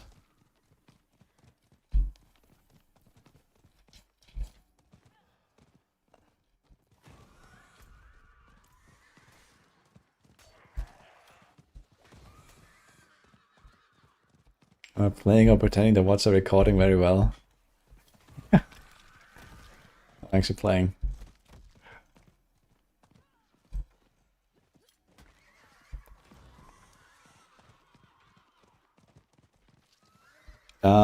Speaker 1: I'm playing or pretending to watch the recording very well. I'm actually playing.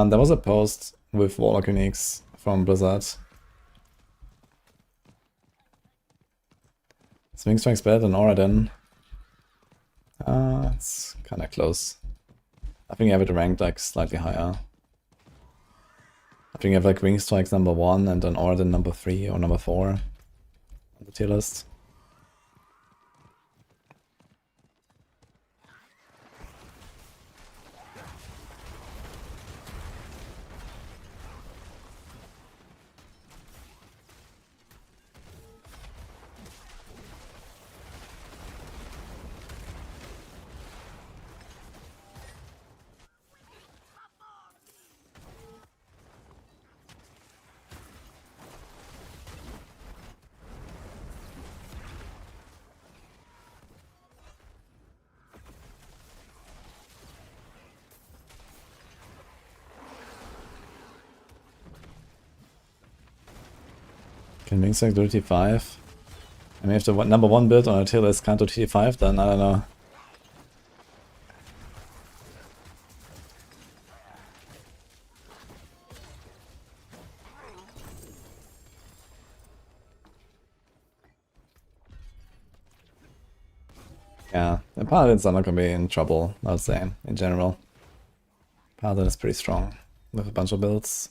Speaker 1: There was a post with Warlock Uniques from Blizzard. Swing strength's better than Oradin. It's kinda close. I think I have it ranked like slightly higher. I think I have like Wing Strikes number 1 and then Oradin number 3 or number 4 on the tier list. Can Wingstrike do T5? I mean, if the number 1 build on a tier list can't do T5, then I don't know. Yeah, the Paladins are not gonna be in trouble, I would say, in general. Paladin is pretty strong with a bunch of builds.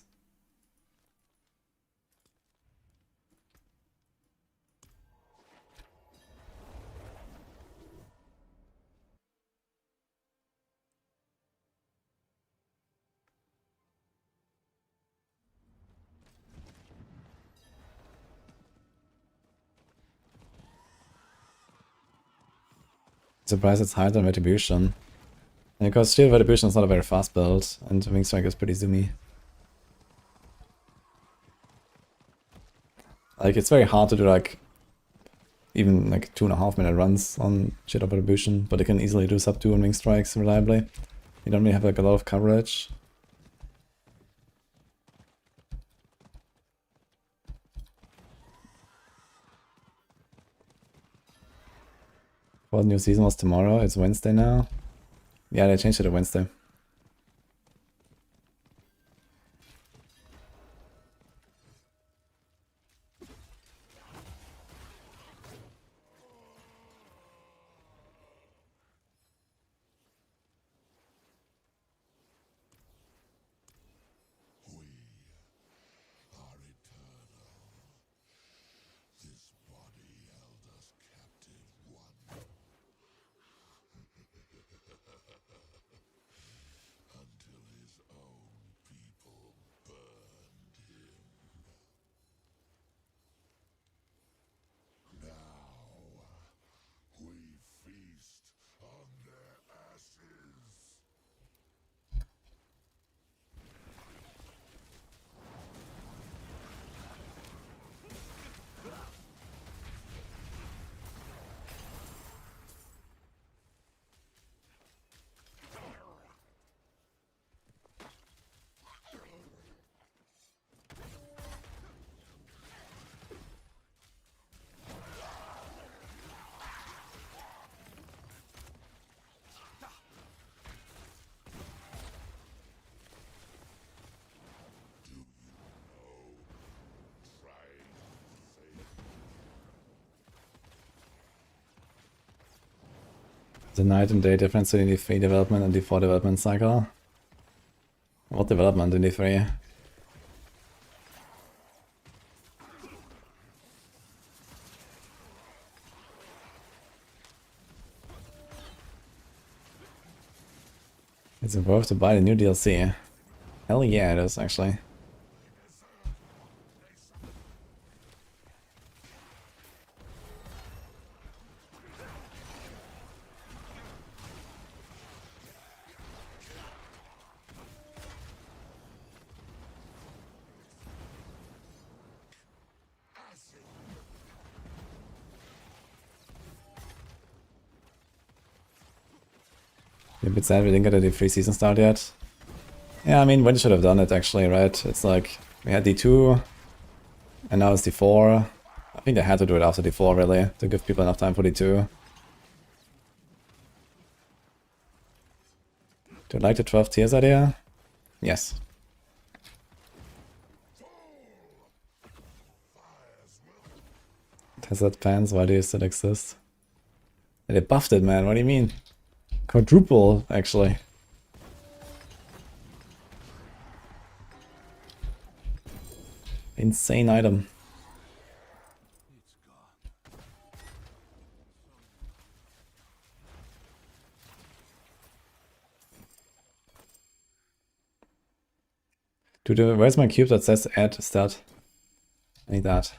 Speaker 1: Surprised it's higher than Retribution. And because Steel Retribution is not a very fast build, and Wing Strike is pretty zoomy. Like, it's very hard to do like even like 2.5 minute runs on Shadow Retribution, but you can easily do sub 2 on Wing Strikes reliably. You don't really have like a lot of coverage. Well, new season was tomorrow, it's Wednesday now. Yeah, they changed it to Wednesday. The night and day difference in the 3 development and the 4 development cycle. What development in the 3? Is it worth to buy the new DLC? Hell yeah, it is actually. A bit sad we didn't get a free season start yet. Yeah, I mean, when should have done it actually, right? It's like, we had D2, and now it's D4. I think they had to do it after D4 really, to give people enough time for D2. Do you like the 12 tiers idea? Yes. Desert pants, why do you still exist? They buffed it, man, what do you mean? Quadruple, actually. Insane item. Dude, where's my cube that says add stat? I need that.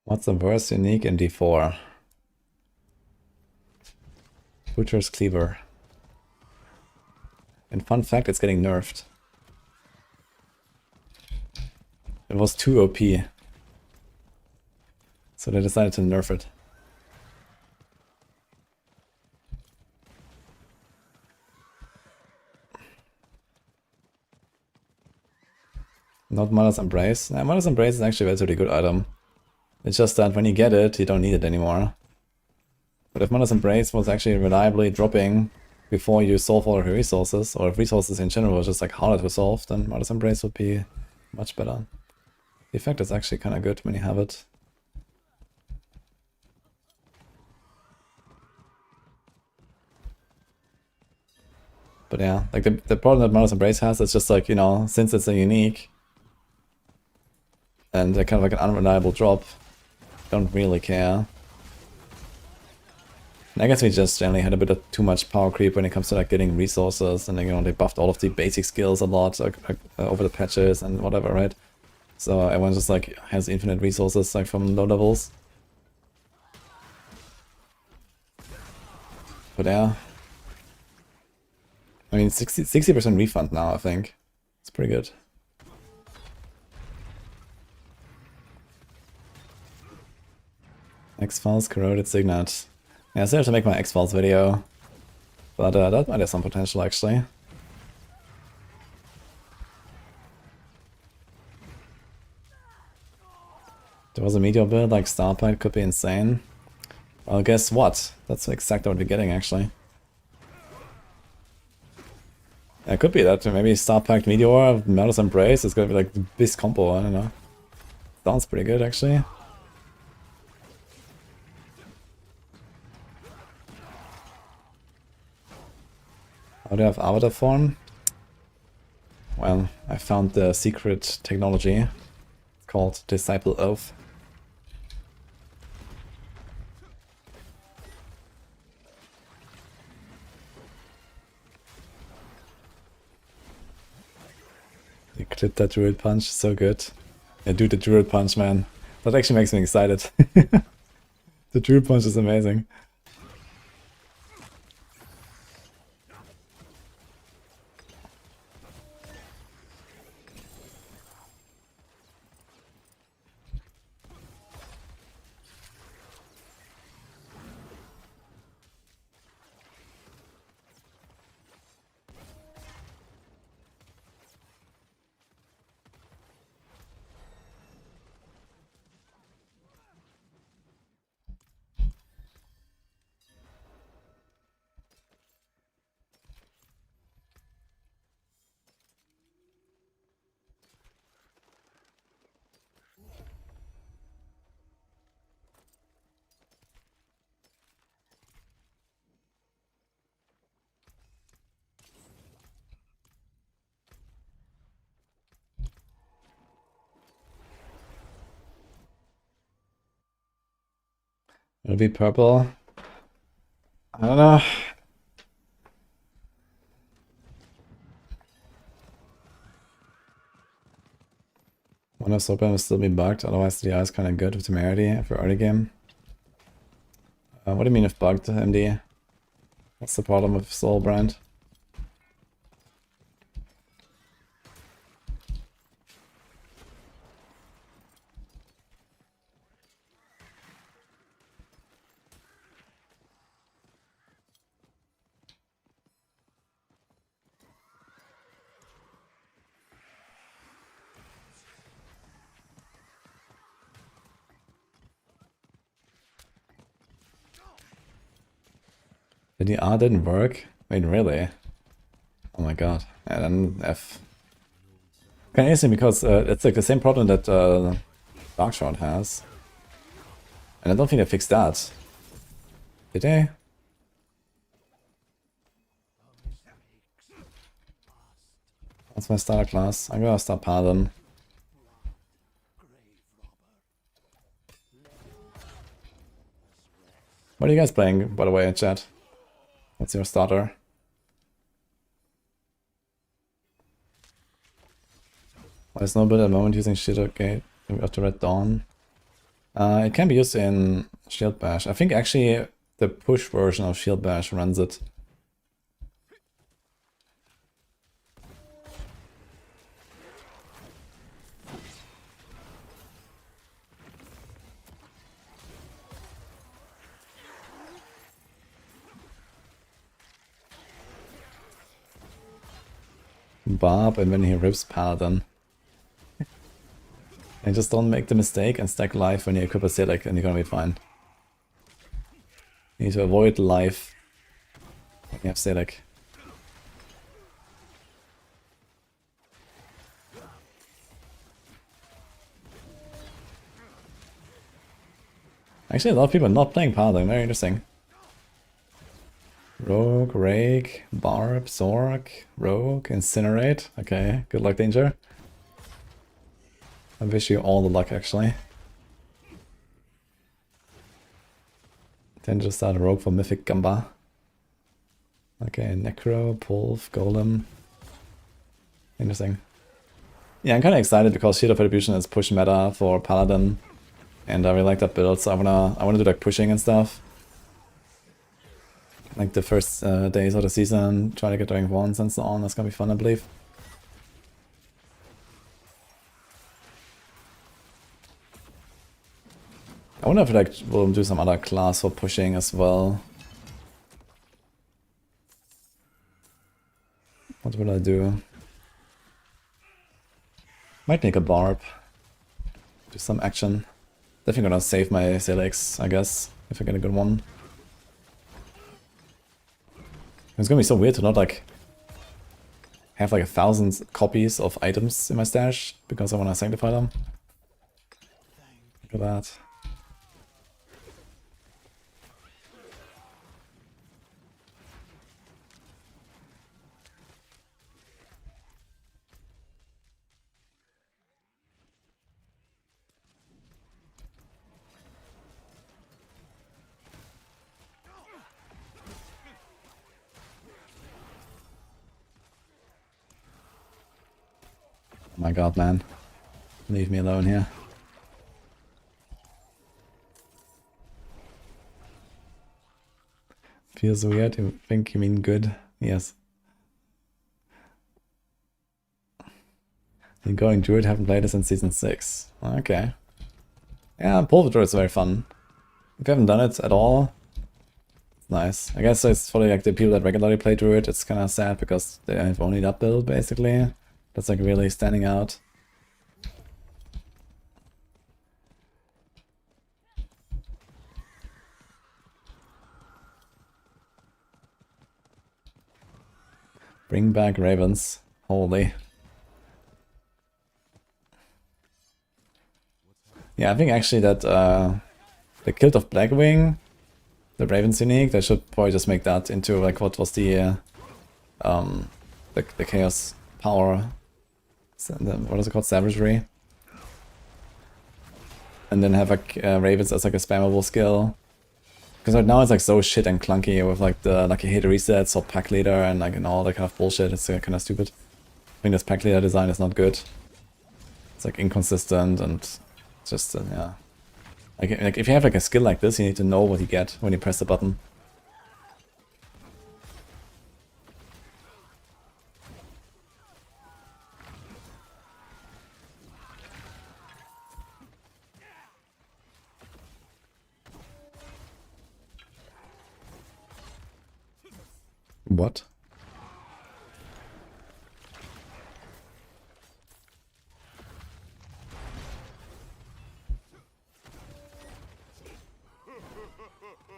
Speaker 1: What's the worst unique in D4? Butcher's Cleaver. And fun fact, it's getting nerfed. It was too OP. So they decided to nerf it. Not Mother's Embrace. Nah, Mother's Embrace is actually a relatively good item. It's just that when you get it, you don't need it anymore. But if Mother's Embrace was actually reliably dropping before you solve all your resources, or if resources in general was just like harder to solve, then Mother's Embrace would be much better. The effect is actually kind of good when you have it. But yeah, like the problem that Mother's Embrace has is just like, you know, since it's a unique and kind of like an unreliable drop, don't really care. And I guess we just generally had a bit of too much power creep when it comes to like getting resources, and you know, they buffed all of the basic skills a lot over the patches and whatever, right? So everyone just like has infinite resources like from low levels. But yeah, I mean 60% refund now, I think. It's pretty good. X-Files Corroded Signet. Yeah, I still have to make my X-Files video. But that might have some potential, actually. There was a meteor build like Starpoint, could be insane. Well, guess what? That's exactly what we're getting, actually. Yeah, it could be that. Maybe Starpacked Meteor, Murder's Embrace is gonna be like the best combo, I don't know. Sounds pretty good, actually. How do I have avatar form? Well, I found the secret technology called Disciple Oath. You clipped that Druid Punch, so good. Yeah, dude, the Druid Punch, man. That actually makes me excited. The Druid Punch is amazing. It'll be purple. I don't know. One of Soulbane will still be bugged, otherwise the eye is kind of good with Temerity for early game. What do you mean if bugged, MD? What's the problem with Soulbrand? The R didn't work? Wait, really? Oh my god. And then F. Kind of interesting because it's like the same problem that Darkshot has. And I don't think they fixed that. Did they? That's my starter class. I'm gonna start Paladin. What are you guys playing, by the way, in chat? What's your starter? There's no build at the moment using Shield Gate after Red Dawn. It can be used in Shield Bash. I think actually the push version of Shield Bash runs it. Barb, and when he rips Paladin. And just don't make the mistake and stack life when you equip Acidic and you're gonna be fine. You need to avoid life when you have Acidic. Actually, a lot of people are not playing Paladin, very interesting. Rogue, Rake, Barb, Zork, Rogue, Incinerate. Okay, good luck, Danger. I wish you all the luck, actually. Then just start a Rogue for Mythic Gamba. Okay, Necro, Pulv, Golem. Interesting. Yeah, I'm kind of excited because Shield of Retribution is push meta for Paladin. And I really like that build, so I wanna do like pushing and stuff. Like the first days of the season, try to get rank 1s and so on. That's gonna be fun, I believe. I wonder if like we'll do some other class for pushing as well. What will I do? Might make a Barb. Do some action. Definitely gonna save my Salix, I guess, if I get a good one. It's gonna be so weird to not like have like 1,000 copies of items in my stash because I wanna sanctify them. Look at that. Oh my god, man. Leave me alone here. Feels weird. You think you mean good? Yes. The Going Druid, haven't played this in Season 6. Okay. Yeah, Pulver Druid is very fun. If you haven't done it at all, it's nice. I guess it's for like the people that regularly play Druid, it's kind of sad because they have only that build, basically. That's like really standing out. Bring back Ravens. Holy. Yeah, I think actually that the Guild of Blackwing, the Ravens unique, they should probably just make that into like what was the Chaos Power, what is it called, Savagery, and then have like Ravens as like a spammable skill. Because right now it's like so shit and clunky with like the lucky hit resets or pack leader and like and all that kind of bullshit. It's kind of stupid. I think this pack leader design is not good. It's like inconsistent and just yeah. Like if you have like a skill like this, you need to know what you get when you press the button. What?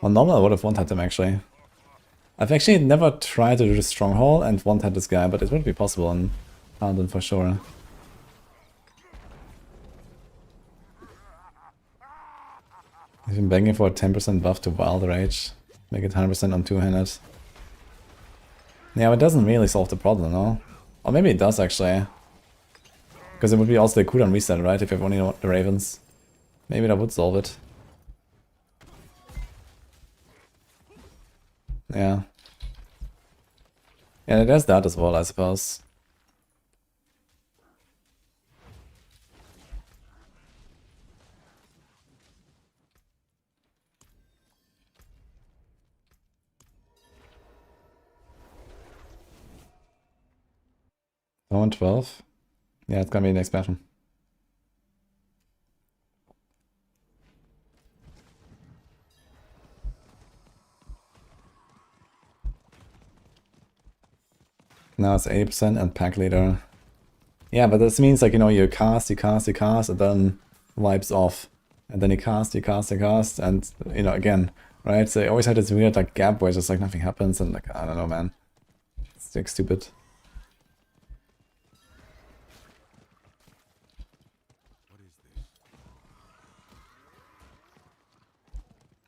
Speaker 1: On normal I would have one-tapped him actually. I've actually never tried to do the Stronghold and one-tap this guy, but it would be possible on Paladin for sure. I've been begging for a 10% buff to Wild Rage. Make it 100% on two-handed. Yeah, but it doesn't really solve the problem, no? Or maybe it does actually. Because it would be also the cooldown reset, right? If you have only the Ravens. Maybe that would solve it. Yeah. Yeah, it does that as well, I suppose. Oh, and 12. Yeah, it's gonna be an expansion. Now it's 80% and pack leader. Yeah, but this means like, you know, you cast, and then wipes off. And then you cast, and, you know, again, right? So you always have this weird like gap where just like nothing happens and like, I don't know, man. It's like stupid.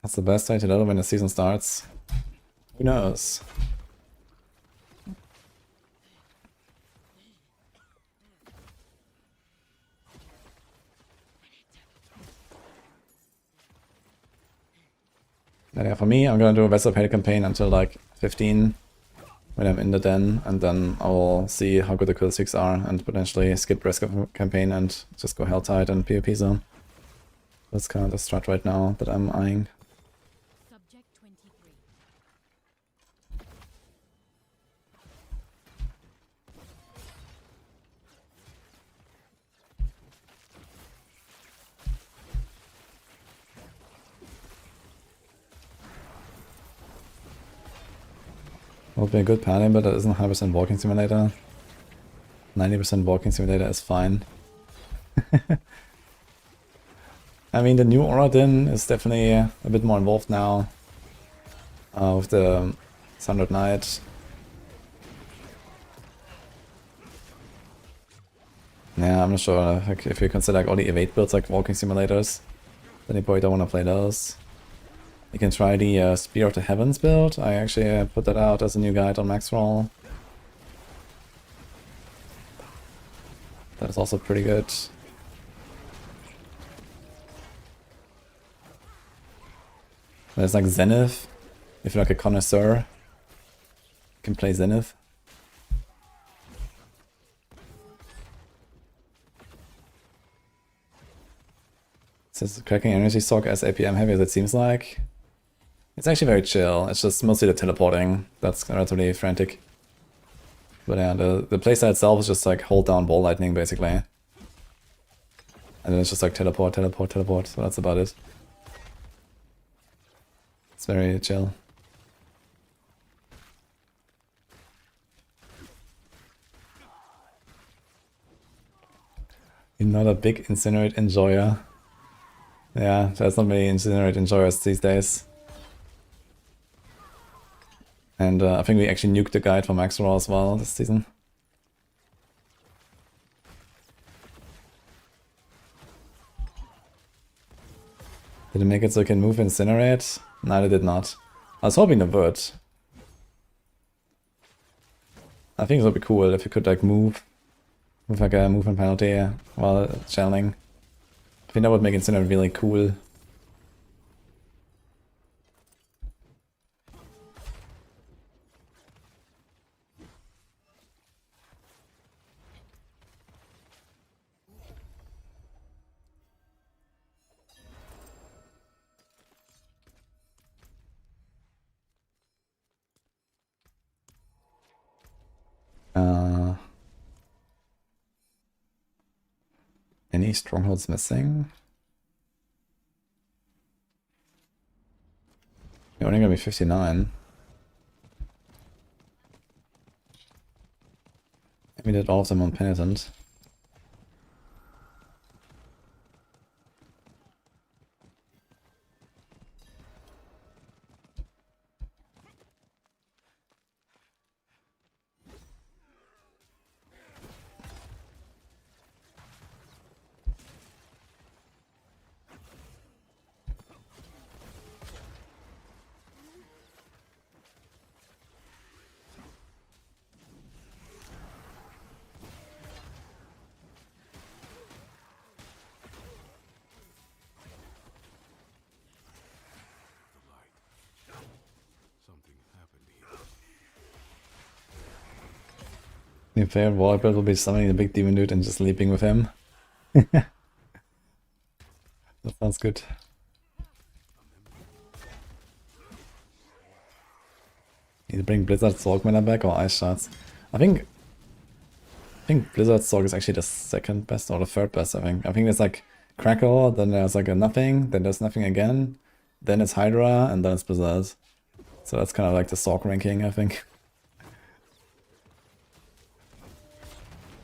Speaker 1: That's the best way to know when the season starts. Who knows? And yeah, for me, I'm gonna do a Vessel Paid campaign until like 15 when I'm in the den, and then I'll see how good the kill streaks are and potentially skip rest of campaign and just go Helltide and PvP zone. That's kind of the strat right now that I'm eyeing.
Speaker 3: Subject 23.
Speaker 1: Would be a good paladin, but that isn't 100% walking simulator. 90% walking simulator is fine. I mean, the new Aura Din is definitely a bit more involved now. With the Sundered Knight. Yeah, I'm not sure like, if you consider like all the evade builds like walking simulators, then you probably don't want to play those. You can try the Spear of the Heavens build. I actually put that out as a new guide on Maxroll. That is also pretty good. There's like Zenith. If you're like a connoisseur, you can play Zenith. Says cracking energy stock as APM heavy as it seems like. It's actually very chill. It's just mostly the teleporting that's relatively frantic. But yeah, the playstyle itself is just like hold down ball lightning basically. And then it's just like teleport, teleport, teleport. So that's about it. It's very chill. You're not a big Incinerate enjoyer. Yeah, there's not many Incinerate enjoyers these days. And I think we actually nuked the guide for Maxroll as well this season. Did it make it so it can move Incinerate? No, it did not. I was hoping it would. I think it would be cool if you could like move with like a movement penalty while channeling. I think that would make Incinerate really cool. Any strongholds missing? You're only gonna be 59. We did all of them on Penitent. Your favorite wall build will be summoning the big demon dude and just leaping with him. That sounds good. Need to bring Blizzard Sorg mana back or Ice Shards. I think Blizzard Sorg is actually the second best or the third best, I think. I think there's like Crackle, then there's like a nothing, then there's nothing again, then it's Hydra, and then it's Blizzard. So that's kind of like the Sorg ranking, I think.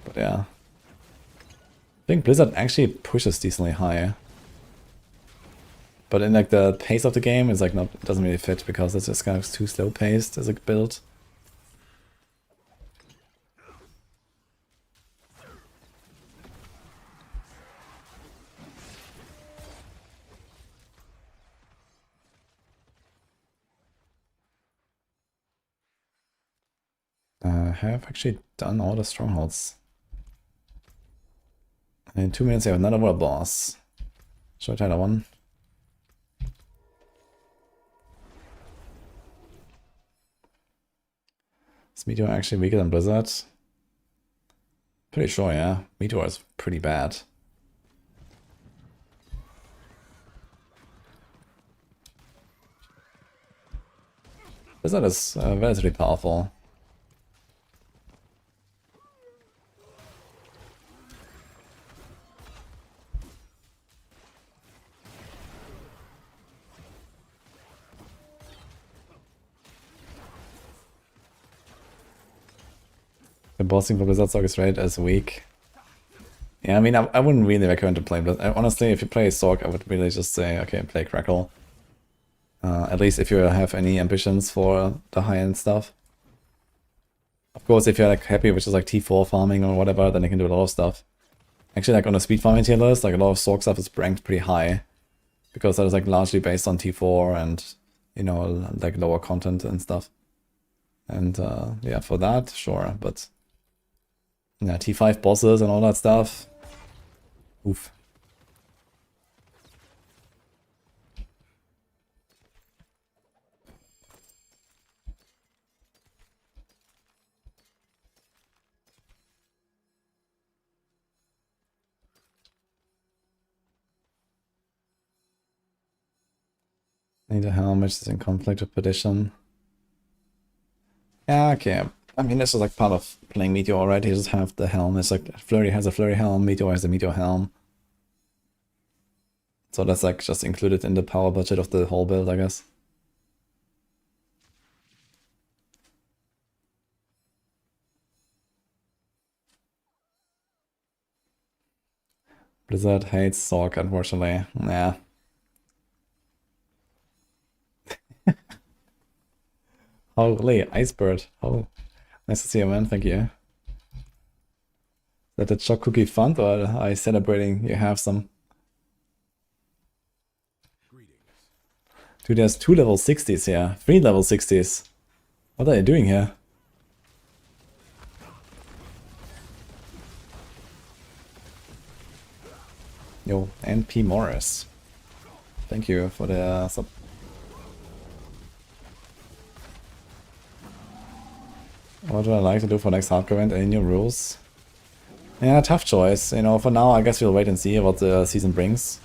Speaker 1: But yeah. I think Blizzard actually pushes decently high. But in like the pace of the game is like not, it doesn't really fit because it's just kind of too slow paced as a build. have actually done all the strongholds. And in 2 minutes, I have another world boss. Should I try that one? Is Meteor actually weaker than Blizzard? Pretty sure, yeah. Meteor is pretty bad. Blizzard is relatively powerful. The bossing for Blizzard Sork is rated as weak. Yeah, I mean, I wouldn't really recommend to play Blizzard. Honestly, if you play Sork, I would really just say, okay, play Crackle. At least if you have any ambitions for the high-end stuff. Of course, if you're like happy with just like T4 farming or whatever, then you can do a lot of stuff. Actually, like on a speed farming tier list, like a lot of Sork stuff is ranked pretty high. Because that is like largely based on T4 and, you know, like lower content and stuff. And yeah, for that, sure, but yeah, T5 bosses and all that stuff. Oof. Need a helm which is in conflict with Perdition. Yeah, okay. I mean, this is like part of playing Meteor already. You just have the helm. It's like Flurry has a Flurry helm, Meteor has a Meteor helm. So that's like just included in the power budget of the whole build, I guess. Blizzard hates Sork, unfortunately. Yeah. Holy, Icebird. Oh, nice to see you, man. Thank you. Is that the choc cookie fund, or are you celebrating you have some? Dude, there's 2 level 60s here. 3 level 60s. What are you doing here? Yo, NP Morris. Thank you for the sub. What would I like to do for next hardcore event? Any new rules? Yeah, tough choice. You know, for now, I guess we'll wait and see what the season brings.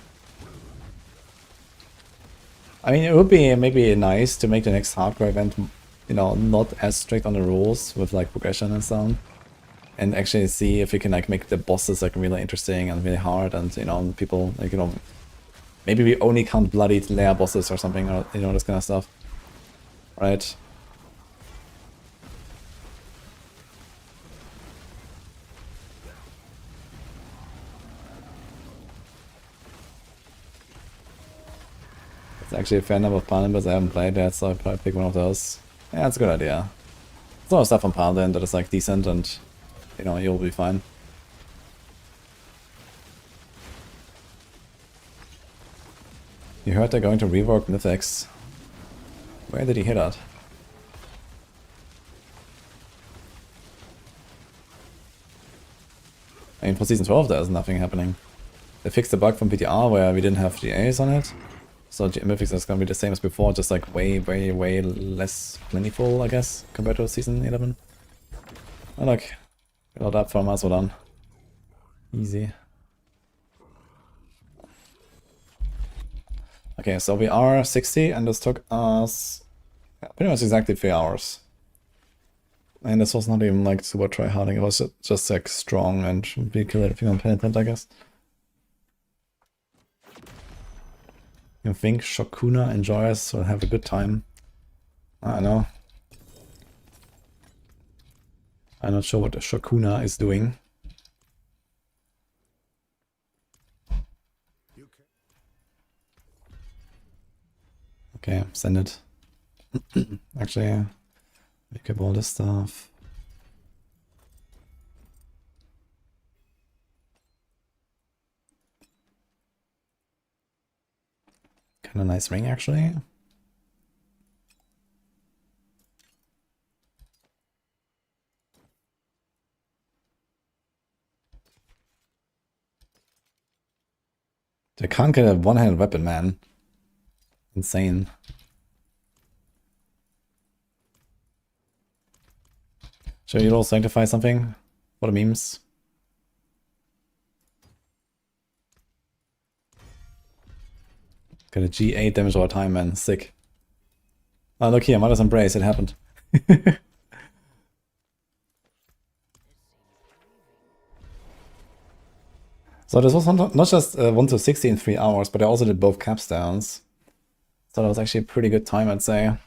Speaker 1: I mean, it would be maybe nice to make the next hardcore event, you know, not as strict on the rules with like progression and so on. And actually see if we can like make the bosses like really interesting and really hard, and you know, people like, you know, maybe we only count bloodied layer bosses or something, or you know, this kind of stuff. Right? It's actually a fair number of Paladin, but I haven't played that, so I'll probably pick one of those. Yeah, that's a good idea. There's a lot of stuff on Paladin that is like decent, and you know, you'll be fine. You heard they're going to rework Mythics. Where did he hear that? I mean, for Season 12 there's nothing happening. They fixed the bug from PTR where we didn't have GAs on it. So Mythics is gonna be the same as before, just like way less plentiful, I guess, compared to Season 11. Oh look, got up from us, well done. Easy. Okay, so we are 60, and this took us pretty much exactly 3 hours. And this was not even like super try-harding, it was just like strong and be penitent, I guess. You think Shokuna enjoys or have a good time? I don't know. I'm not sure what the Shokuna is doing. Okay, send it. Actually, pick up all this stuff. Kind of nice ring, actually. They can't get a one-handed weapon, man. Insane. Should you all sanctify something? What a memes. Got a G8 damage all the time, man. Sick. Oh, look here, Mother's Embrace, it happened. So this was not just 1 to 60 in 3 hours, but I also did both capstowns. So that was actually a pretty good time, I'd say,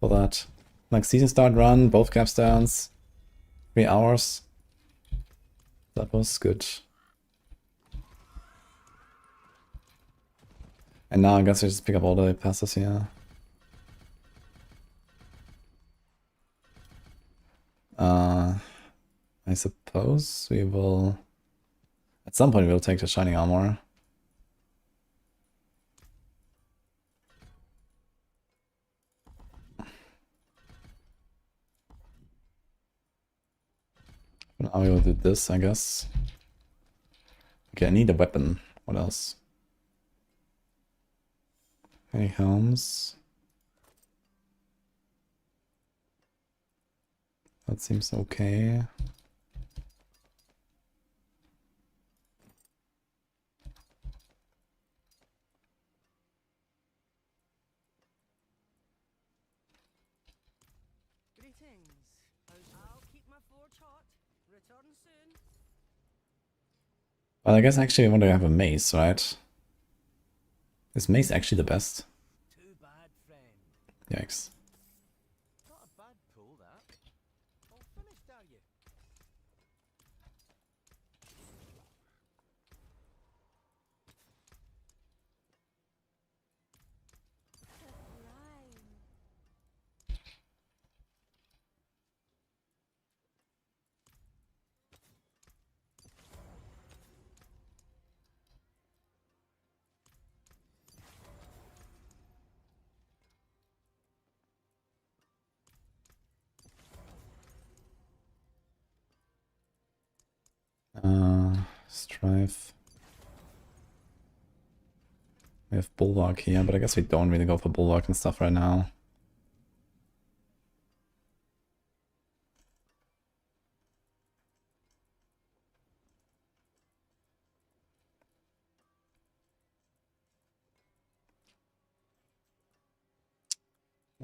Speaker 1: for that. Like season start run, both capstowns, 3 hours. That was good. And now I guess I just pick up all the passes here. I suppose we will... At some point we'll take the Shining Armor. Now we will do this, I guess. Okay, I need a weapon. What else? Any helms? That seems okay. Well, I guess actually I want to have a mace, right? Is mace actually the best?
Speaker 4: Too bad, friend.
Speaker 1: Yikes.
Speaker 4: Not a bad pull, that. All finished, are you?
Speaker 1: Strife. We have Bulwark here, but I guess we don't really go for Bulwark and stuff right now.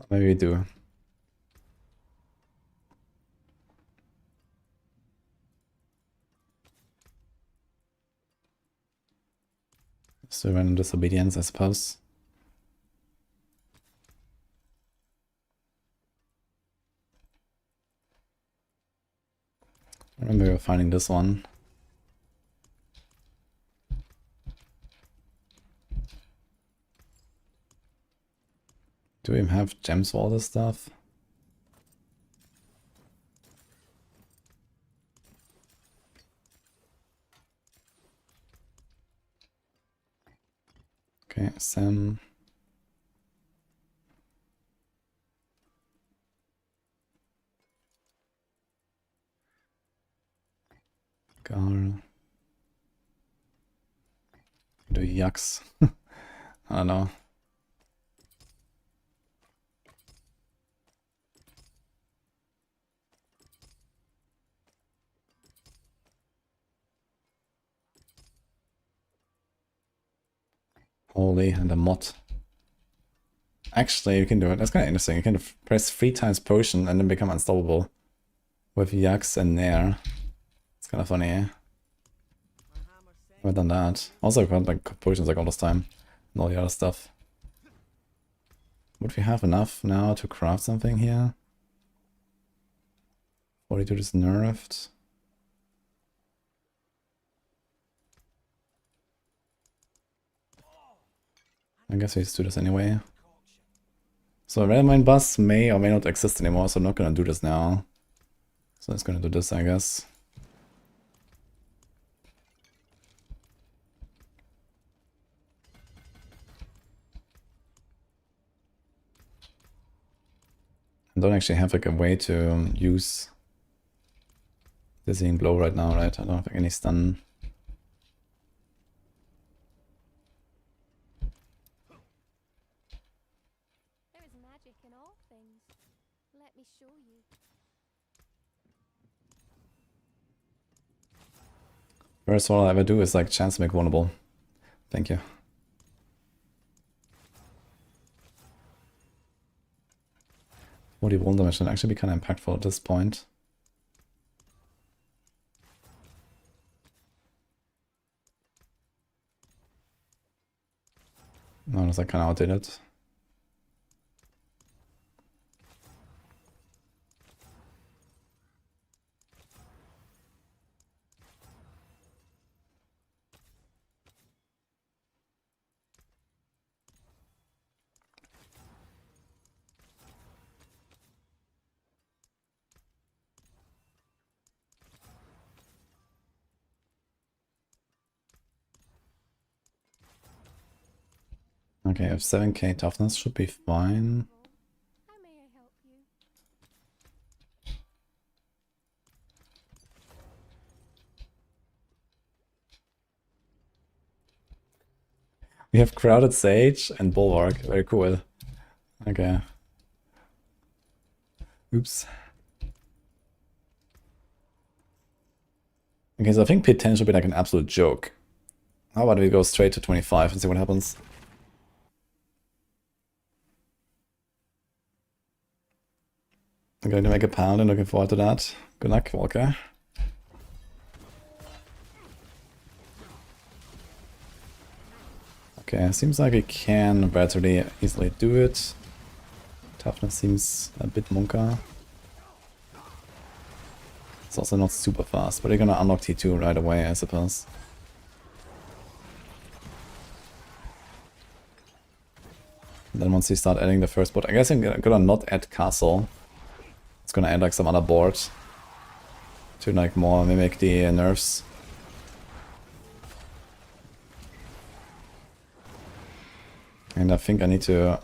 Speaker 1: Maybe we do. So random disobedience, I suppose. I remember we were finding this one. Do we even have gems for all this stuff? Okay, Sam. Gar. Do yucks. I don't know. Holy, and a mod. Actually, you can do it. That's kind of interesting. You can press 3 times potion and then become unstoppable with Yax and Nair. It's kind of funny, eh? I've done that. Also, I've got like potions like all this time and all the other stuff. Would we have enough now to craft something here? 42 is nerfed. I guess we just do this anyway. So Red Mine Bus may or may not exist anymore, so I'm not gonna do this now. So I'm just gonna do this, I guess. I don't actually have like a way to use Dizzying Blow right now, right? I don't have any stun.
Speaker 5: things. Let me show you.
Speaker 1: First all I ever do is like chance to make vulnerable. Thank you. 40 vuln damage can actually be kind of impactful at this point. Notice I kind of outdid it. Okay, I have 7k toughness, should be fine.
Speaker 5: How may I help you?
Speaker 1: We have Crowded Sage and Bulwark, very cool. Okay. Oops. Okay, so I think Pit 10 should be like an absolute joke. How about we go straight to 25 and see what happens? I'm going to make a Paladin, looking forward to that. Good luck, Walker. Okay, seems like we can relatively easily do it. Toughness seems a bit monka. It's also not super fast, but you're gonna unlock T2 right away, I suppose. And then once you start adding the first board, I guess I'm gonna not add Castle. It's gonna add like some other board to like more mimic the nerfs. And I think I need to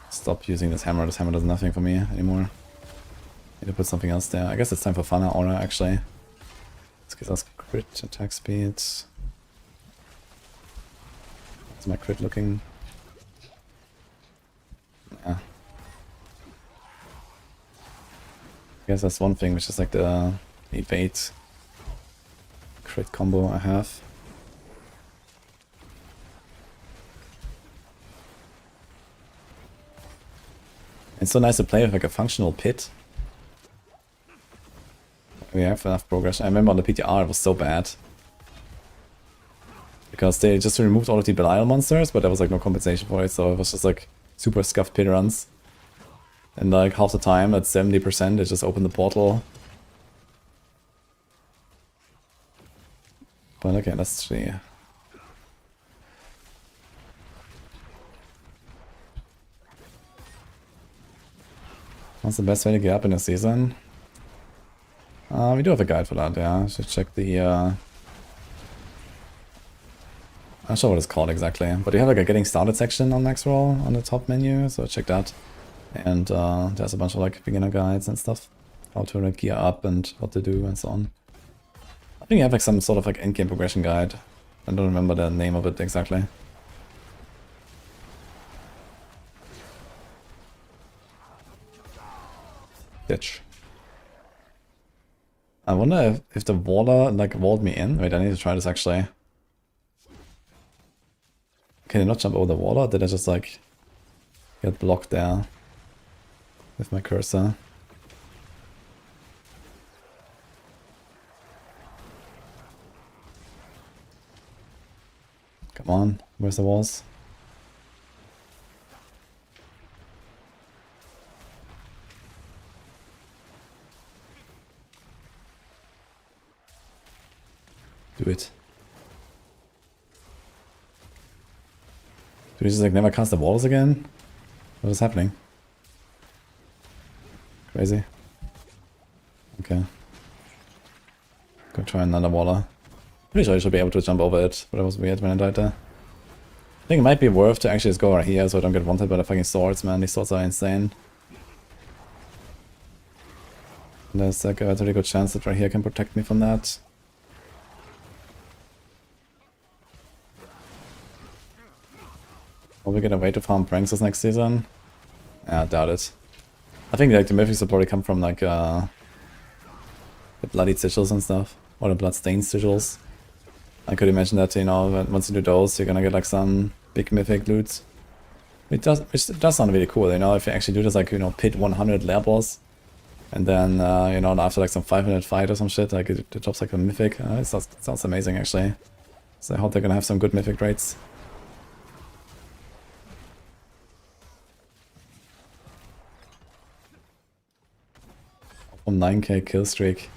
Speaker 1: stop using this hammer. This hammer does nothing for me anymore. Need to put something else there. I guess it's time for Fana Aura actually. This gives us crit attack speed. How's my crit looking? Yeah. I guess that's one thing, which is like the evade crit combo I have. It's so nice to play with like a functional pit. We have enough progression. I remember on the PTR it was so bad. Because they just removed all of the Belial monsters, but there was like no compensation for it, so it was just like super scuffed pit runs. And like half the time at 70% it just opened the portal. But okay, let's see. What's the best way to get up in a season? We do have a guide for that, yeah. Should check the I'm not sure what it's called exactly, but you have like a getting started section on Maxroll on the top menu, so check that. And there's a bunch of like beginner guides and stuff. How to like gear up and what to do and so on. I think you have like some sort of like endgame progression guide. I don't remember the name of it exactly. Ditch. I wonder if the water like walled me in. Wait, I need to try this actually. Can I not jump over the water? Did I just like get blocked there with my cursor? Come on, where's the walls? Do it. Do we just like never cast the walls again? What is happening? Crazy. Okay. Go try another water. Pretty sure I should be able to jump over it, but it was weird when I died there. I think it might be worth to actually just go right here so I don't get wanted by the fucking swords, man. These swords are insane. And there's like a really good chance that right here can protect me from that. Are we gonna wait to farm pranks this next season? Yeah, I doubt it. I think like the mythics will probably come from like the bloody sigils and stuff, or the bloodstained sigils. I could imagine that, you know, once you do those, you're gonna get like some big mythic loot. Which does sound really cool, you know, if you actually do this like, you know, pit 100 lair boss, and then, you know, after like some 500 fight or some shit, like it drops like a mythic. It sounds amazing actually. So I hope they're gonna have some good mythic rates. From 9k kill streak.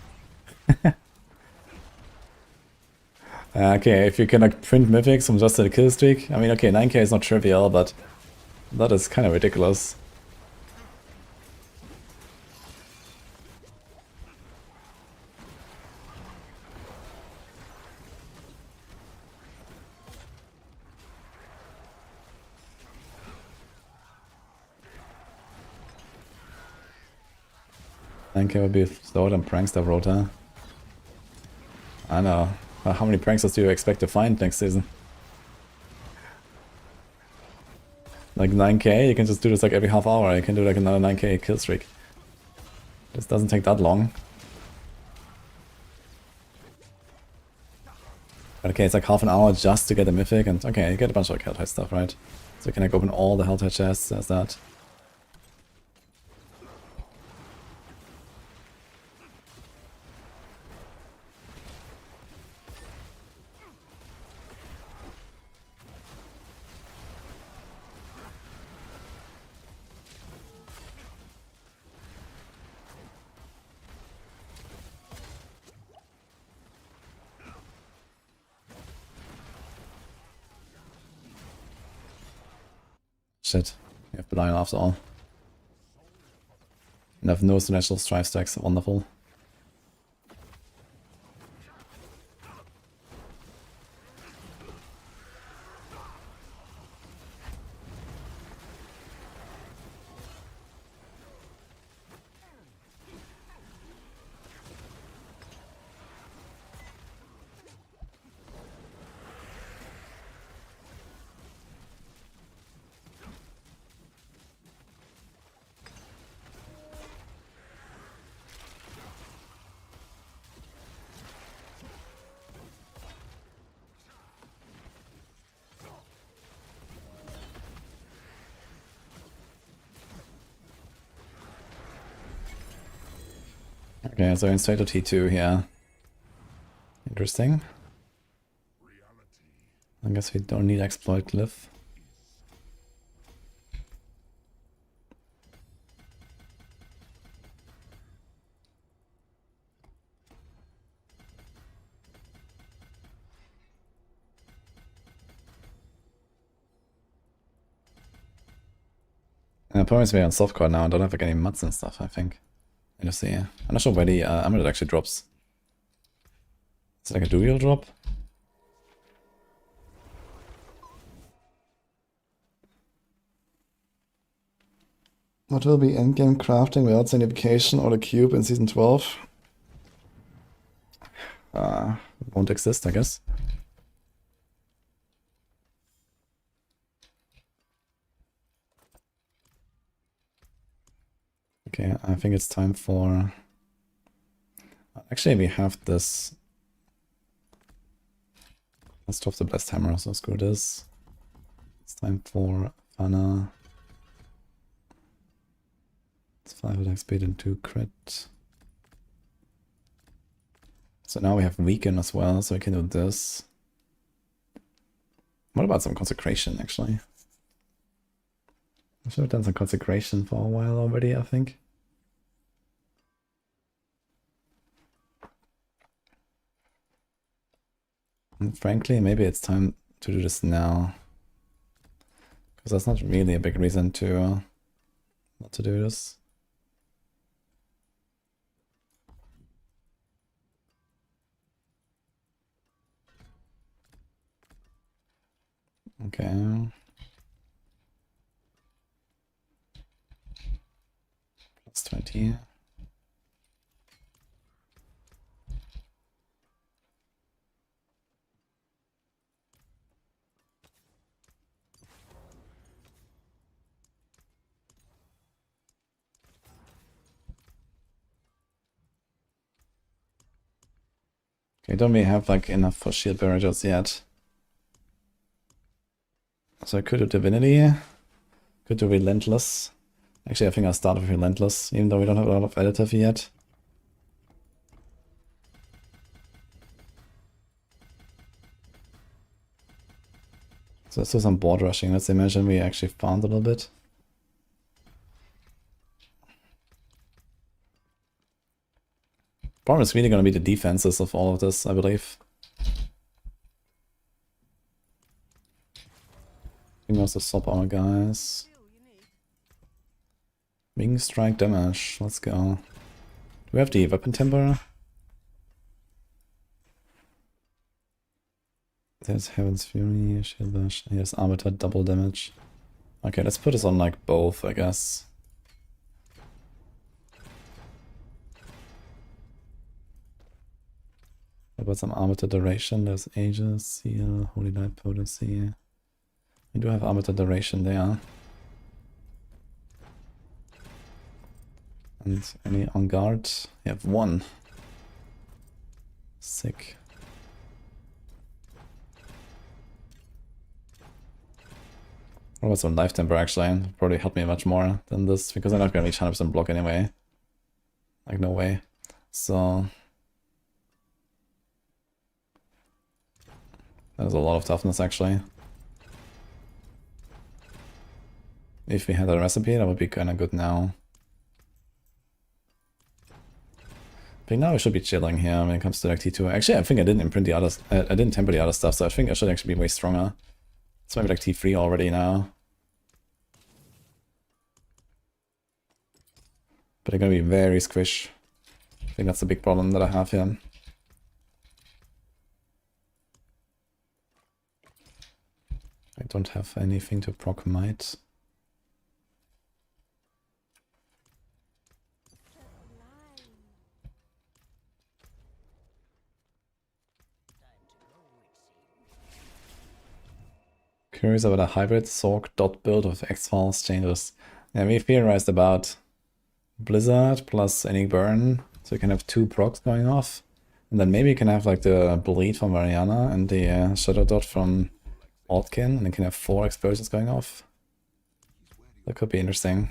Speaker 1: Okay, if you can like print mythics from just a kill streak, I mean, okay, 9k is not trivial, but that is kind of ridiculous. K would be slower than Prankster Rota. I know. How many pranksters do you expect to find next season? Like 9k, you can just do this like every half hour. You can do like another 9k kill streak. This doesn't take that long. But okay, it's like half an hour just to get a mythic, and okay, you get a bunch of Helltide stuff, right? So you can like open all the Helltide chests as that. Shit, you have Paladin after all. And have no supernatural strife stacks, wonderful. Okay, so in straight to T2 here. Interesting. I guess we don't need exploit glyph. The problem is we're on softcore now and don't have like any mats and stuff, I think. Let's see. I'm not sure where the amulet actually drops. Is it like a dual drop? What will be endgame crafting without signification or the cube in season 12? Won't exist, I guess. Okay, I think it's time for... Actually, we have this... Let's drop the Blessed Hammer, so screw this. It's time for Fana. It's 5 attack speed and 2 crit. So now we have Weaken as well, so we can do this. What about some Consecration, actually? I should have done some Consecration for a while already, I think. And frankly, maybe it's time to do this now. Because that's not really a big reason to not to do this. Okay. Plus 20. Okay, don't we have like enough for shield barrier just yet? So I could do Divinity, could do Relentless. Actually, I think I'll start with Relentless, even though we don't have a lot of additive yet. So let's do some board rushing. Let's imagine we actually farmed a little bit. Problem is really going to be the defenses of all of this, I believe. I think we also swap our guys. Wing strike damage. Let's go. Do we have the weapon temper? There's Heaven's Fury, Shield Bash. Here's Arbiter, double damage. Okay, let's put this on like both, I guess. What about some Arbiter duration? There's Aegis, Seal, Holy Light Potency. We do have Arbiter duration there. And any on guard? You have one. Sick. What about some life temper actually? Probably help me much more than this because I'm not gonna reach 100% block anyway. Like no way. So that was a lot of toughness actually. If we had a recipe, that would be kinda good now. I think now we should be chilling here when it comes to like T2. Actually, I think I didn't imprint the other, I didn't temper the other stuff, so I think I should actually be way stronger. It's maybe like T3 already now. But they're gonna be very squish. I think that's the big problem that I have here. I don't have anything to proc might. Curious about a hybrid Sork dot build of X-Files changes. Yeah, we theorized about Blizzard plus any burn, so you can have 2 procs going off. And then maybe you can have like the bleed from Mariana and the Shadow Dot from Altkin, and you can have 4 explosions going off. That could be interesting.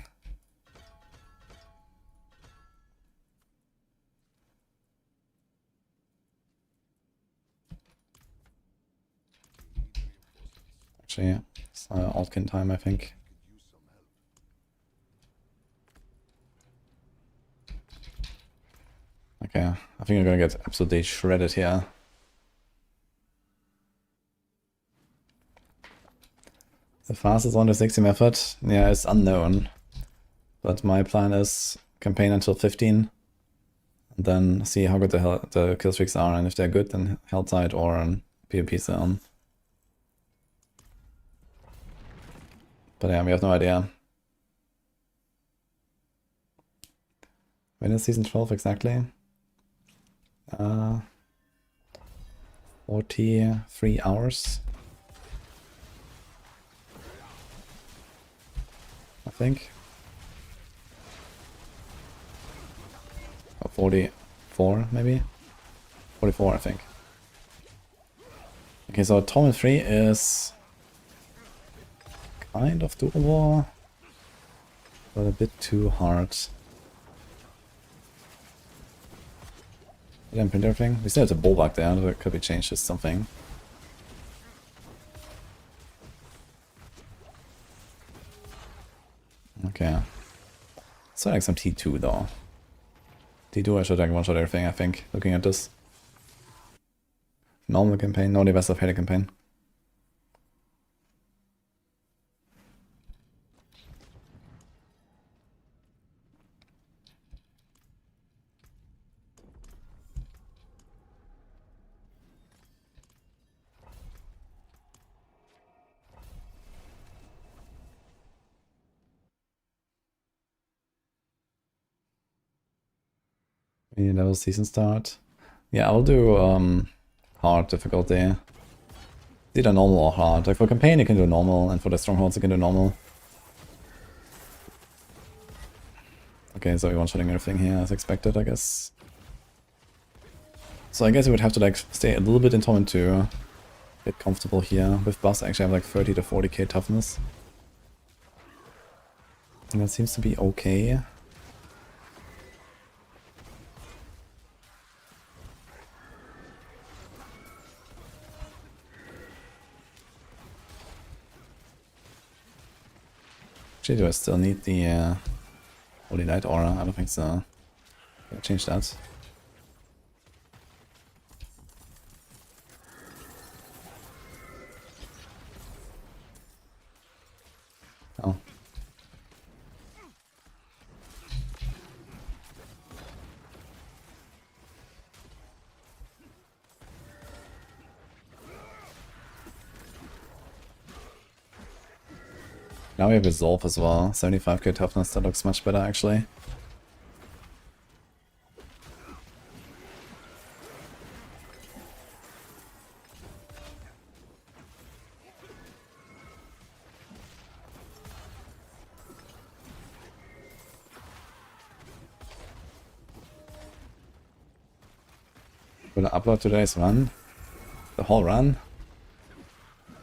Speaker 1: Actually, yeah, it's Altkin time, I think. Okay, I think I'm gonna get absolutely shredded here. The fastest 1 to 60 method, yeah, it's unknown. But my plan is campaign until 15. And then see how good the kill streaks are, and if they're good, then Helltide or PvP zone. But yeah, we have no idea. When is season 12 exactly? 43 hours. I think. Or 44 maybe? 44 I think. Okay, so Torment 3 is kind of doable, but a bit too hard. Did I imprint everything? We still have the Bulwark there, that could be changed to something. Okay. So like some T2 though. T2 I should like one-shot everything, I think, looking at this. Normal campaign, no, the best of Halo campaign. Level season start. Yeah, I'll do hard difficulty. It's either normal or hard. Like for campaign you can do normal, and for the strongholds you can do normal. Okay, so we one-shotting everything here as expected, I guess. So I guess we would have to like stay a little bit in Torment 2. Get comfortable here. With buffs I actually have like 30 to 40k toughness. And that seems to be okay. Actually, do I still need the Holy Light Aura? I don't think so. Gotta change that. Oh. Now we have Resolve as well. 75k toughness, that looks much better actually. Will I upload today's run? The whole run?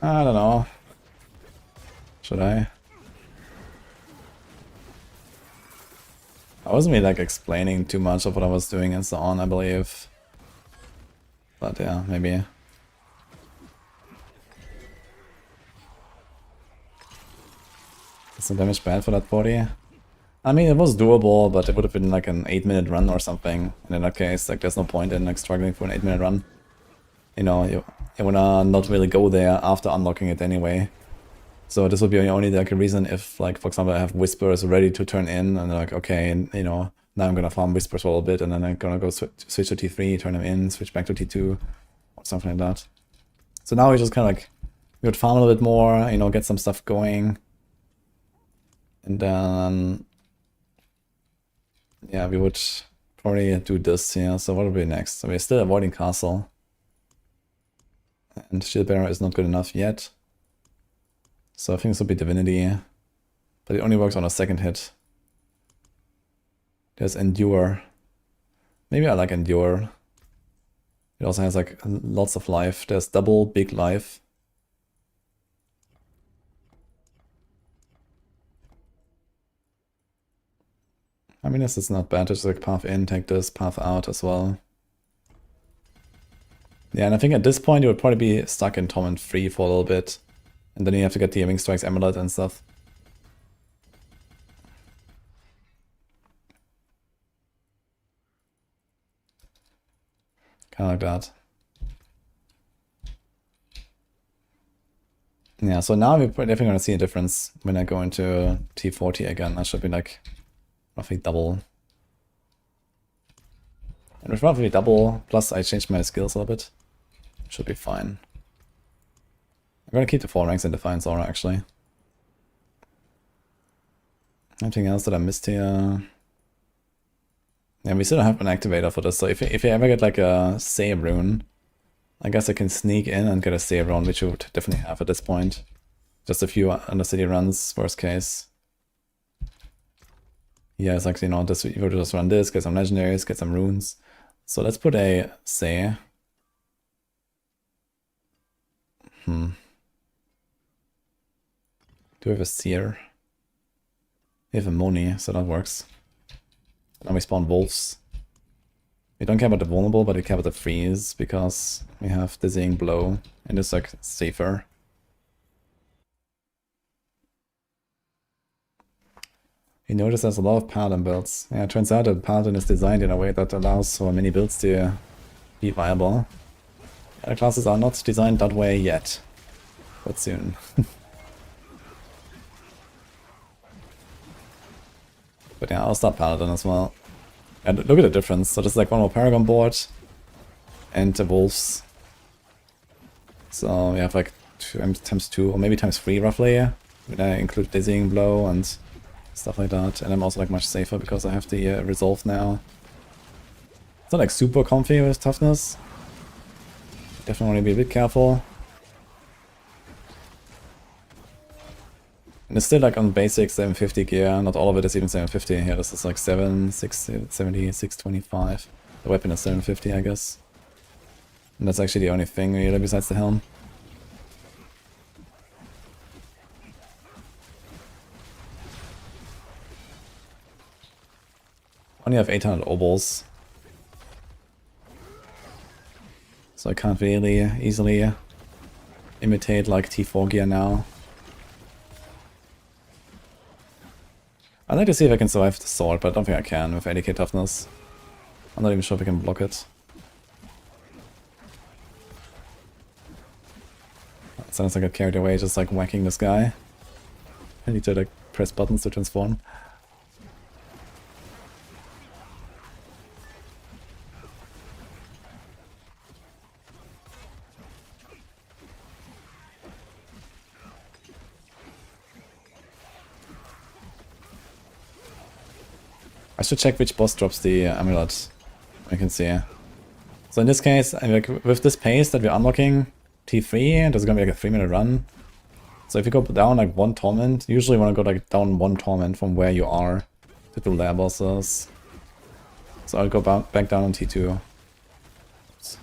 Speaker 1: I don't know. Should I? I wasn't really like explaining too much of what I was doing and so on, I believe. But yeah, maybe. Is some damage bad for that body? I mean, it was doable, but it would have been like an 8-minute run or something. And in that case, like, there's no point in like struggling for an 8-minute run. You know, you wanna not really go there after unlocking it anyway. So this would be only like a reason if, like, for example, I have Whispers ready to turn in, and like, okay, and, you know, now I'm gonna farm Whispers for a little bit, and then I'm gonna go switch to T3, turn them in, switch back to T2, or something like that. So now we just kind of like, we would farm a little bit more, you know, get some stuff going. And then, yeah, we would probably do this here. So what will be next? So we're still avoiding Castle. And Shield Bearer is not good enough yet. So I think this will be Divinity. But it only works on a second hit. There's Endure. Maybe I like Endure. It also has like lots of life. There's double big life. I mean, this is not bad. Just like path in, take this, path out as well. Yeah, and I think at this point you would probably be stuck in Torment 3 for a little bit. And then you have to get the Wing Strikes Amulet and stuff. Kind of like that. Yeah, so now we're definitely going to see a difference when I go into T40 again. I should be like roughly double. And with roughly double, plus I changed my skills a little bit, should be fine. I'm gonna keep the 4 ranks in Defiance Aura actually. Anything else that I missed here? Yeah, we still have an activator for this, so if you ever get like a save rune, I guess I can sneak in and get a save rune, which you would definitely have at this point. Just a few Undercity runs, worst case. Yeah, it's like, you know, this, you would just run this, get some legendaries, get some runes. So let's put a say. Do we have a Seer? We have a Moni, so that works. Now we spawn wolves. We don't care about the vulnerable, but we care about the freeze, because we have Dizzying Blow, and it's like safer. You notice there's a lot of Paladin builds. Yeah, it turns out that Paladin is designed in a way that allows for many builds to be viable. Other classes are not designed that way yet, but soon. But yeah, I'll start Paladin as well. And look at the difference. So there's like one more Paragon board and the wolves. So we have like times 2 or maybe times 3 roughly. When I include Dizzying Blow and stuff like that. And I'm also like much safer because I have the Resolve now. It's not like super comfy with toughness. Definitely want to be a bit careful. And it's still like on basic 750 gear, not all of it is even 750 here, this is like 7, 6, 70, 625. The weapon is 750, I guess. And that's actually the only thing really besides the helm. Only have 800 obols. So I can't really easily imitate like T4 gear now. I'd like to see if I can survive the sword, but I don't think I can with 80k toughness. I'm not even sure if I can block it. It sounds like I got carried away just like whacking this guy. I need to like press buttons to transform. I should check which boss drops the amulet. I can see. So in this case, I mean, like, with this pace that we're unlocking T3, there's gonna be like a 3-minute run. So if you go down like 1 torment, usually you want to go like down 1 torment from where you are to do lair bosses. So I'll go back down on T2. Oops.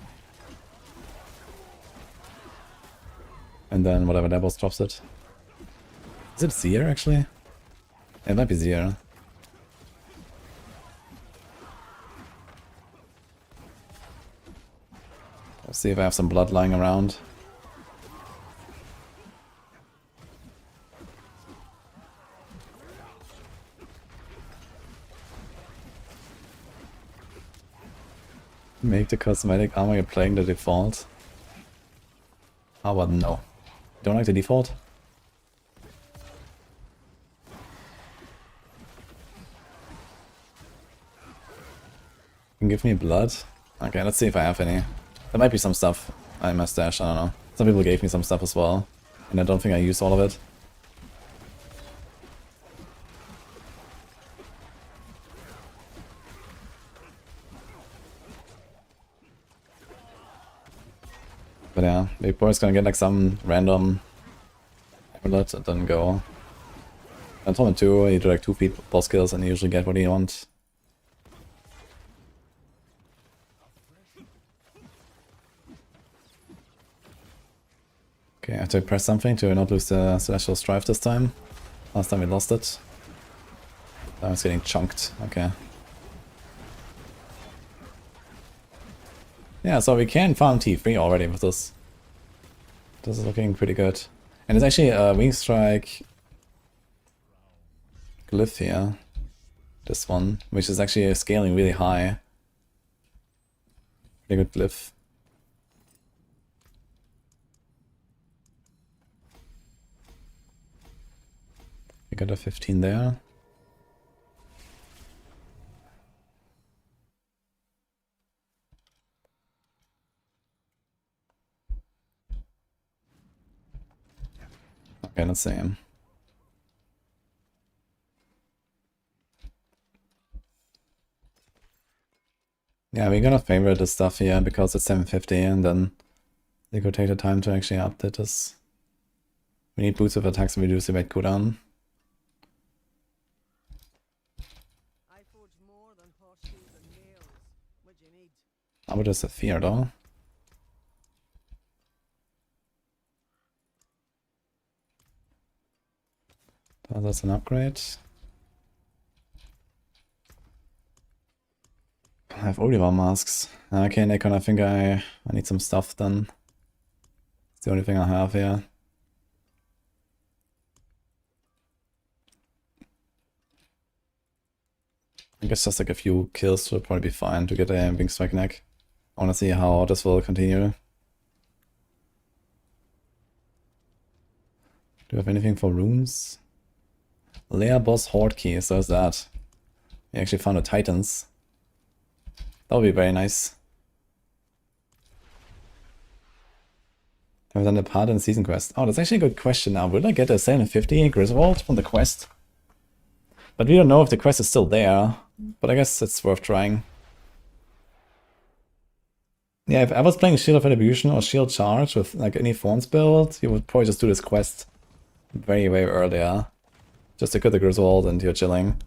Speaker 1: And then whatever lair boss drops it. Is it Seer actually? It might be Seer. I'll see if I have some blood lying around. Make the cosmetic armor you're playing the default. How about no? Don't like the default? You can give me blood? Okay, let's see if I have any. There might be some stuff in my stash, I don't know. Some people gave me some stuff as well, and I don't think I used all of it. But yeah, Big Boy's gonna get like some random amulet and then go. And Torment 2, you do like 2 feet boss kills and you usually get what you want. Okay, I have to press something to not lose the Celestial Strife this time. Last time we lost it. Now it's getting chunked, okay. Yeah, so we can farm T3 already with this. This is looking pretty good. And it's actually a Wing Strike glyph here. This one, which is actually scaling really high. Pretty good glyph. We got a 15 there. Okay, let's see. Yeah, we're gonna favorite this stuff here because it's 750 and then they could take the time to actually update this. We need boots of attacks to reduce the weight cooldown.
Speaker 4: I forge more than horseshoes and nails. What do you need?
Speaker 1: How about just a fear though? Oh, that's an upgrade. I have Oliver masks. Okay, Nikon, I think I need some stuff then. It's the only thing I have here. I guess just like a few kills will probably be fine to get a Wing Strike neck. I wanna see how this will continue. Do you have anything for runes? Lair boss horde key, so is that. We actually found the Titans. That would be very nice. Have I done the Paladin season quest? Oh, that's actually a good question now. Will I get a 750 Griswold from the quest? But we don't know if the quest is still there. But I guess it's worth trying. Yeah, if I was playing Shield of Retribution or Shield Charge with like any Thorns build, you would probably just do this quest very, very earlier. Just to get the Griswold and you're chilling.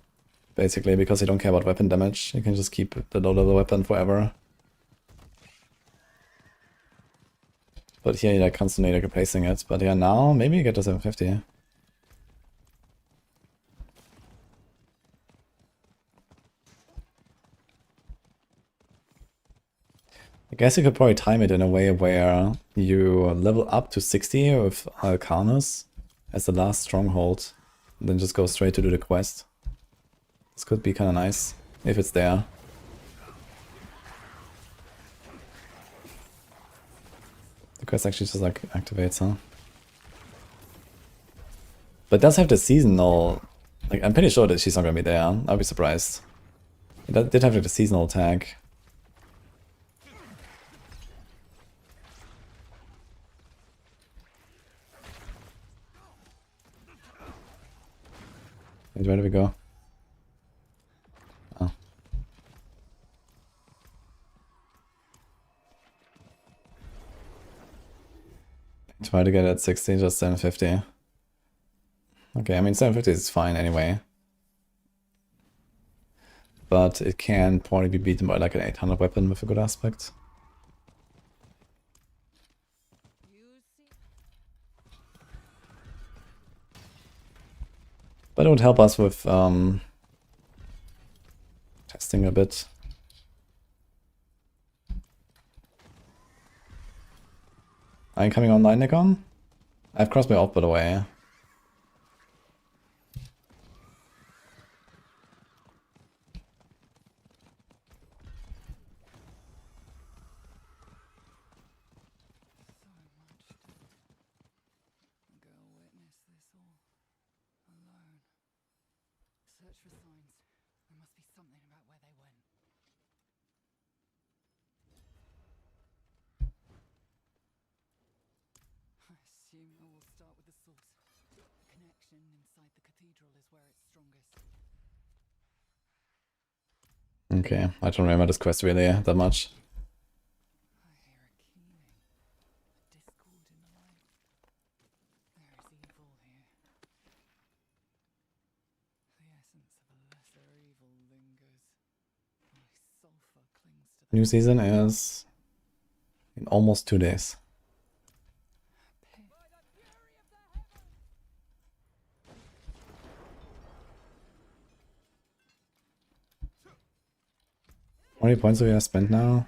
Speaker 1: Basically, because you don't care about weapon damage. You can just keep the low level weapon forever. But here you're like constantly like replacing it. But yeah, now maybe you get to 750. I guess you could probably time it in a way where you level up to 60 with Alcanus as the last stronghold, and then just go straight to do the quest. This could be kind of nice, if it's there. The quest actually just like activates, huh? But it does have the seasonal, like I'm pretty sure that she's not gonna be there, I'll be surprised. It did have like the seasonal tag. Wait, where do we go? Oh. Try to get it at 60, just 750. Okay, I mean 750 is fine anyway. But it can probably be beaten by like an 800 weapon with a good aspect. But it would help us with testing a bit. Are you coming online, Nikon? I've crossed my off, by the way. Okay, I don't remember this quest really that much. New season is in almost 2 days. How many points do we have spent now?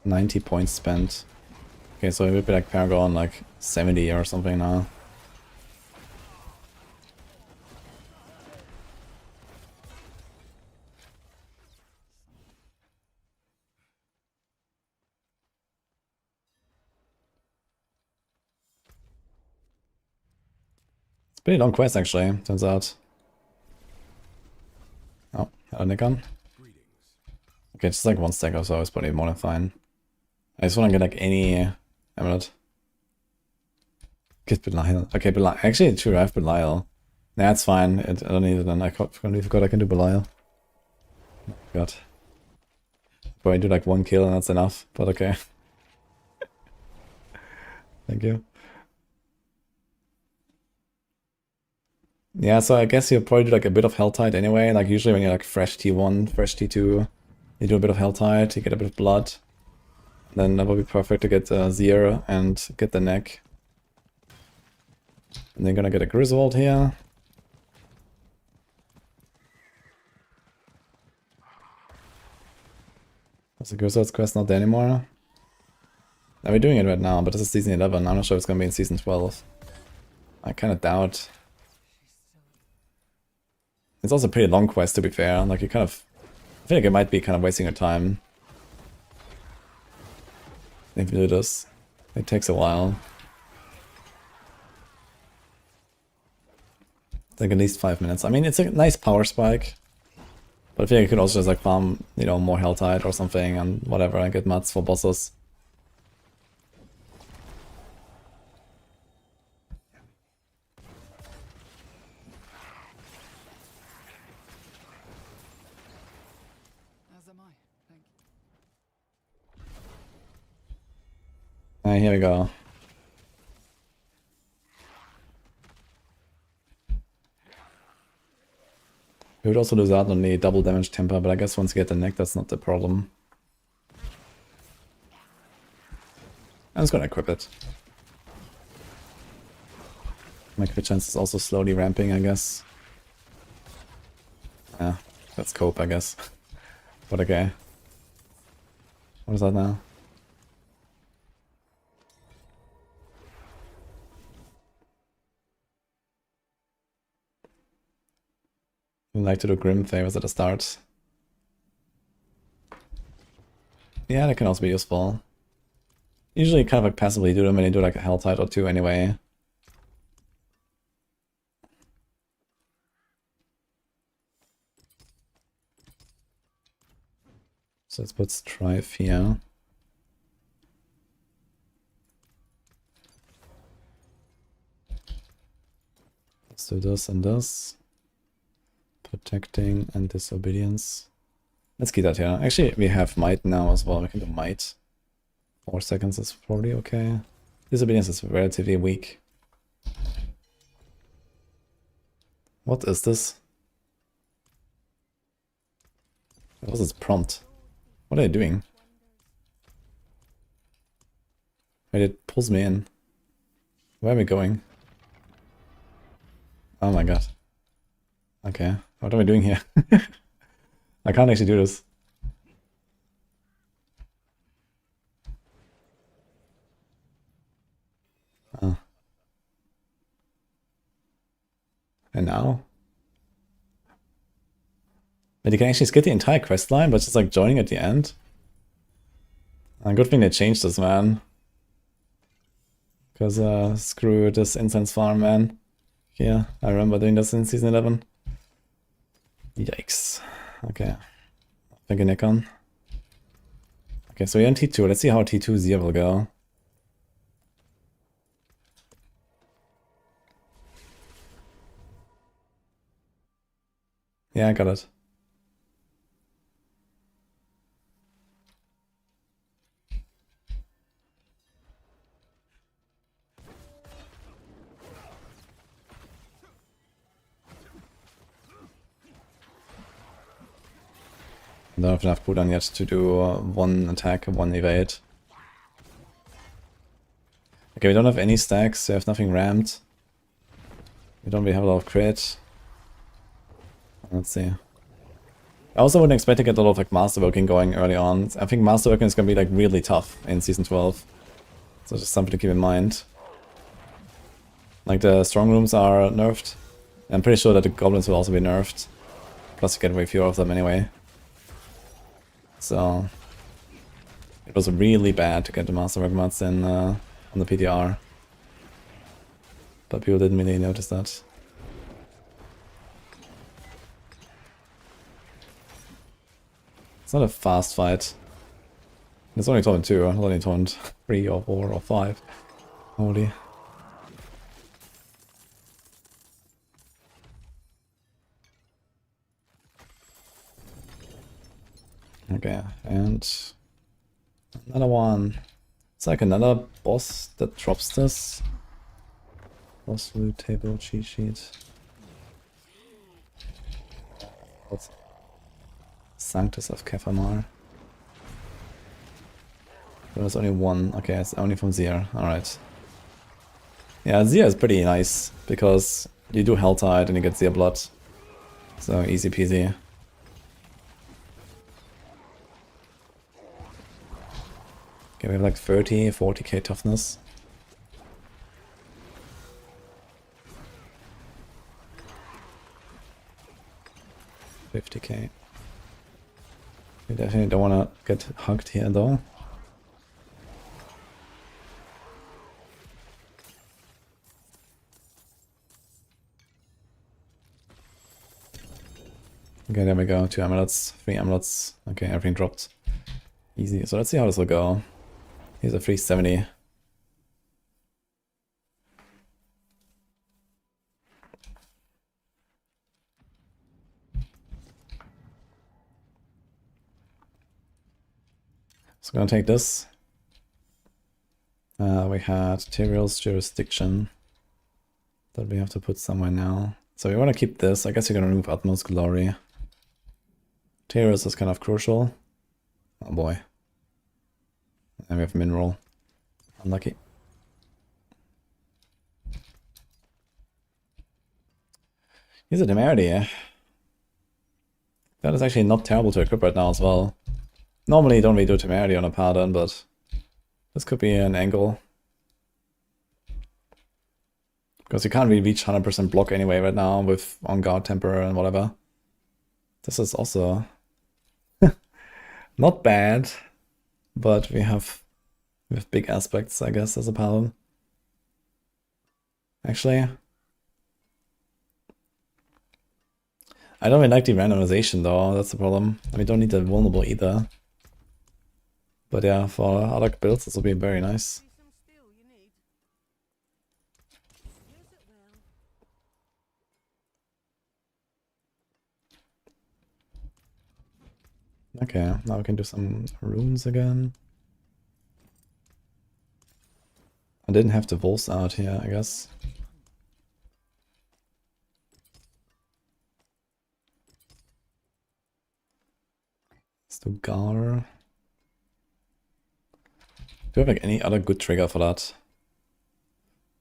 Speaker 1: 90 points spent. Okay, so it would be like Paragon like 70 or something now. It's a pretty long quest actually, turns out. Oh, hello Nikon. Okay, just like one stack or so is probably more than fine. I just want to get like any amulet. Get Belial. Okay, Belial. Actually, true, I have Belial. Nah, it's fine. I don't need it then. I completely forgot I can do Belial. Oh, God. Probably do like one kill and that's enough, but okay. Thank you. Yeah, so I guess you'll probably do like a bit of Helltide anyway. Like usually when you're like fresh T1, fresh T2, you do a bit of Helltide, you get a bit of blood. Then that would be perfect to get Zir and get the neck. And then gonna get a Griswold here. Was the Griswold's quest not there anymore? No, we're doing it right now, but this is season 11. I'm not sure if it's gonna be in season 12. I kinda doubt. It's also a pretty long quest to be fair. Like you kind of, I feel like it might be kind of wasting your time if you do this. It takes a while. It's like at least 5 minutes. I mean, it's a nice power spike, but I feel like you could also just like farm, you know, more Helltide or something and whatever and get mats for bosses. Here we go. We would also lose out on the double damage temper, but I guess once you get the neck, that's not the problem. I'm just gonna equip it. My crit chance is also slowly ramping, I guess. Yeah, that's cope, I guess. But okay. What is that now? I like to do Grim favors at the start. Yeah, that can also be useful. Usually kind of like passively do them when you do like a Hell Tide or two anyway. So let's put Strife here. Let's do this and this. Protecting and disobedience. Let's keep that here. Actually, we have might now as well. We can do might. 4 seconds is probably okay. Disobedience is relatively weak. What is this? What was its prompt? What are you doing? Wait, it pulls me in. Where are we going? Oh my god. Okay, what are we doing here? I can't actually do this. Oh. And now? But you can actually skip the entire quest line, but just like joining at the end. Good thing they changed this, man. Because screw this incense farm, man. Yeah, I remember doing this in season 11. Yikes. Okay. Thank you, Nikon. Okay, so we're on T2. Let's see how T2 Zia will go. Yeah, I got it. I don't have enough cooldown yet to do one attack, one evade. Okay, we don't have any stacks, we have nothing rammed. We don't really have a lot of crit. Let's see. I also wouldn't expect to get a lot of like masterworking going early on. I think masterworking is going to be like really tough in season 12. So just something to keep in mind. Like the strong rooms are nerfed. I'm pretty sure that the goblins will also be nerfed. Plus you get way fewer of them anyway. So it was really bad to get the masterwork mods in on the PTR. But people didn't really notice that. It's not a fast fight. It's only tournament 2, not only tournament 3 or 4 or 5. Holy. Okay, and another one. It's like another boss that drops this. Boss loot table cheat sheet. What's Sanctus of Kefamar. There was only one. Okay, it's only from Zir. Alright. Yeah, Zir is pretty nice because you do Helltide and you get Zir blood. So easy peasy. Okay, we have like 40k toughness. $50k. We definitely don't want to get hugged here though. Okay, there we go. 2 amulets, 3 amulets. Okay, everything dropped. Easy. So let's see how this will go. Here's a 370. So I'm gonna take this. We had Tyrael's Jurisdiction that we have to put somewhere now. So we want to keep this. I guess you're gonna remove Utmost Glory. Tyrael's is kind of crucial. Oh boy. And we have Mineral. Unlucky. He's a temerity, eh? That is actually not terrible to equip right now as well. Normally you don't really do temerity on a Paladin, but this could be an angle. Because you can't really reach 100% block anyway right now with on guard temper and whatever. This is also not bad, but we have big aspects, I guess, as a Paladin. Actually, I don't really like the randomization though, that's the problem. We don't need the vulnerable either. But yeah, for other builds this will be very nice.
Speaker 4: See some steel you need. Use it well.
Speaker 1: Okay, now we can do some runes again. I didn't have the wolves out here, I guess. Let's do Gar. Do you have like any other good trigger for that?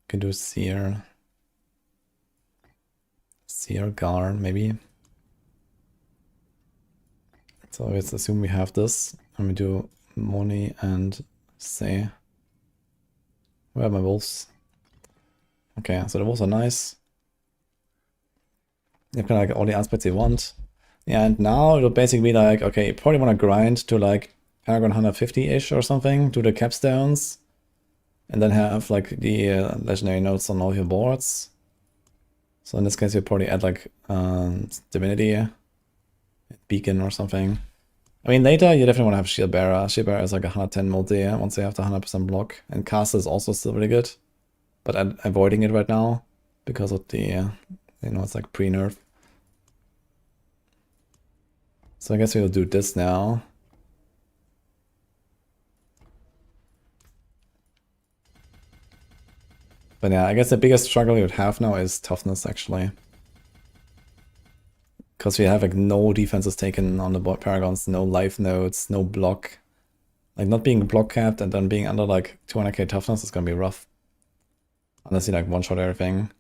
Speaker 1: Can do Seer. Seer, Gar, maybe. So let's assume we have this. And we do Moni and Say. Where are my wolves? Okay, so the wolves are nice. You can like all the aspects you want. Yeah, and now it'll basically be like, okay, you probably want to grind to like Paragon 150-ish or something, do the capstones, and then have like the legendary notes on all your boards. So in this case, you probably add like Divinity, Beacon or something. I mean, later you definitely want to have Shield Bearer. Shield Bearer is like a 110 multi once you have the 100% block, and Cast is also still really good, but I'm avoiding it right now because of the, you know, it's like pre-nerf. So I guess we'll do this now. But yeah, I guess the biggest struggle you would have now is toughness, actually. Because we have like no defenses taken on the Paragons, no life nodes, no block. Like not being block capped and then being under like 200k toughness is gonna be rough. Unless you like one-shot everything.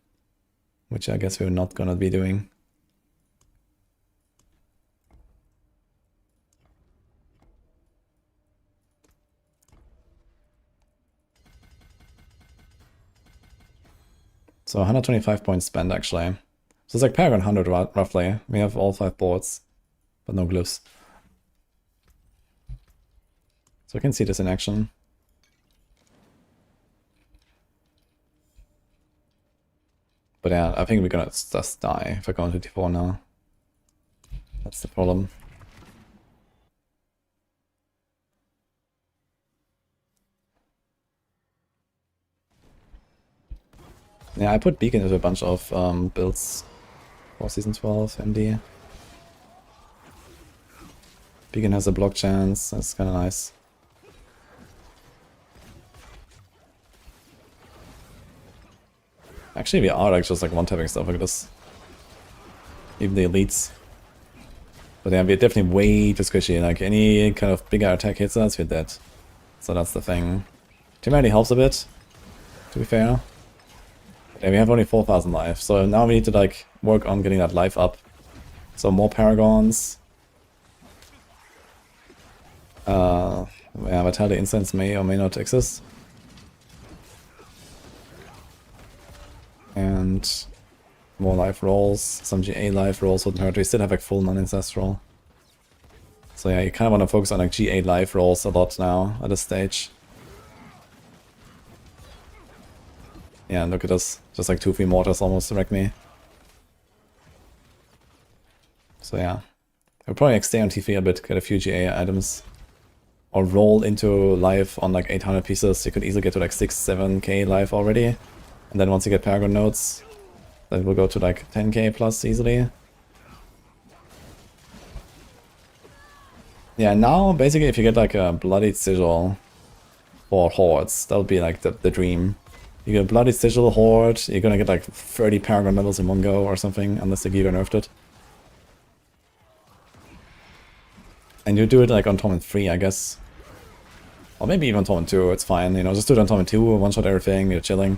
Speaker 1: Which I guess we're not gonna be doing. So 125 points spent actually. So it's like Paragon 100 roughly. We have all 5 boards, but no glyphs. So we can see this in action. But yeah, I think we're gonna just die if I go into T4 now. That's the problem. Yeah, I put Beacon into a bunch of builds for Season 12, MD. Beacon has a block chance, that's kinda nice. Actually, we are like just like one-tapping stuff like this. Even the elites. But yeah, we're definitely way too squishy. Like any kind of bigger attack hits us, we're dead. So that's the thing. Temerity helps a bit, to be fair. Yeah, we have only 4,000 life, so now we need to like work on getting that life up. So more Paragons. Yeah, Vitality Incense may or may not exist. And more life rolls, some GA life rolls wouldn't hurt. We still have like full non-ancestral. So yeah, you kind of want to focus on like GA life rolls a lot now at this stage. Yeah, look at this. Just like 2-3 mortars almost wreck me. So yeah. I'll probably like stay on T3 a bit, get a few GA items. Or roll into life on like 800 pieces. You could easily get to like 6-7k life already. And then once you get Paragon nodes, that will go to like 10k plus easily. Yeah, now basically if you get like a Bloodied Sigil for hordes, that would be like the dream. You get a Bloodied Sigil horde, you're gonna get like 30 Paragon medals in one go or something, unless the Giga nerfed it. And you do it like on Torment 3, I guess. Or maybe even Torment 2, it's fine, you know, just do it on Torment 2, one-shot everything, you're chilling.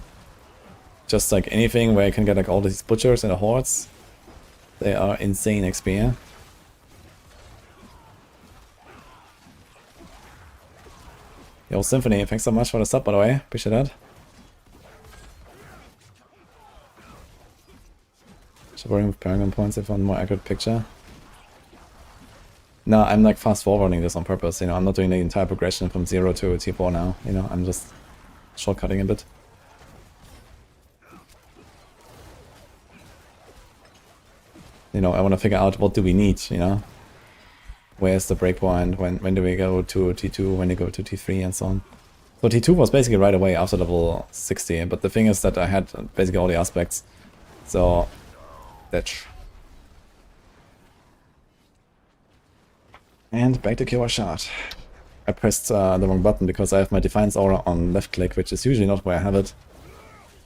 Speaker 1: Just like anything where you can get like all these butchers and the hordes. They are insane XP. Yo, Symphony, thanks so much for the sub, by the way. Appreciate that. Should worry with Paragon points if I want a more accurate picture. No, I'm like fast forwarding this on purpose, you know, I'm not doing the entire progression from 0 to T4 now, you know, I'm just shortcutting a bit. You know, I want to figure out what do we need, you know? Where's the breakpoint, when do we go to T2, when do we go to T3 and so on. So T2 was basically right away after level 60, but the thing is that I had basically all the aspects. So, that's... And back to Killer Shot. I pressed the wrong button because I have my Defiance Aura on left click, which is usually not where I have it.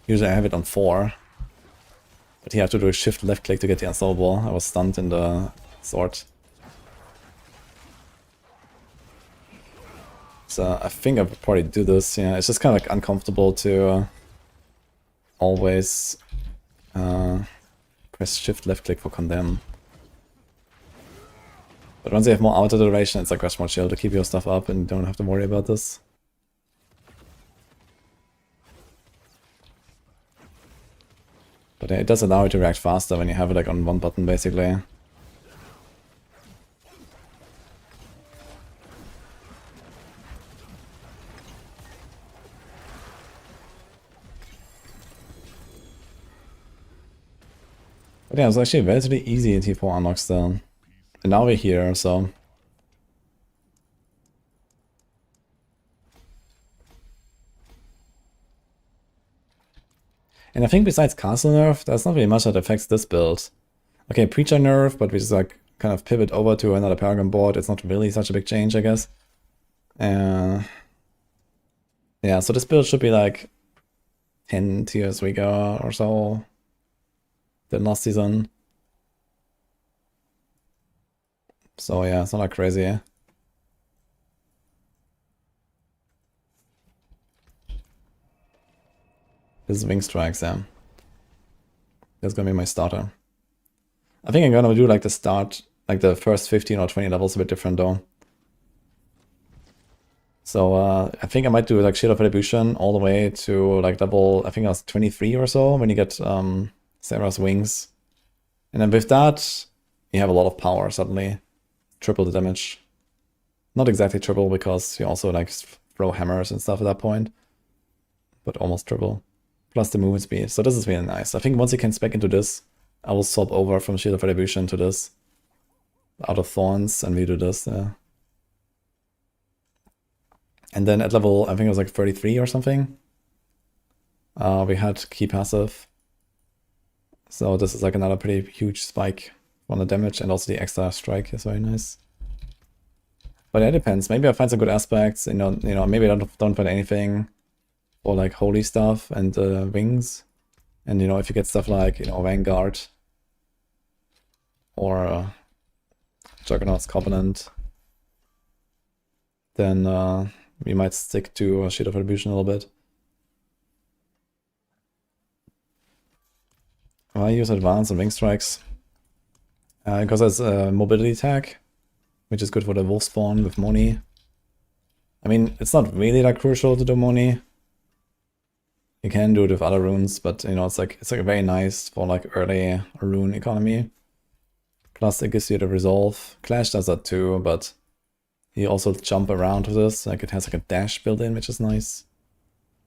Speaker 1: Usually I have it on 4. But here I have to do a shift left click to get the Unstoppable. I was stunned in the sword. So I think I would probably do this, yeah. It's just kind of like uncomfortable to always press shift left click for condemn. But once you have more auto duration, it's like much more chill to keep your stuff up and don't have to worry about this. But it does allow you to react faster when you have it like on one button basically. But yeah, it's actually relatively easy in T4 unlocks still. And now we're here, so... And I think besides Castle Nerf, there's not really much that affects this build. Okay, Preacher Nerf, but we just like kind of pivot over to another Paragon board. It's not really such a big change, I guess. Yeah, so this build should be like 10 tiers weaker or so than last season. So yeah, it's not like crazy. This is Wing Strikes, yeah. That's gonna be my starter. I think I'm gonna do like the start, like the first 15 or 20 levels a bit different though. So I think I might do like Shield of Retribution all the way to like level, I think I was 23 or so when you get Sarah's Wings. And then with that, you have a lot of power suddenly. Triple the damage. Not exactly triple because you also like throw hammers and stuff at that point. But almost triple. Plus the movement speed. So this is really nice. I think once you can spec into this, I will swap over from Shield of Retribution to this. Out of Thorns and we do this. And then at level, I think it was like 33 or something. We had Key Passive. So this is like another pretty huge spike on the damage, and also the extra strike is very nice. But yeah, it depends. Maybe I find some good aspects. You know, maybe I don't find anything for like holy stuff and wings. And you know, if you get stuff like Vanguard or Juggernaut's Covenant, then we might stick to Shield of Retribution a little bit. I use Advance and Wing Strikes because there's a mobility tag, which is good for the wolf spawn with Moni. I mean, it's not really that crucial to do Moni. You can do it with other runes, but you know, it's like very nice for like early rune economy. Plus it gives you the resolve. Clash does that too, but you also jump around with this. Like it has like a dash built in, which is nice.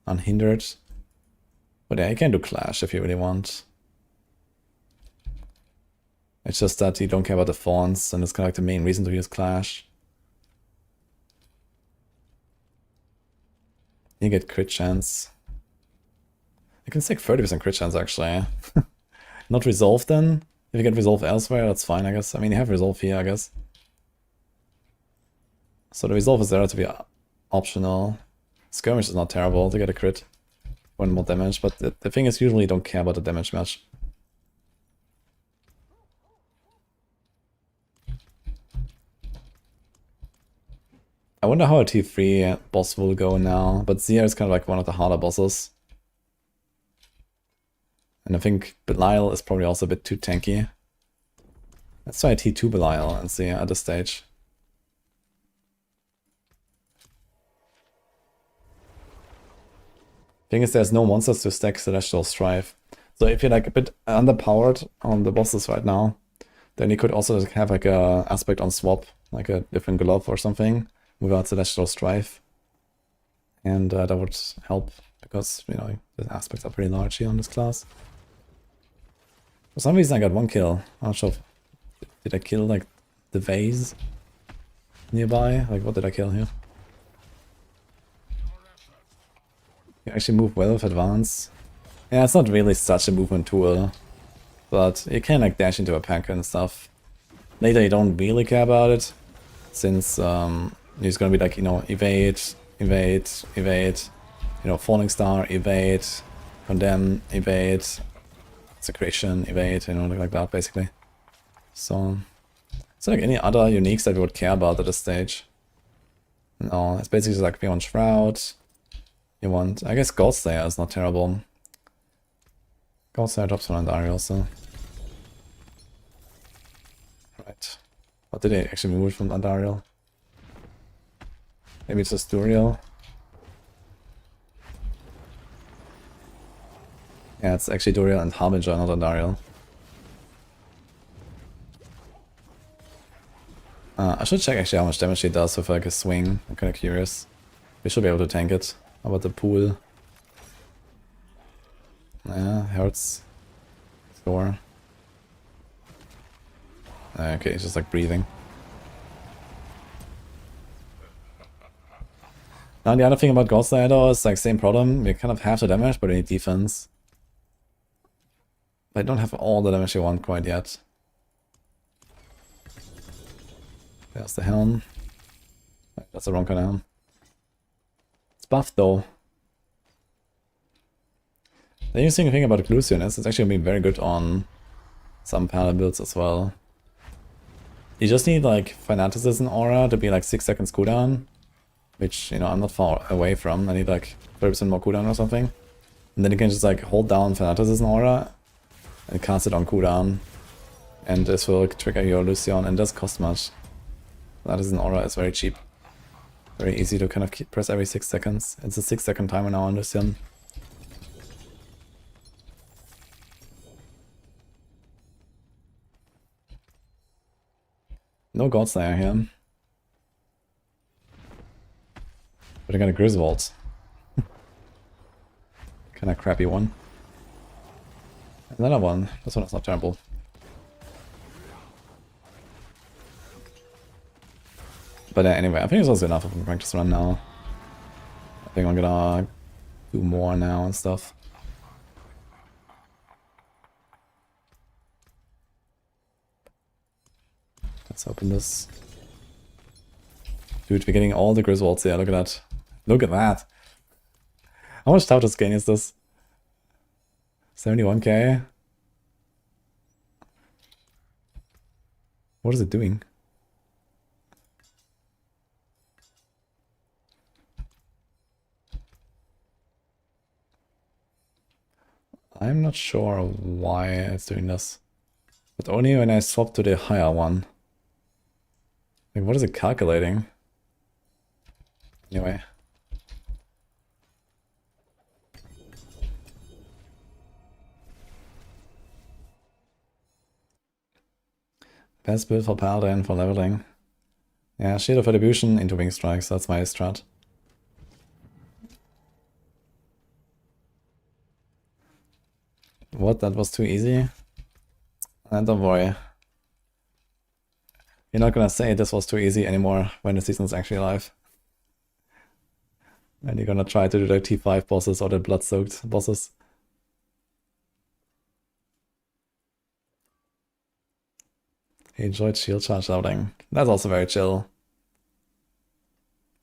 Speaker 1: Unhindered. But yeah, you can do Clash if you really want. It's just that you don't care about the Thorns, and it's kind of like the main reason to use Clash. You get crit chance. You can take 30% crit chance actually. Not Resolve then. If you get Resolve elsewhere, that's fine, I guess. I mean, you have Resolve here, I guess. So the Resolve is there to be optional. Skirmish is not terrible to get a crit. 1 more damage, but the thing is, usually you don't care about the damage much. I wonder how a T3 boss will go now, but Zia is kind of like one of the harder bosses. And I think Belial is probably also a bit too tanky. Let's try T2 Belial and see at this stage. Thing is, there's no monsters to stack Celestial Strife. So if you're like a bit underpowered on the bosses right now, then you could also have like a aspect on swap, like a different glove or something without Celestial Strife. And that would help because, you know, the aspects are pretty large here on this class. For some reason I got one kill. I'm not sure if, did I kill like the vase nearby? Like what did I kill here? You actually move well with advance. Yeah, it's not really such a movement tool, but you can like dash into a pack and stuff. Later you don't really care about it, since it's gonna be like, you know, evade, evade, evade, you know, falling star, evade, condemn, evade, secretion, evade, you know, like that basically. So it's like any other uniques that we would care about at this stage. No, it's basically just like we want Shroud. You want, I guess Ghost Slayer is not terrible. Ghost Slayer drops one Andari also. Right. What did they actually move from Andariel? Maybe it's just Duriel. Yeah, it's actually Duriel and Harbinger, not Andariel. I should check actually how much damage he does with like a swing. I'm kind of curious. We should be able to tank it. How about the pool? Yeah, hurts. Score. Okay, it's just like breathing. Now the other thing about Ghost Slayer though is like same problem. We kind of have the damage, but we need defense. I don't have all the damage you want quite yet. There's the helm. That's the wrong kind of helm. It's buffed though. The interesting thing about Occlusion is it's actually going to be very good on some Paladin builds as well. You just need like Fanaticism Aura to be like 6 seconds cooldown, which, you know, I'm not far away from. I need like 30% more cooldown or something. And then you can just like hold down Fanaticism Aura and cast it on cooldown. And this will trigger your Lucian and doesn't cost much. Fanaticism Aura is very cheap. Very easy to kind of press every 6 seconds. It's a 6-second timer now on Lucian. No God Slayer here. But I got a Griswold. Kinda crappy one. Another one. This one is not terrible. But anyway, I think it's also enough of a practice run now. I think I'm gonna do more now and stuff. Let's open this. Dude, we're getting all the Griswolds here, look at that. Look at that! How much Tautus gain is this? 71k? What is it doing? I'm not sure why it's doing this. But only when I swap to the higher one. Like, what is it calculating? Anyway. Best build for Paladin for leveling. Yeah, Shield of Attribution into Wing Strikes, that's my strat. What, that was too easy? Don't worry. You're not gonna say this was too easy anymore when the season's actually alive. And you're gonna try to do the T5 bosses or the blood-soaked bosses. He enjoyed shield charge loading. That's also very chill.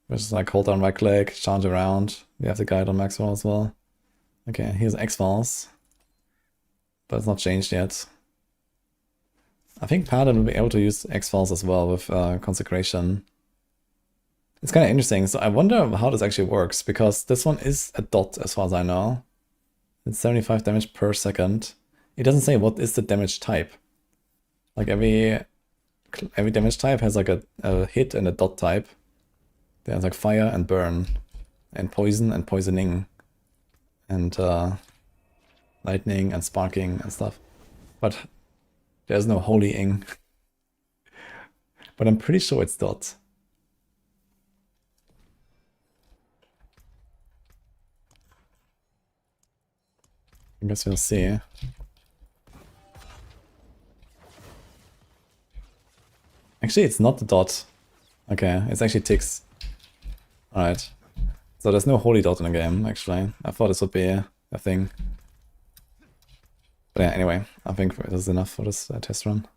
Speaker 1: Just like hold down right click, charge around. We have the guide on Maxroll as well. Okay, here's X-Files. But it's not changed yet. I think Paladin will be able to use X-Files as well with Consecration. It's kind of interesting. So I wonder how this actually works, because this one is a dot as far as I know. It's 75 damage per second. It doesn't say what is the damage type. Like every damage type has like a hit and a dot type. There's like fire and burn, and poison and poisoning, and lightning and sparking and stuff. But there's no holy-ing. But I'm pretty sure it's dot. I guess we'll see. Actually, it's not the dot. Okay, it's actually ticks. Alright. So there's no holy dot in the game, actually. I thought this would be a thing. But yeah, anyway, I think this is enough for this test run.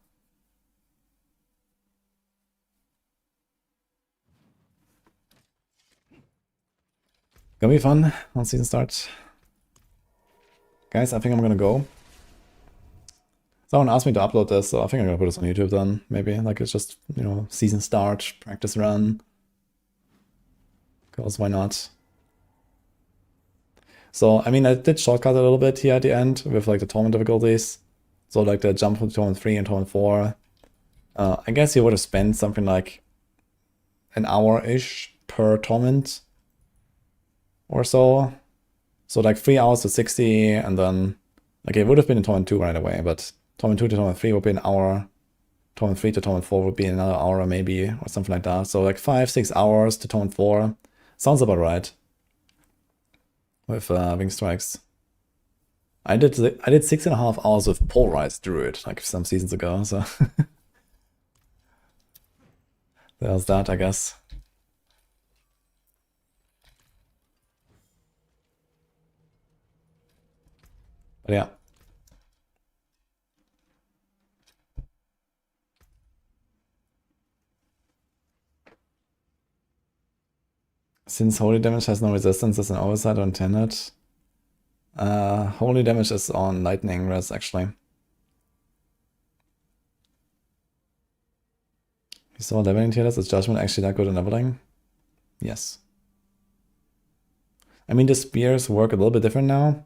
Speaker 1: Gonna be fun on season start. Guys, I think I'm gonna go. Someone asked me to upload this, so I think I'm gonna put this on YouTube then, maybe. Like, it's just, you know, season start, practice run. Because why not? So, I mean, I did shortcut a little bit here at the end with, like, the tournament difficulties. So, like, the jump from tournament 3 and tournament 4. I guess you would have spent something like an hour-ish per tournament or so. So, like, 3 hours to 60, and then, like, it would have been in tournament 2 right away, but tournament 2 to tournament 3 would be an hour. Tournament 3 to tournament 4 would be another hour maybe, or something like that. So, like, 5-6 hours to tournament 4. Sounds about right. With Wing Strikes. I did 6.5 hours with Polarized Druid, like some seasons ago, so there's that, I guess. But yeah. Since holy damage has no resistance, is an oversight or intended. Holy damage is on lightning res, actually. You saw leveling tiers. Is Judgement actually that good in leveling? Yes. I mean, the spears work a little bit different now,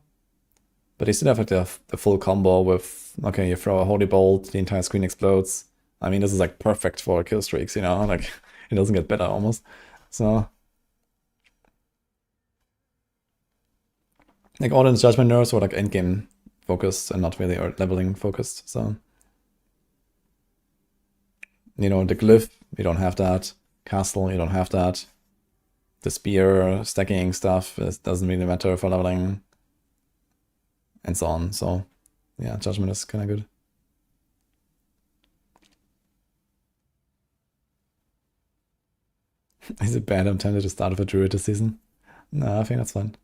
Speaker 1: but you still have like the full combo with, okay, you throw a holy bolt, the entire screen explodes. I mean, this is like perfect for kill streaks, you know, like it doesn't get better almost. So, like, all the Judgement nerfs were like endgame focused and not really leveling focused. So, you know, the glyph, you don't have that. Castle, you don't have that. The spear stacking stuff, it doesn't really matter for leveling, and so on. So, yeah, Judgement is kind of good. Is it bad I'm tempted to start with a druid this season? No, I think that's fine.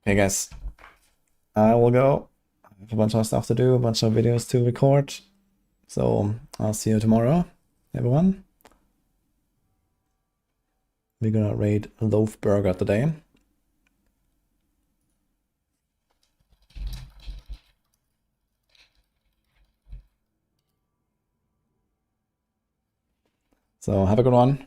Speaker 1: Okay, guys, I will go. I have a bunch of stuff to do, a bunch of videos to record. So I'll see you tomorrow, everyone. We're gonna raid Loaf Burger today. So have a good one.